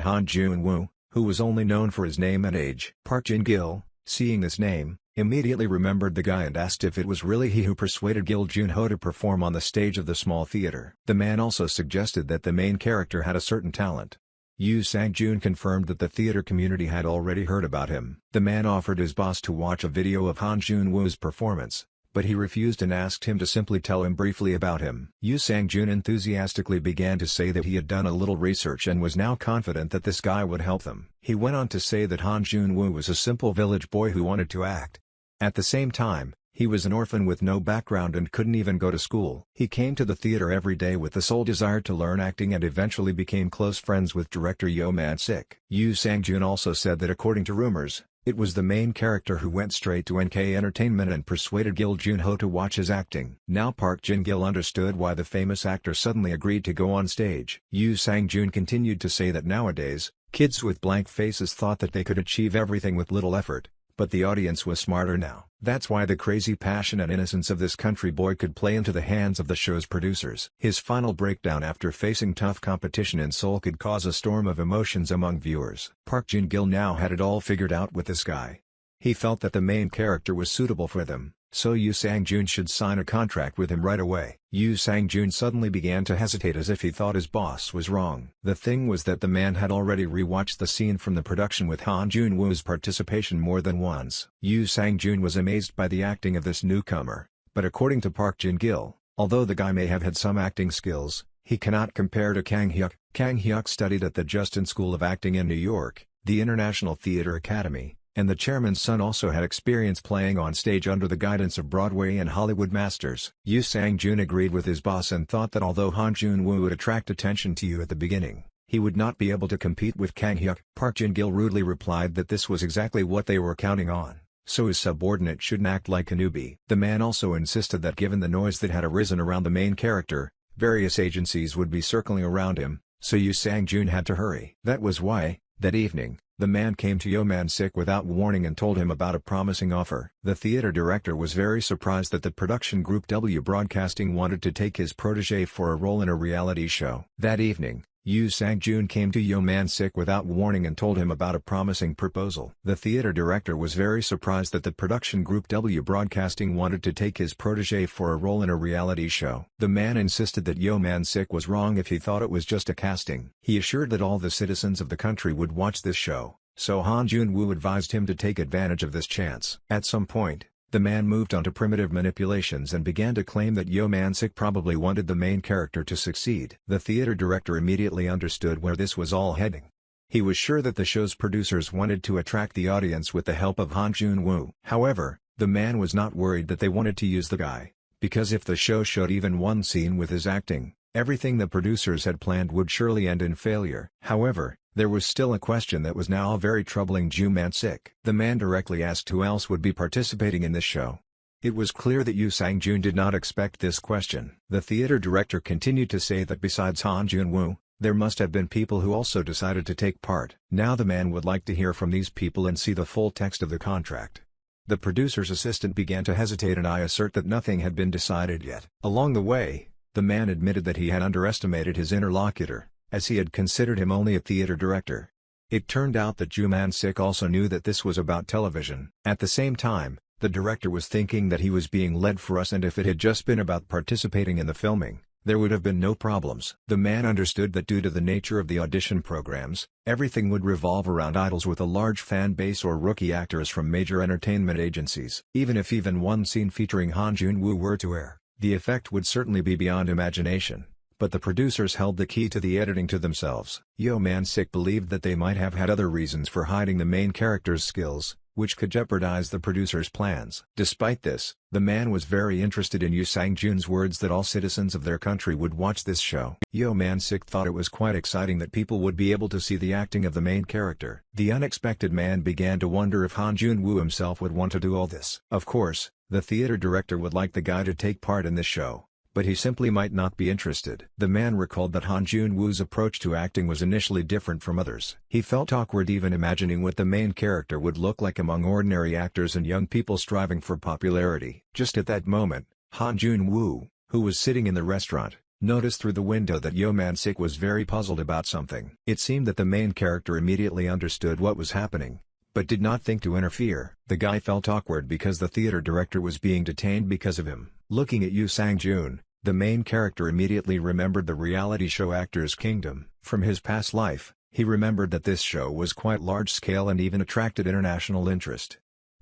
Han Jun-woo, who was only known for his name and age. Park Jin-gil, seeing this name, immediately remembered the guy and asked if it was really he who persuaded Gil Jun-ho to perform on the stage of the small theater. The man also suggested that the main character had a certain talent. Yoo Sang-joon confirmed that the theater community had already heard about him. The man offered his boss to watch a video of Han Jun-woo's performance, but he refused and asked him to simply tell him briefly about him. Yoo Sang-joon enthusiastically began to say that he had done a little research and was now confident that this guy would help them. He went on to say that Han Jun-woo was a simple village boy who wanted to act. At the same time, he was an orphan with no background and couldn't even go to school. He came to the theater every day with the sole desire to learn acting and eventually became close friends with director Yo Man-sik. Yoo Sang-joon also said that according to rumors, it was the main character who went straight to NK Entertainment and persuaded Gil Jun-ho to watch his acting. Now Park Jin-gil understood why the famous actor suddenly agreed to go on stage. Yoo Sang-joon continued to say that nowadays, kids with blank faces thought that they could achieve everything with little effort. But the audience was smarter now. That's why the crazy passion and innocence of this country boy could play into the hands of the show's producers. His final breakdown after facing tough competition in Seoul could cause a storm of emotions among viewers. Park Jin-gil now had it all figured out with this guy. He felt that the main character was suitable for them, so Yoo Sang-joon should sign a contract with him right away. Yoo Sang-joon suddenly began to hesitate as if he thought his boss was wrong. The thing was that the man had already rewatched the scene from the production with Han Jun-woo's participation more than once. Yoo Sang-joon was amazed by the acting of this newcomer, but according to Park Jin-gil, although the guy may have had some acting skills, he cannot compare to Kang Hyuk. Kang Hyuk studied at the Justin School of Acting in New York, the International Theater Academy, and the chairman's son also had experience playing on stage under the guidance of Broadway and Hollywood masters. Yoo Sang-joon agreed with his boss and thought that although Han Jun-woo would attract attention to you at the beginning, he would not be able to compete with Kang Hyuk. Park Jin-gil rudely replied that this was exactly what they were counting on, so his subordinate shouldn't act like a newbie. The man also insisted that given the noise that had arisen around the main character, various agencies would be circling around him, so Yoo Sang-joon had to hurry. That was why, that evening, the man came to Yo Man-sik without warning and told him about a promising offer. The theater director was very surprised that the production group W Broadcasting wanted to take his protege for a role in a reality show. That evening, Yoo Sang-joon came to Yo Man-sik without warning and told him about a promising proposal. The theater director was very surprised that the production group W Broadcasting wanted to take his protege for a role in a reality show. The man insisted that Yo Man-sik was wrong if he thought it was just a casting. He assured that all the citizens of the country would watch this show, so Han Jun-woo advised him to take advantage of this chance. At some point, the man moved on to primitive manipulations and began to claim that Yo Man-sik probably wanted the main character to succeed. The theater director immediately understood where this was all heading. He was sure that the show's producers wanted to attract the audience with the help of Han Jun-woo. However, the man was not worried that they wanted to use the guy, because if the show showed even one scene with his acting, everything the producers had planned would surely end in failure. However, there was still a question that was now very troubling Yoo Man-sik. The man directly asked who else would be participating in this show. It was clear that Yoo Sang-joon did not expect this question. The theater director continued to say that besides Han Jun-woo, there must have been people who also decided to take part. Now the man would like to hear from these people and see the full text of the contract. The producer's assistant began to hesitate and I assert that nothing had been decided yet. Along the way, the man admitted that he had underestimated his interlocutor, as he had considered him only a theater director. It turned out that Yoo Man-sik also knew that this was about television. At the same time, the director was thinking that he was being led for us and if it had just been about participating in the filming, there would have been no problems. The man understood that due to the nature of the audition programs, everything would revolve around idols with a large fan base or rookie actors from major entertainment agencies. Even if one scene featuring Han Jun-woo were to air, the effect would certainly be beyond imagination. But the producers held the key to the editing to themselves. Yo Man-sik believed that they might have had other reasons for hiding the main character's skills, which could jeopardize the producers' plans. Despite this, the man was very interested in Yoo Sang-jun's words that all citizens of their country would watch this show. Yo Man-sik thought it was quite exciting that people would be able to see the acting of the main character. The unexpected man began to wonder if Han Jun-woo himself would want to do all this. Of course, the theater director would like the guy to take part in this show, but he simply might not be interested. The man recalled that Han Jun-woo's approach to acting was initially different from others. He felt awkward even imagining what the main character would look like among ordinary actors and young people striving for popularity. Just at that moment, Han Jun-woo, who was sitting in the restaurant, noticed through the window that Yo Man-sik was very puzzled about something. It seemed that the main character immediately understood what was happening, but did not think to interfere. The guy felt awkward because the theater director was being detained because of him. Looking at Yoo Sang-jun, the main character immediately remembered the reality show Actors Kingdom. From his past life, he remembered that this show was quite large-scale and even attracted international interest.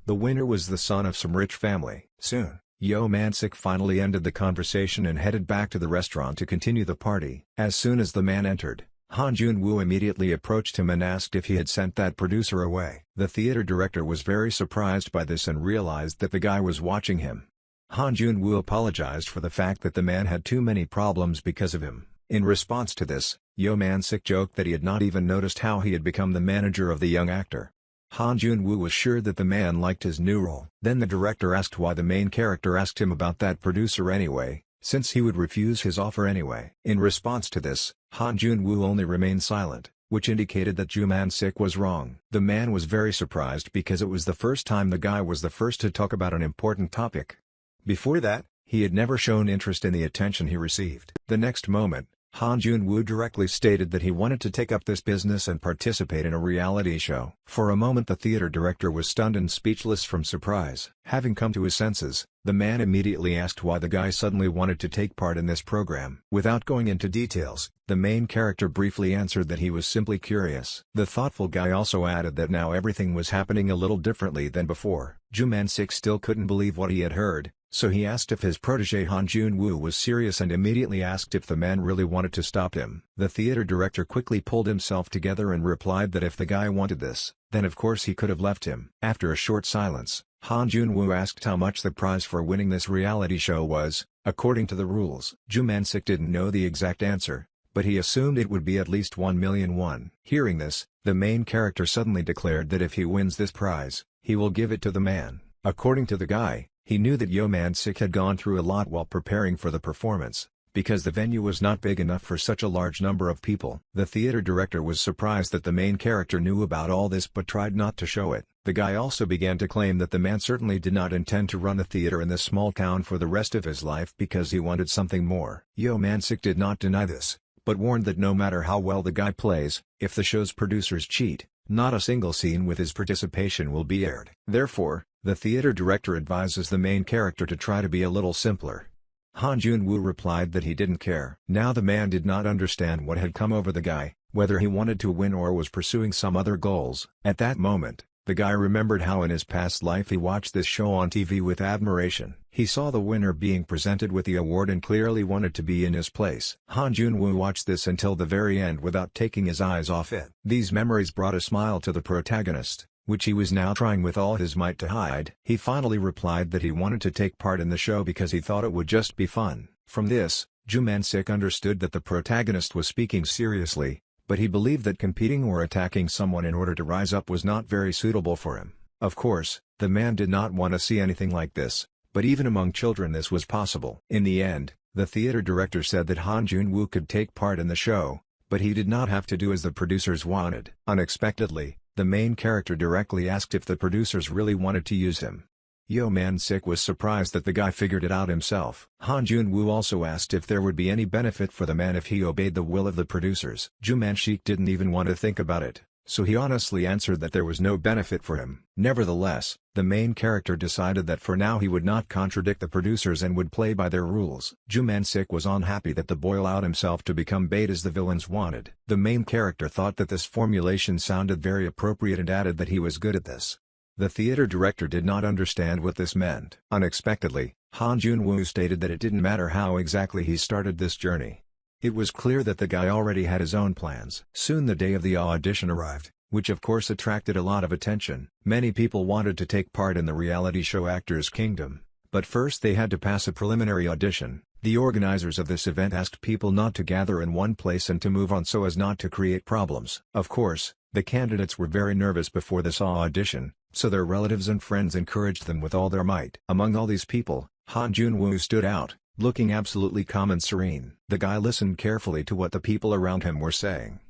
The winner was the son of some rich family. Soon, Yo Man-sik finally ended the conversation and headed back to the restaurant to continue the party. As soon as the man entered, Han Jun-woo immediately approached him and asked if he had sent that producer away. The theater director was very surprised by this and realized that the guy was watching him. Han Jun-woo apologized for the fact that the man had too many problems because of him. In response to this, Yo Man-sik joked that he had not even noticed how he had become the manager of the young actor. Han Jun-woo was sure that the man liked his new role. Then the director asked why the main character asked him about that producer anyway, since he would refuse his offer anyway. In response to this, Han Jun-woo only remained silent, which indicated that Yo Man-sik was wrong. The man was very surprised because it was the first time the guy was the first to talk about an important topic. Before that, he had never shown interest in the attention he received. The next moment, Han Jun-woo directly stated that he wanted to take up this business and participate in a reality show. For a moment the theater director was stunned and speechless from surprise. Having come to his senses, the man immediately asked why the guy suddenly wanted to take part in this program. Without going into details, the main character briefly answered that he was simply curious. The thoughtful guy also added that now everything was happening a little differently than before. Yo Man-sik still couldn't believe what he had heard, so he asked if his protege Han Jun-woo was serious and immediately asked if the man really wanted to stop him. The theater director quickly pulled himself together and replied that if the guy wanted this, then of course he could have left him. After a short silence, Han Jun-woo asked how much the prize for winning this reality show was, according to the rules. Yo Man-sik didn't know the exact answer, but he assumed it would be at least 1 million won. Hearing this, the main character suddenly declared that if he wins this prize, he will give it to the man. According to the guy, he knew that Yo Man-sik had gone through a lot while preparing for the performance, because the venue was not big enough for such a large number of people. The theater director was surprised that the main character knew about all this but tried not to show it. The guy also began to claim that the man certainly did not intend to run a theater in this small town for the rest of his life because he wanted something more. Yo Man-sik did not deny this, but warned that no matter how well the guy plays, if the show's producers cheat, not a single scene with his participation will be aired. Therefore, the theater director advises the main character to try to be a little simpler. Han Jun-woo replied that he didn't care. Now the man did not understand what had come over the guy, whether he wanted to win or was pursuing some other goals. At that moment, the guy remembered how in his past life he watched this show on TV with admiration. He saw the winner being presented with the award and clearly wanted to be in his place. Han Jun-woo watched this until the very end without taking his eyes off it. These memories brought a smile to the protagonist, which he was now trying with all his might to hide. He finally replied that he wanted to take part in the show because he thought it would just be fun. From this, Yo Man-sik understood that the protagonist was speaking seriously, but he believed that competing or attacking someone in order to rise up was not very suitable for him. Of course, the man did not want to see anything like this, but even among children this was possible. In the end, the theater director said that Han Jun-woo could take part in the show, but he did not have to do as the producers wanted. Unexpectedly, the main character directly asked if the producers really wanted to use him. Yo Man-sik was surprised that the guy figured it out himself. Han Jun-woo also asked if there would be any benefit for the man if he obeyed the will of the producers. Yo Man-sik didn't even want to think about it, so he honestly answered that there was no benefit for him. Nevertheless, the main character decided that for now he would not contradict the producers and would play by their rules. Ju Man-sik was unhappy that the boy allowed himself to become bait as the villains wanted. The main character thought that this formulation sounded very appropriate and added that he was good at this. The theater director did not understand what this meant. Unexpectedly, Han Jun-woo stated that it didn't matter how exactly he started this journey. It was clear that the guy already had his own plans. Soon the day of the audition arrived, which of course attracted a lot of attention. Many people wanted to take part in the reality show Actors Kingdom, but first they had to pass a preliminary audition. The organizers of this event asked people not to gather in one place and to move on so as not to create problems. Of course, the candidates were very nervous before this audition, so their relatives and friends encouraged them with all their might. Among all these people, Han Jun-woo stood out, looking absolutely calm and serene. The guy listened carefully to what the people around him were saying.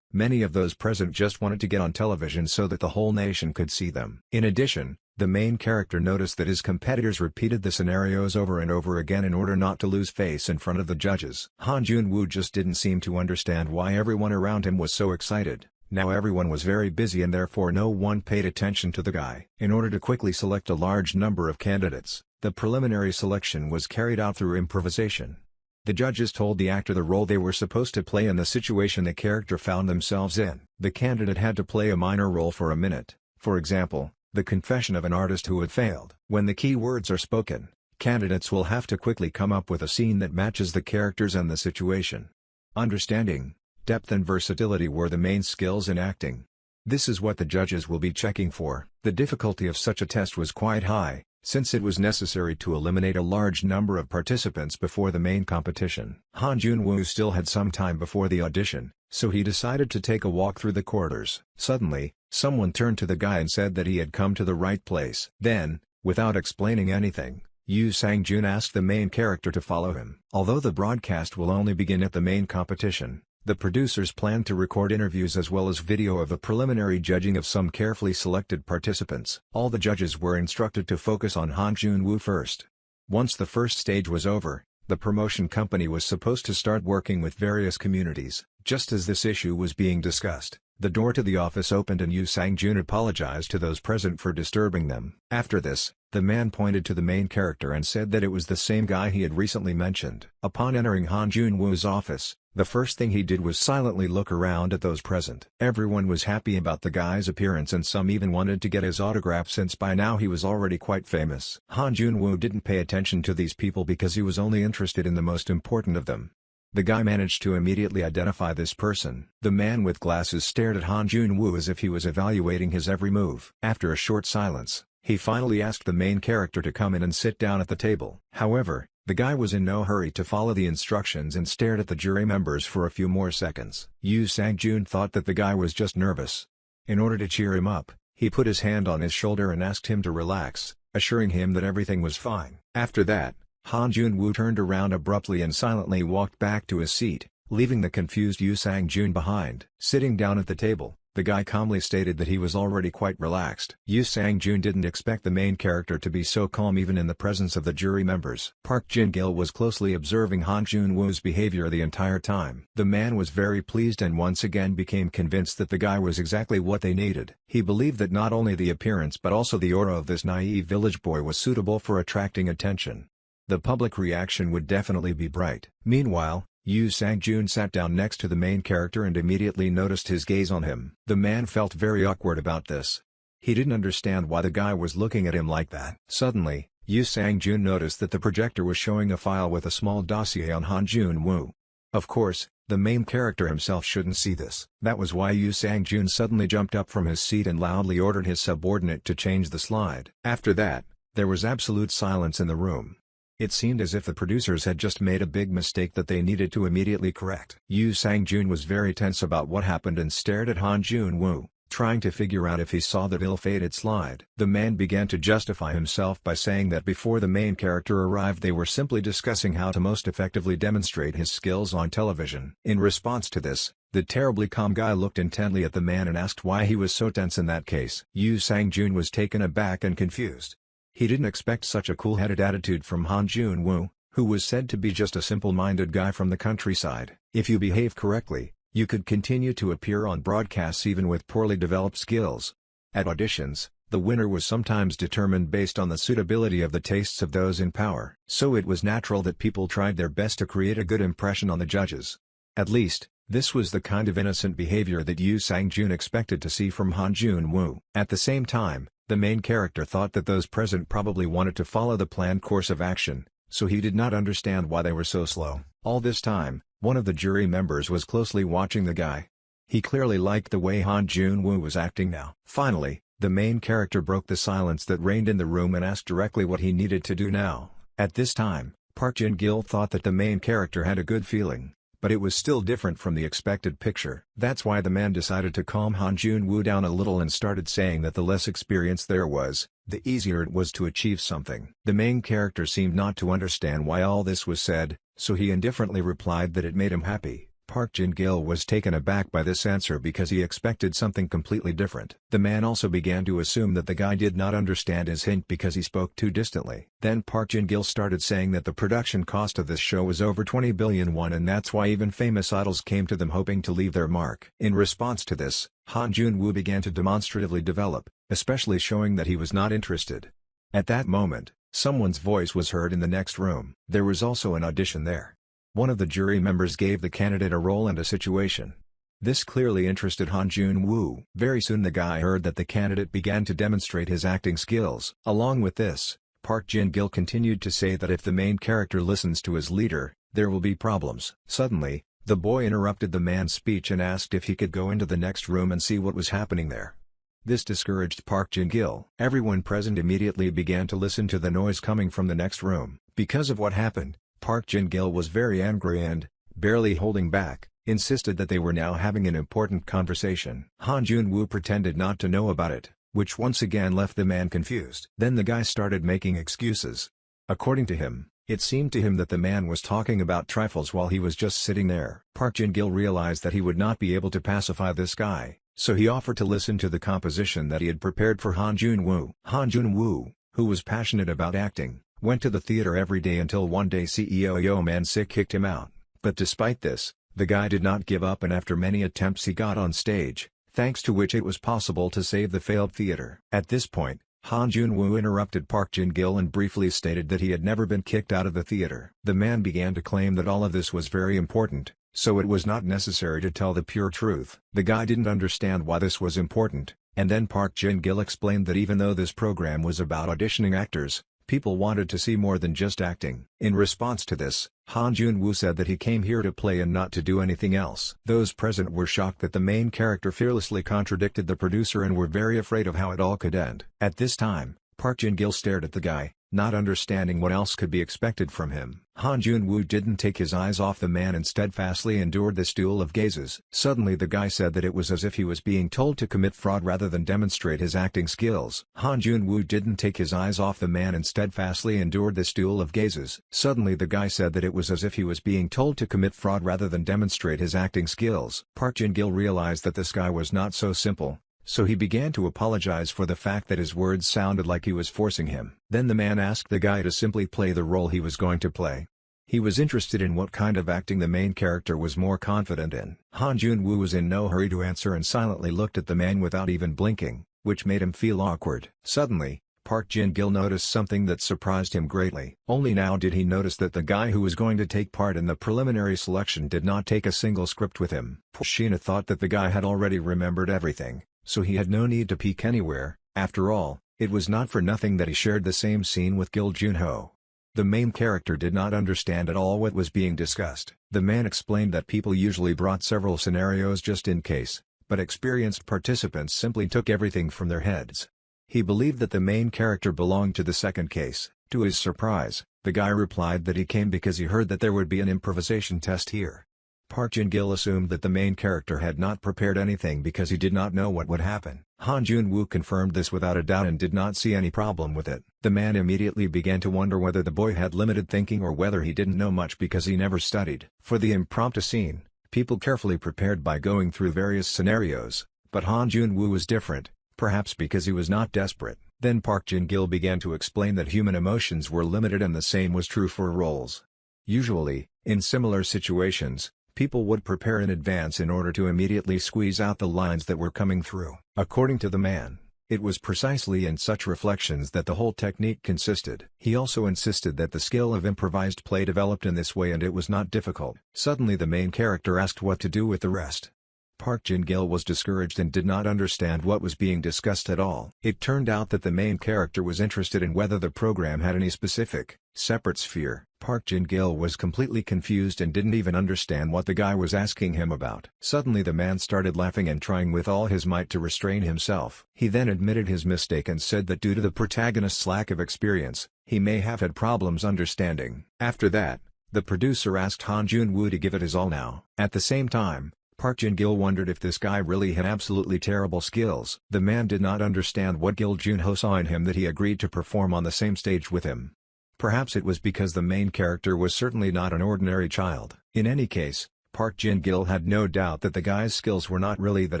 Many of those present just wanted to get on television so that the whole nation could see them. In addition, the main character noticed that his competitors repeated the scenarios over and over again in order not to lose face in front of the judges. Han Jun-woo just didn't seem to understand why everyone around him was so excited. Now everyone was very busy and therefore no one paid attention to the guy. In order to quickly select a large number of candidates, the preliminary selection was carried out through improvisation. The judges told the actor the role they were supposed to play and the situation the character found themselves in. The candidate had to play a minor role for a minute, for example, the confession of an artist who had failed. When the key words are spoken, candidates will have to quickly come up with a scene that matches the characters and the situation. Understanding, depth and versatility were the main skills in acting. This is what the judges will be checking for. The difficulty of such a test was quite high, since it was necessary to eliminate a large number of participants before the main competition. Han Jun-woo still had some time before the audition, so he decided to take a walk through the corridors. Suddenly, someone turned to the guy and said that he had come to the right place. Then, without explaining anything, Yoo Sang-jun asked the main character to follow him. Although the broadcast will only begin at the main competition, the producers planned to record interviews as well as video of a preliminary judging of some carefully selected participants. All the judges were instructed to focus on Han Jun-woo first. Once the first stage was over, the promotion company was supposed to start working with various communities. Just as this issue was being discussed, the door to the office opened and Yoo Sang-jun apologized to those present for disturbing them. After this, the man pointed to the main character and said that it was the same guy he had recently mentioned. Upon entering Han Jun-woo's office, the first thing he did was silently look around at those present. Everyone was happy about the guy's appearance and some even wanted to get his autograph since by now he was already quite famous. Han Jun-woo didn't pay attention to these people because he was only interested in the most important of them. The guy managed to immediately identify this person. The man with glasses stared at Han Jun-woo as if he was evaluating his every move. After a short silence, he finally asked the main character to come in and sit down at the table. However, the guy was in no hurry to follow the instructions and stared at the jury members for a few more seconds. Yoo Sang-jun thought that the guy was just nervous. In order to cheer him up, he put his hand on his shoulder and asked him to relax, assuring him that everything was fine. After that, Han Jun-woo turned around abruptly and silently walked back to his seat, leaving the confused Yoo Sang-jun behind. Sitting down at the table, the guy calmly stated that he was already quite relaxed. Yoo Sang-jun didn't expect the main character to be so calm even in the presence of the jury members. Park Jin-gil was closely observing Han Jun-woo's behavior the entire time. The man was very pleased and once again became convinced that the guy was exactly what they needed. He believed that not only the appearance but also the aura of this naive village boy was suitable for attracting attention. The public reaction would definitely be bright. Meanwhile, Yoo Sang-jun sat down next to the main character and immediately noticed his gaze on him. The man felt very awkward about this. He didn't understand why the guy was looking at him like that. Suddenly, Yoo Sang-jun noticed that the projector was showing a file with a small dossier on Han Jun-woo. Of course, the main character himself shouldn't see this. That was why Yoo Sang-jun suddenly jumped up from his seat and loudly ordered his subordinate to change the slide. After that, there was absolute silence in the room. It seemed as if the producers had just made a big mistake that they needed to immediately correct. Yoo Sang-jun was very tense about what happened and stared at Han Jun-woo, trying to figure out if he saw that ill-fated slide. The man began to justify himself by saying that before the main character arrived they were simply discussing how to most effectively demonstrate his skills on television. In response to this, the terribly calm guy looked intently at the man and asked why he was so tense in that case. Yoo Sang-jun was taken aback and confused. He didn't expect such a cool-headed attitude from Han Jun-woo, who was said to be just a simple-minded guy from the countryside. If you behave correctly, You could continue to appear on broadcasts even with poorly developed skills. At auditions, the winner was sometimes determined based on the suitability of the tastes of those in power. So it was natural that people tried their best to create a good impression on the judges. At least, this was the kind of innocent behavior that Yu Sang-jun expected to see from Han Jun-woo. At the same time, the main character thought that those present probably wanted to follow the planned course of action, so he did not understand why they were so slow. All this time, one of the jury members was closely watching the guy. He clearly liked the way Han Jun-woo was acting now. Finally, the main character broke the silence that reigned in the room and asked directly what he needed to do now. At this time, Park Jin-gil thought that the main character had a good feeling, but it was still different from the expected picture. That's why the man decided to calm Han Jun-woo down a little and started saying that the less experience there was, the easier it was to achieve something. The main character seemed not to understand why all this was said, so he indifferently replied that it made him happy. Park Jin-gil was taken aback by this answer because he expected something completely different. The man also began to assume that the guy did not understand his hint because he spoke too distantly. Then Park Jin-gil started saying that the production cost of this show was over 20 billion won and that's why even famous idols came to them hoping to leave their mark. In response to this, Han Jun-woo began to demonstratively develop, especially showing that he was not interested. At that moment, someone's voice was heard in the next room. There was also an audition there. One of the jury members gave the candidate a role and a situation. This clearly interested Han Jun-woo. Very soon the guy heard that the candidate began to demonstrate his acting skills. Along with this, Park Jin-gil continued to say that if the main character listens to his leader, there will be problems. Suddenly, the boy interrupted the man's speech and asked if he could go into the next room and see what was happening there. This discouraged Park Jin-gil. Everyone present immediately began to listen to the noise coming from the next room. Because of what happened, Park Jin-gil was very angry and, barely holding back, insisted that they were now having an important conversation. Han Jun-woo pretended not to know about it, which once again left the man confused. Then the guy started making excuses. According to him, it seemed to him that the man was talking about trifles while he was just sitting there. Park Jin-gil realized that he would not be able to pacify this guy, so he offered to listen to the composition that he had prepared for Han Jun-woo. Han Jun-woo, who was passionate about acting, went to the theater every day until one day CEO Yo Man-sik kicked him out. But despite this, the guy did not give up and after many attempts he got on stage, thanks to which it was possible to save the failed theater. At this point, Han Jun-woo interrupted Park Jin-gil and briefly stated that he had never been kicked out of the theater. The man began to claim that all of this was very important, so it was not necessary to tell the pure truth. The guy didn't understand why this was important, and then Park Jin-gil explained that even though this program was about auditioning actors, people wanted to see more than just acting. In response to this, Han Jun-woo said that he came here to play and not to do anything else. Those present were shocked that the main character fearlessly contradicted the producer and were very afraid of how it all could end. At this time, Park Jin-gil stared at the guy, not understanding what else could be expected from him. Han Jun-woo didn't take his eyes off the man and steadfastly endured this duel of gazes. Suddenly the guy said that it was as if he was being told to commit fraud rather than demonstrate his acting skills. Han Jun-woo didn't take his eyes off the man and steadfastly endured this duel of gazes. Suddenly the guy said that it was as if he was being told to commit fraud rather than demonstrate his acting skills. Park Jin-gil realized that this guy was not so simple, so he began to apologize for the fact that his words sounded like he was forcing him. Then the man asked the guy to simply play the role he was going to play. He was interested in what kind of acting the main character was more confident in. Han Jun-woo was in no hurry to answer and silently looked at the man without even blinking, which made him feel awkward. Suddenly, Park Jin-gil noticed something that surprised him greatly. Only now did he notice that the guy who was going to take part in the preliminary selection did not take a single script with him. Shina thought that the guy had already remembered everything, so he had no need to peek anywhere. After all, it was not for nothing that he shared the same scene with Gil Junho. The main character did not understand at all what was being discussed. The man explained that people usually brought several scenarios just in case, but experienced participants simply took everything from their heads. He believed that the main character belonged to the second case. To his surprise, the guy replied that he came because he heard that there would be an improvisation test here. Park Jin-gil assumed that the main character had not prepared anything because he did not know what would happen. Han Jun-woo confirmed this without a doubt and did not see any problem with it. The man immediately began to wonder whether the boy had limited thinking or whether he didn't know much because he never studied. For the impromptu scene, people carefully prepared by going through various scenarios, but Han Jun-woo was different, perhaps because he was not desperate. Then Park Jin-gil began to explain that human emotions were limited and the same was true for roles. Usually, in similar situations, People would prepare in advance in order to immediately squeeze out the lines that were coming through. According to the man, it was precisely in such reflections that the whole technique consisted. He also insisted that the skill of improvised play developed in this way and it was not difficult. Suddenly the main character asked what to do with the rest. Park Jin-gil was discouraged and did not understand what was being discussed at all. It turned out that the main character was interested in whether the program had any specific, separate sphere. Park Jin-gil was completely confused and didn't even understand what the guy was asking him about. Suddenly the man started laughing and trying with all his might to restrain himself. He then admitted his mistake and said that due to the protagonist's lack of experience, he may have had problems understanding. After that, the producer asked Han Jun-woo to give it his all now. At the same time, Park Jin-gil wondered if this guy really had absolutely terrible skills. The man did not understand what Gil Jun-ho saw in him that he agreed to perform on the same stage with him. Perhaps it was because the main character was certainly not an ordinary child. In any case, Park Jin-gil had no doubt that the guy's skills were not really that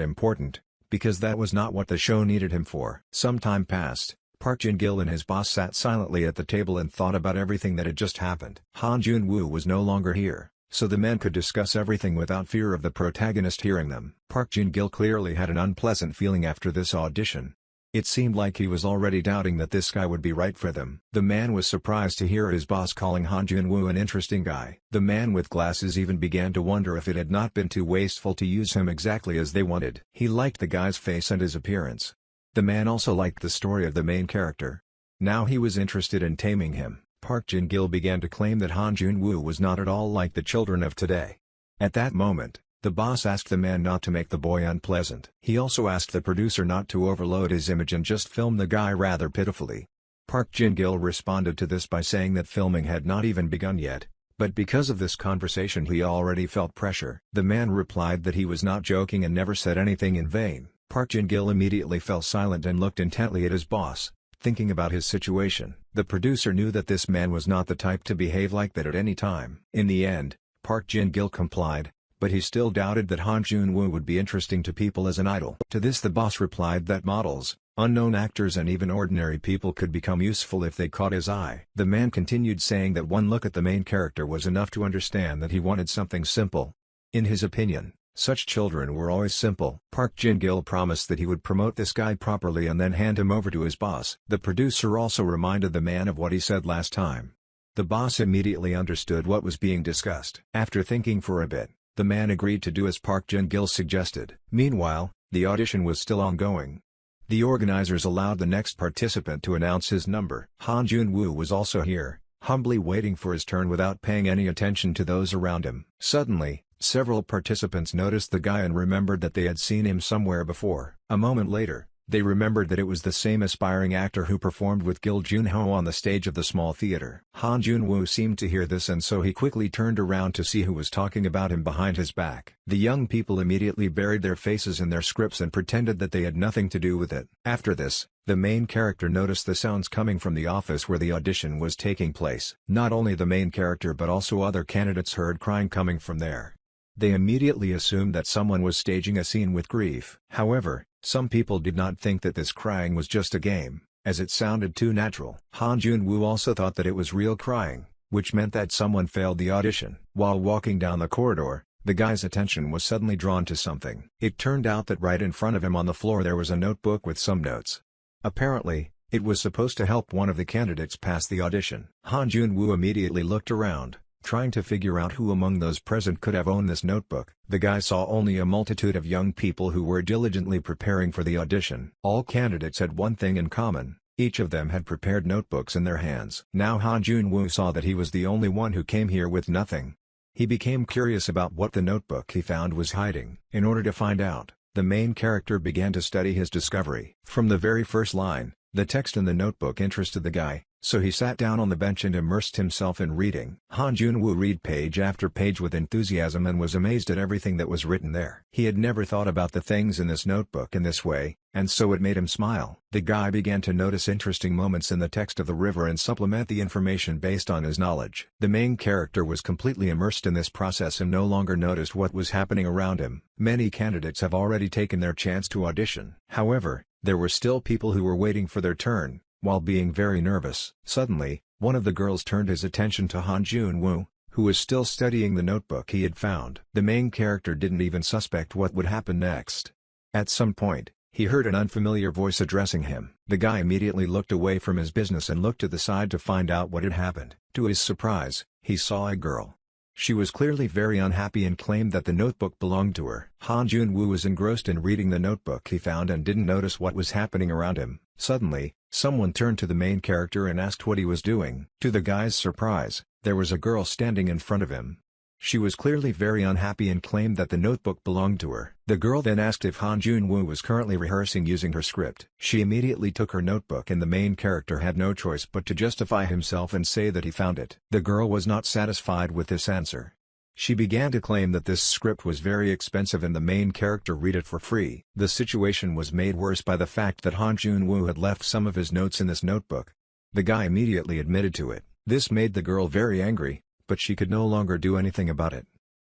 important, because that was not what the show needed him for. Some time passed. Park Jin-gil and his boss sat silently at the table and thought about everything that had just happened. Han Jun-woo was no longer here, so the men could discuss everything without fear of the protagonist hearing them. Park Jin-gil clearly had an unpleasant feeling after this audition. It seemed like he was already doubting that this guy would be right for them. The man was surprised to hear his boss calling Han Jun-woo an interesting guy. The man with glasses even began to wonder if it had not been too wasteful to use him exactly as they wanted. He liked the guy's face and his appearance. The man also liked the story of the main character. Now he was interested in taming him. Park Jin-gil began to claim that Han Jun-woo was not at all like the children of today. At that moment, the boss asked the man not to make the boy unpleasant. He also asked the producer not to overload his image and just film the guy rather pitifully. Park Jin-gil responded to this by saying that filming had not even begun yet, but because of this conversation he already felt pressure. The man replied that he was not joking and never said anything in vain. Park Jin-gil immediately fell silent and looked intently at his boss, thinking about his situation. The producer knew that this man was not the type to behave like that at any time. In the end, Park Jin-gil complied, but he still doubted that Han Jun-woo would be interesting to people as an idol. To this the boss replied that models, unknown actors and even ordinary people could become useful if they caught his eye. The man continued saying that one look at the main character was enough to understand that he wanted something simple. In his opinion, such children were always simple. Park Jin-gil promised that he would promote this guy properly and then hand him over to his boss. The producer also reminded the man of what he said last time. The boss immediately understood what was being discussed. After thinking for a bit, the man agreed to do as Park Jin-gil suggested. Meanwhile, the audition was still ongoing. The organizers allowed the next participant to announce his number. Han Jun-woo was also here, humbly waiting for his turn without paying any attention to those around him. Suddenly, several participants noticed the guy and remembered that they had seen him somewhere before. A moment later, they remembered that it was the same aspiring actor who performed with Gil Jun-ho on the stage of the small theater. Han Jun-woo seemed to hear this and so he quickly turned around to see who was talking about him behind his back. The young people immediately buried their faces in their scripts and pretended that they had nothing to do with it. After this, the main character noticed the sounds coming from the office where the audition was taking place. Not only the main character but also other candidates heard crying coming from there. They immediately assumed that someone was staging a scene with grief. However, some people did not think that this crying was just a game, as it sounded too natural. Han Jun-woo also thought that it was real crying, which meant that someone failed the audition. While walking down the corridor, the guy's attention was suddenly drawn to something. It turned out that right in front of him on the floor there was a notebook with some notes. Apparently, it was supposed to help one of the candidates pass the audition. Han Jun-woo immediately looked around, trying to figure out who among those present could have owned this notebook. The guy saw only a multitude of young people who were diligently preparing for the audition. All candidates had one thing in common: each of them had prepared notebooks in their hands. Now Han Jun-woo saw that he was the only one who came here with nothing. He became curious about what the notebook he found was hiding. In order to find out, the main character began to study his discovery. From the very first line, the text in the notebook interested the guy, so he sat down on the bench and immersed himself in reading. Han Jun-woo read page after page with enthusiasm and was amazed at everything that was written there. He had never thought about the things in this notebook in this way, and so it made him smile. The guy began to notice interesting moments in the text of the river and supplement the information based on his knowledge. The main character was completely immersed in this process and no longer noticed what was happening around him. Many candidates have already taken their chance to audition. However, there were still people who were waiting for their turn, while being very nervous. Suddenly, one of the girls turned his attention to Han Jun-woo, who was still studying the notebook he had found. The main character didn't even suspect what would happen next. At some point, he heard an unfamiliar voice addressing him. The guy immediately looked away from his business and looked to the side to find out what had happened. To his surprise, he saw a girl. She was clearly very unhappy and claimed that the notebook belonged to her. Han Jun-woo was engrossed in reading the notebook he found and didn't notice what was happening around him. Suddenly, someone turned to the main character and asked what he was doing. To the guy's surprise, there was a girl standing in front of him. She was clearly very unhappy and claimed that the notebook belonged to her. The girl then asked if Han Jun-woo was currently rehearsing using her script. She immediately took her notebook and the main character had no choice but to justify himself and say that he found it. The girl was not satisfied with this answer. She began to claim that this script was very expensive and the main character read it for free. The situation was made worse by the fact that Han Jun-woo had left some of his notes in this notebook. The guy immediately admitted to it. This made the girl very angry, but she could no longer do anything about it.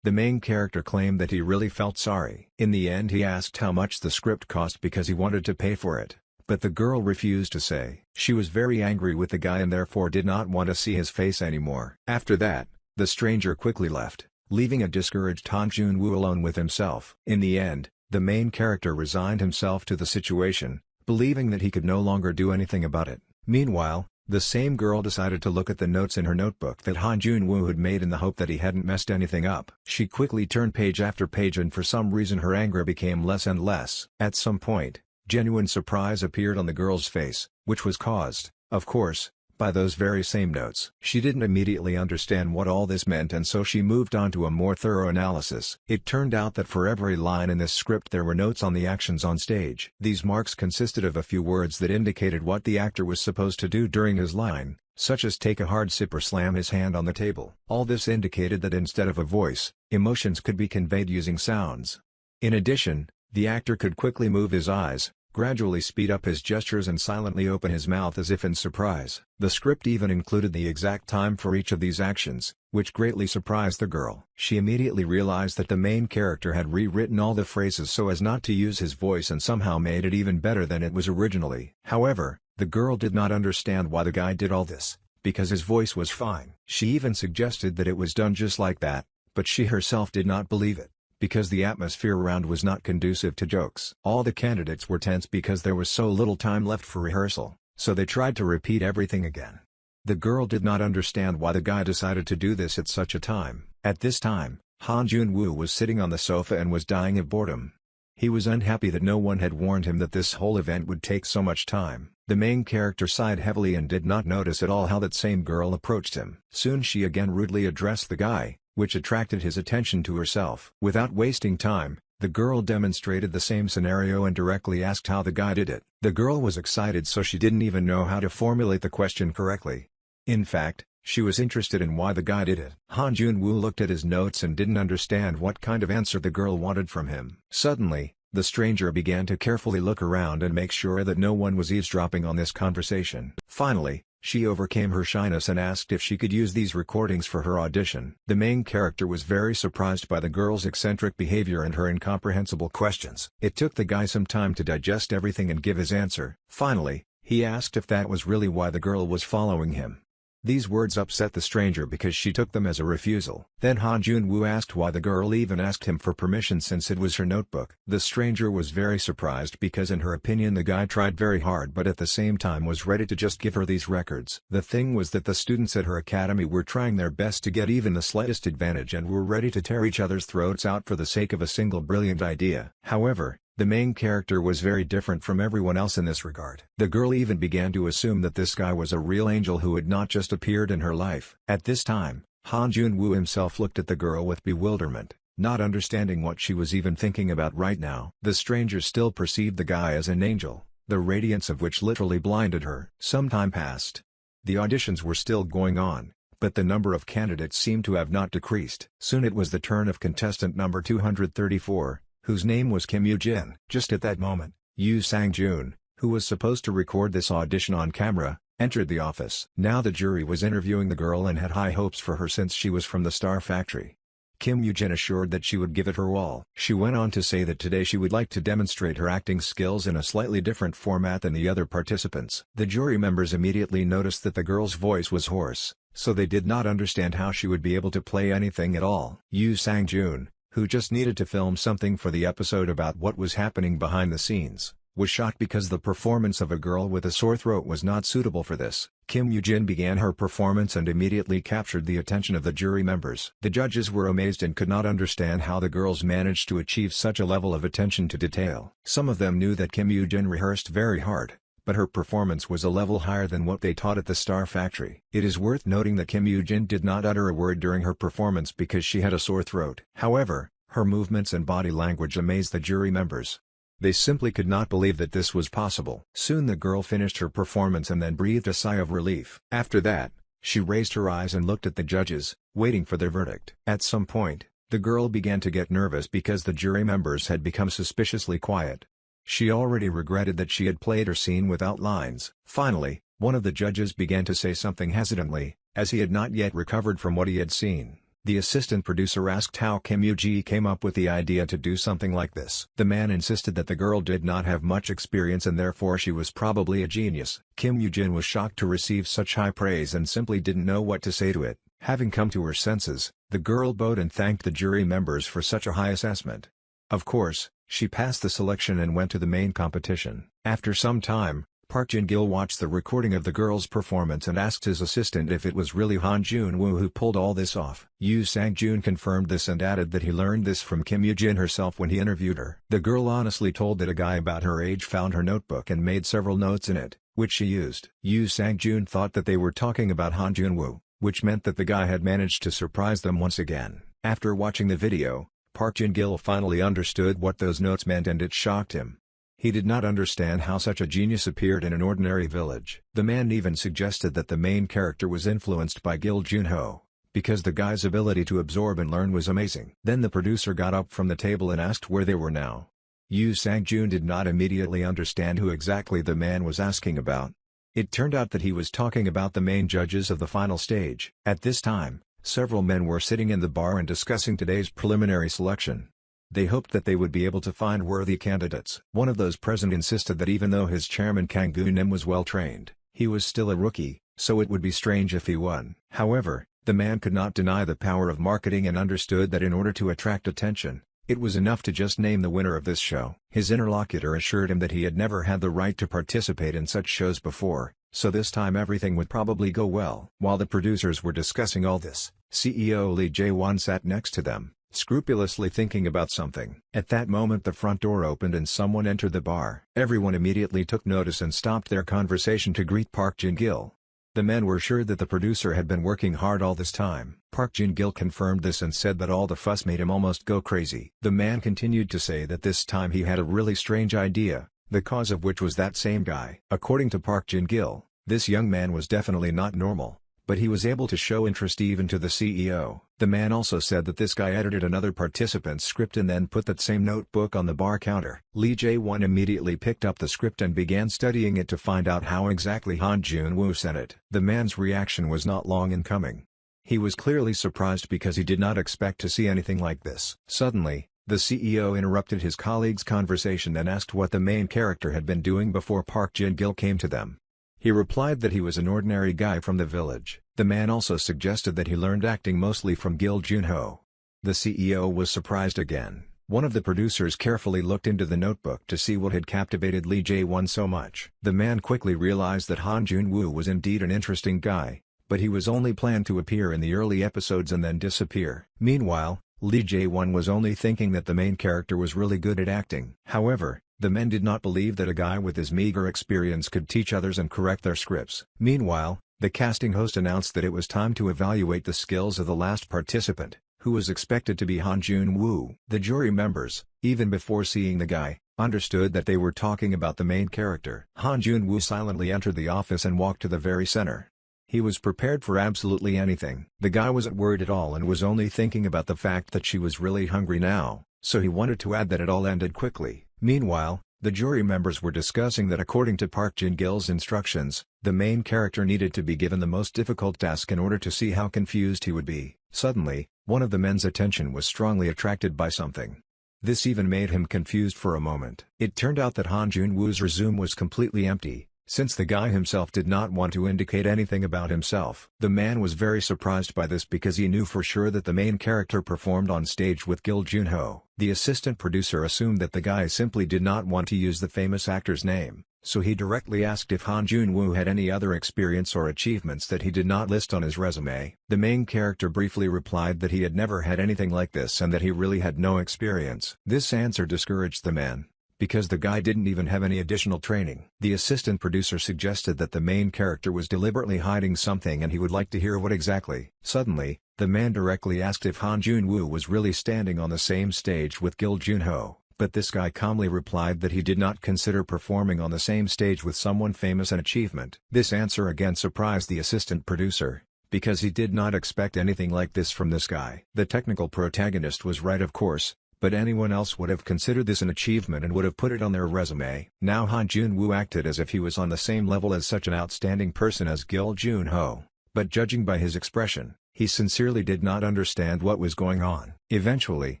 The main character claimed that he really felt sorry. In the end he asked how much the script cost because he wanted to pay for it, but the girl refused to say. She was very angry with the guy and therefore did not want to see his face anymore. After that, the stranger quickly left, leaving a discouraged Han Jun-woo alone with himself. In the end, the main character resigned himself to the situation, believing that he could no longer do anything about it. Meanwhile, the same girl decided to look at the notes in her notebook that Han Jun-woo had made in the hope that he hadn't messed anything up. She quickly turned page after page and for some reason her anger became less and less. At some point, genuine surprise appeared on the girl's face, which was caused, of course, by those very same notes. She didn't immediately understand what all this meant and so she moved on to a more thorough analysis. It turned out that for every line in this script there were notes on the actions on stage. These marks consisted of a few words that indicated what the actor was supposed to do during his line, such as take a hard sip or slam his hand on the table. All this indicated that instead of a voice, emotions could be conveyed using sounds. In addition, the actor could quickly move his eyes, gradually speed up his gestures and silently open his mouth as if in surprise. The script even included the exact time for each of these actions, which greatly surprised the girl. She immediately realized that the main character had rewritten all the phrases so as not to use his voice and somehow made it even better than it was originally. However, the girl did not understand why the guy did all this, because his voice was fine. She even suggested that it was done just like that, but she herself did not believe it, because the atmosphere around was not conducive to jokes. All the candidates were tense because there was so little time left for rehearsal, so they tried to repeat everything again. The girl did not understand why the guy decided to do this at such a time. At this time, Han Jun-woo was sitting on the sofa and was dying of boredom. He was unhappy that no one had warned him that this whole event would take so much time. The main character sighed heavily and did not notice at all how that same girl approached him. Soon she again rudely addressed the guy, which attracted his attention to herself. Without wasting time, the girl demonstrated the same scenario and directly asked how the guy did it. The girl was excited so she didn't even know how to formulate the question correctly. In fact, she was interested in why the guy did it. Han Jun-woo looked at his notes and didn't understand what kind of answer the girl wanted from him. Suddenly, the stranger began to carefully look around and make sure that no one was eavesdropping on this conversation. Finally, she overcame her shyness and asked if she could use these recordings for her audition. The main character was very surprised by the girl's eccentric behavior and her incomprehensible questions. It took the guy some time to digest everything and give his answer. Finally, he asked if that was really why the girl was following him. These words upset the stranger because she took them as a refusal. Then Han Jun-woo asked why the girl even asked him for permission since it was her notebook. The stranger was very surprised because in her opinion the guy tried very hard but at the same time was ready to just give her these records. The thing was that the students at her academy were trying their best to get even the slightest advantage and were ready to tear each other's throats out for the sake of a single brilliant idea. However, the main character was very different from everyone else in this regard. The girl even began to assume that this guy was a real angel who had not just appeared in her life. At this time, Han Jun-woo himself looked at the girl with bewilderment, not understanding what she was even thinking about right now. The stranger still perceived the guy as an angel, the radiance of which literally blinded her. Some time passed. The auditions were still going on, but the number of candidates seemed to have not decreased. Soon it was the turn of contestant number 234. Whose name was Kim Yoo-jin. Just at that moment, Yoo Sang-joon, who was supposed to record this audition on camera, entered the office. Now the jury was interviewing the girl and had high hopes for her since she was from the Star Factory. Kim Yoo-jin assured that she would give it her all. She went on to say that today she would like to demonstrate her acting skills in a slightly different format than the other participants. The jury members immediately noticed that the girl's voice was hoarse, so they did not understand how she would be able to play anything at all. Yoo Sang-joon, who just needed to film something for the episode about what was happening behind the scenes, was shocked because the performance of a girl with a sore throat was not suitable for this. Kim Yoo-jin began her performance and immediately captured the attention of the jury members. The judges were amazed and could not understand how the girls managed to achieve such a level of attention to detail. Some of them knew that Kim Yoo-jin rehearsed very hard, but her performance was a level higher than what they taught at the Star Factory. It is worth noting that Kim Yoo-jin did not utter a word during her performance because she had a sore throat. However, her movements and body language amazed the jury members. They simply could not believe that this was possible. Soon the girl finished her performance and then breathed a sigh of relief. After that, she raised her eyes and looked at the judges, waiting for their verdict. At some point, the girl began to get nervous because the jury members had become suspiciously quiet. She already regretted that she had played her scene without lines. Finally, one of the judges began to say something hesitantly, as he had not yet recovered from what he had seen. The assistant producer asked how Kim Yoo-ji came up with the idea to do something like this. The man insisted that the girl did not have much experience and therefore she was probably a genius. Kim Yoo-jin was shocked to receive such high praise and simply didn't know what to say to it. Having come to her senses, the girl bowed and thanked the jury members for such a high assessment. Of course, she passed the selection and went to the main competition. After some time, Park Jin-gil watched the recording of the girl's performance and asked his assistant if it was really Han Jun-woo who pulled all this off. Yoo Sang-joon confirmed this and added that he learned this from Kim Yoo-jin herself when he interviewed her. The girl honestly told that a guy about her age found her notebook and made several notes in it, which she used. Yoo Sang-joon thought that they were talking about Han Jun-woo, which meant that the guy had managed to surprise them once again. After watching the video, Park Jin-gil finally understood what those notes meant and it shocked him. He did not understand how such a genius appeared in an ordinary village. The man even suggested that the main character was influenced by Gil Junho, because the guy's ability to absorb and learn was amazing. Then the producer got up from the table and asked where they were now. Yoo Sang-joon did not immediately understand who exactly the man was asking about. It turned out that he was talking about the main judges of the final stage. At this time, several men were sitting in the bar and discussing today's preliminary selection. They hoped that they would be able to find worthy candidates. One of those present insisted that even though his chairman Kang Gu-nim was well trained, he was still a rookie, so it would be strange if he won. However, the man could not deny the power of marketing and understood that in order to attract attention, it was enough to just name the winner of this show. His interlocutor assured him that he had never had the right to participate in such shows before, so this time everything would probably go well. While the producers were discussing all this, CEO Lee Jae-won sat next to them, scrupulously thinking about something. At that moment the front door opened and someone entered the bar. Everyone immediately took notice and stopped their conversation to greet Park Jin-gil. The men were sure that the producer had been working hard all this time. Park Jin-gil confirmed this and said that all the fuss made him almost go crazy. The man continued to say that this time he had a really strange idea, the cause of which was that same guy. According to Park Jin-gil, this young man was definitely not normal, but he was able to show interest even to the CEO. The man also said that this guy edited another participant's script and then put that same notebook on the bar counter. Lee Jae-won immediately picked up the script and began studying it to find out how exactly Han Jun-woo said it. The man's reaction was not long in coming. He was clearly surprised because he did not expect to see anything like this. Suddenly, the CEO interrupted his colleague's conversation and asked what the main character had been doing before Park Jin-gil came to them. He replied that he was an ordinary guy from the village. The man also suggested that he learned acting mostly from Gil Junho. The CEO was surprised again. One of the producers carefully looked into the notebook to see what had captivated Lee Jae-won so much. The man quickly realized that Han Jun-woo was indeed an interesting guy, but he was only planned to appear in the early episodes and then disappear. Meanwhile, Lee Jae-won was only thinking that the main character was really good at acting. However, the men did not believe that a guy with his meager experience could teach others and correct their scripts. Meanwhile, the casting host announced that it was time to evaluate the skills of the last participant, who was expected to be Han Jun-woo. The jury members, even before seeing the guy, understood that they were talking about the main character. Han Jun-woo silently entered the office and walked to the very center. He was prepared for absolutely anything. The guy wasn't worried at all and was only thinking about the fact that she was really hungry now, so he wanted to add that it all ended quickly. Meanwhile, the jury members were discussing that according to Park Jin-gil's instructions, the main character needed to be given the most difficult task in order to see how confused he would be. Suddenly, one of the men's attention was strongly attracted by something. This even made him confused for a moment. It turned out that Han Jun-woo's resume was completely empty, since the guy himself did not want to indicate anything about himself. The man was very surprised by this because he knew for sure that the main character performed on stage with Gil Junho. The assistant producer assumed that the guy simply did not want to use the famous actor's name, so he directly asked if Han Jun-woo had any other experience or achievements that he did not list on his resume. The main character briefly replied that he had never had anything like this and that he really had no experience. This answer discouraged the man, because the guy didn't even have any additional training. The assistant producer suggested that the main character was deliberately hiding something and he would like to hear what exactly. Suddenly, the man directly asked if Han Jun-woo was really standing on the same stage with Gil Junho, but this guy calmly replied that he did not consider performing on the same stage with someone famous an achievement. This answer again surprised the assistant producer, because he did not expect anything like this from this guy. The technical protagonist was right, of course, but anyone else would have considered this an achievement and would have put it on their resume. Now Han Jun-woo acted as if he was on the same level as such an outstanding person as Gil Junho, but judging by his expression, he sincerely did not understand what was going on. Eventually,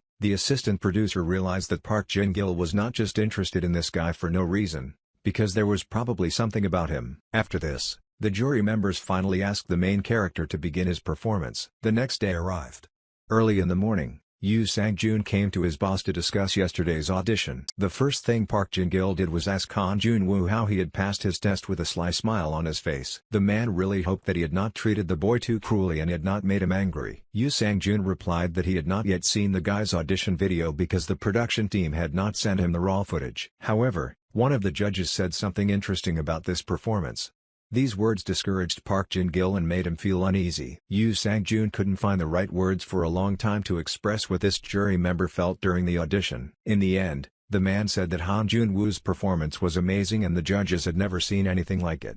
the assistant producer realized that Park Jin-gil was not just interested in this guy for no reason, because there was probably something about him. After this, the jury members finally asked the main character to begin his performance. The next day arrived. Early in the morning, Yoo Sang-joon came to his boss to discuss yesterday's audition. The first thing Park Jin-gil did was ask Han Jun-woo how he had passed his test with a sly smile on his face. The man really hoped that he had not treated the boy too cruelly and had not made him angry. Yoo Sang-joon replied that he had not yet seen the guy's audition video because the production team had not sent him the raw footage. However, one of the judges said something interesting about this performance. These words discouraged Park Jin-gil and made him feel uneasy. Yoo Sang-joon couldn't find the right words for a long time to express what this jury member felt during the audition. In the end, the man said that Han Jun-woo's performance was amazing and the judges had never seen anything like it.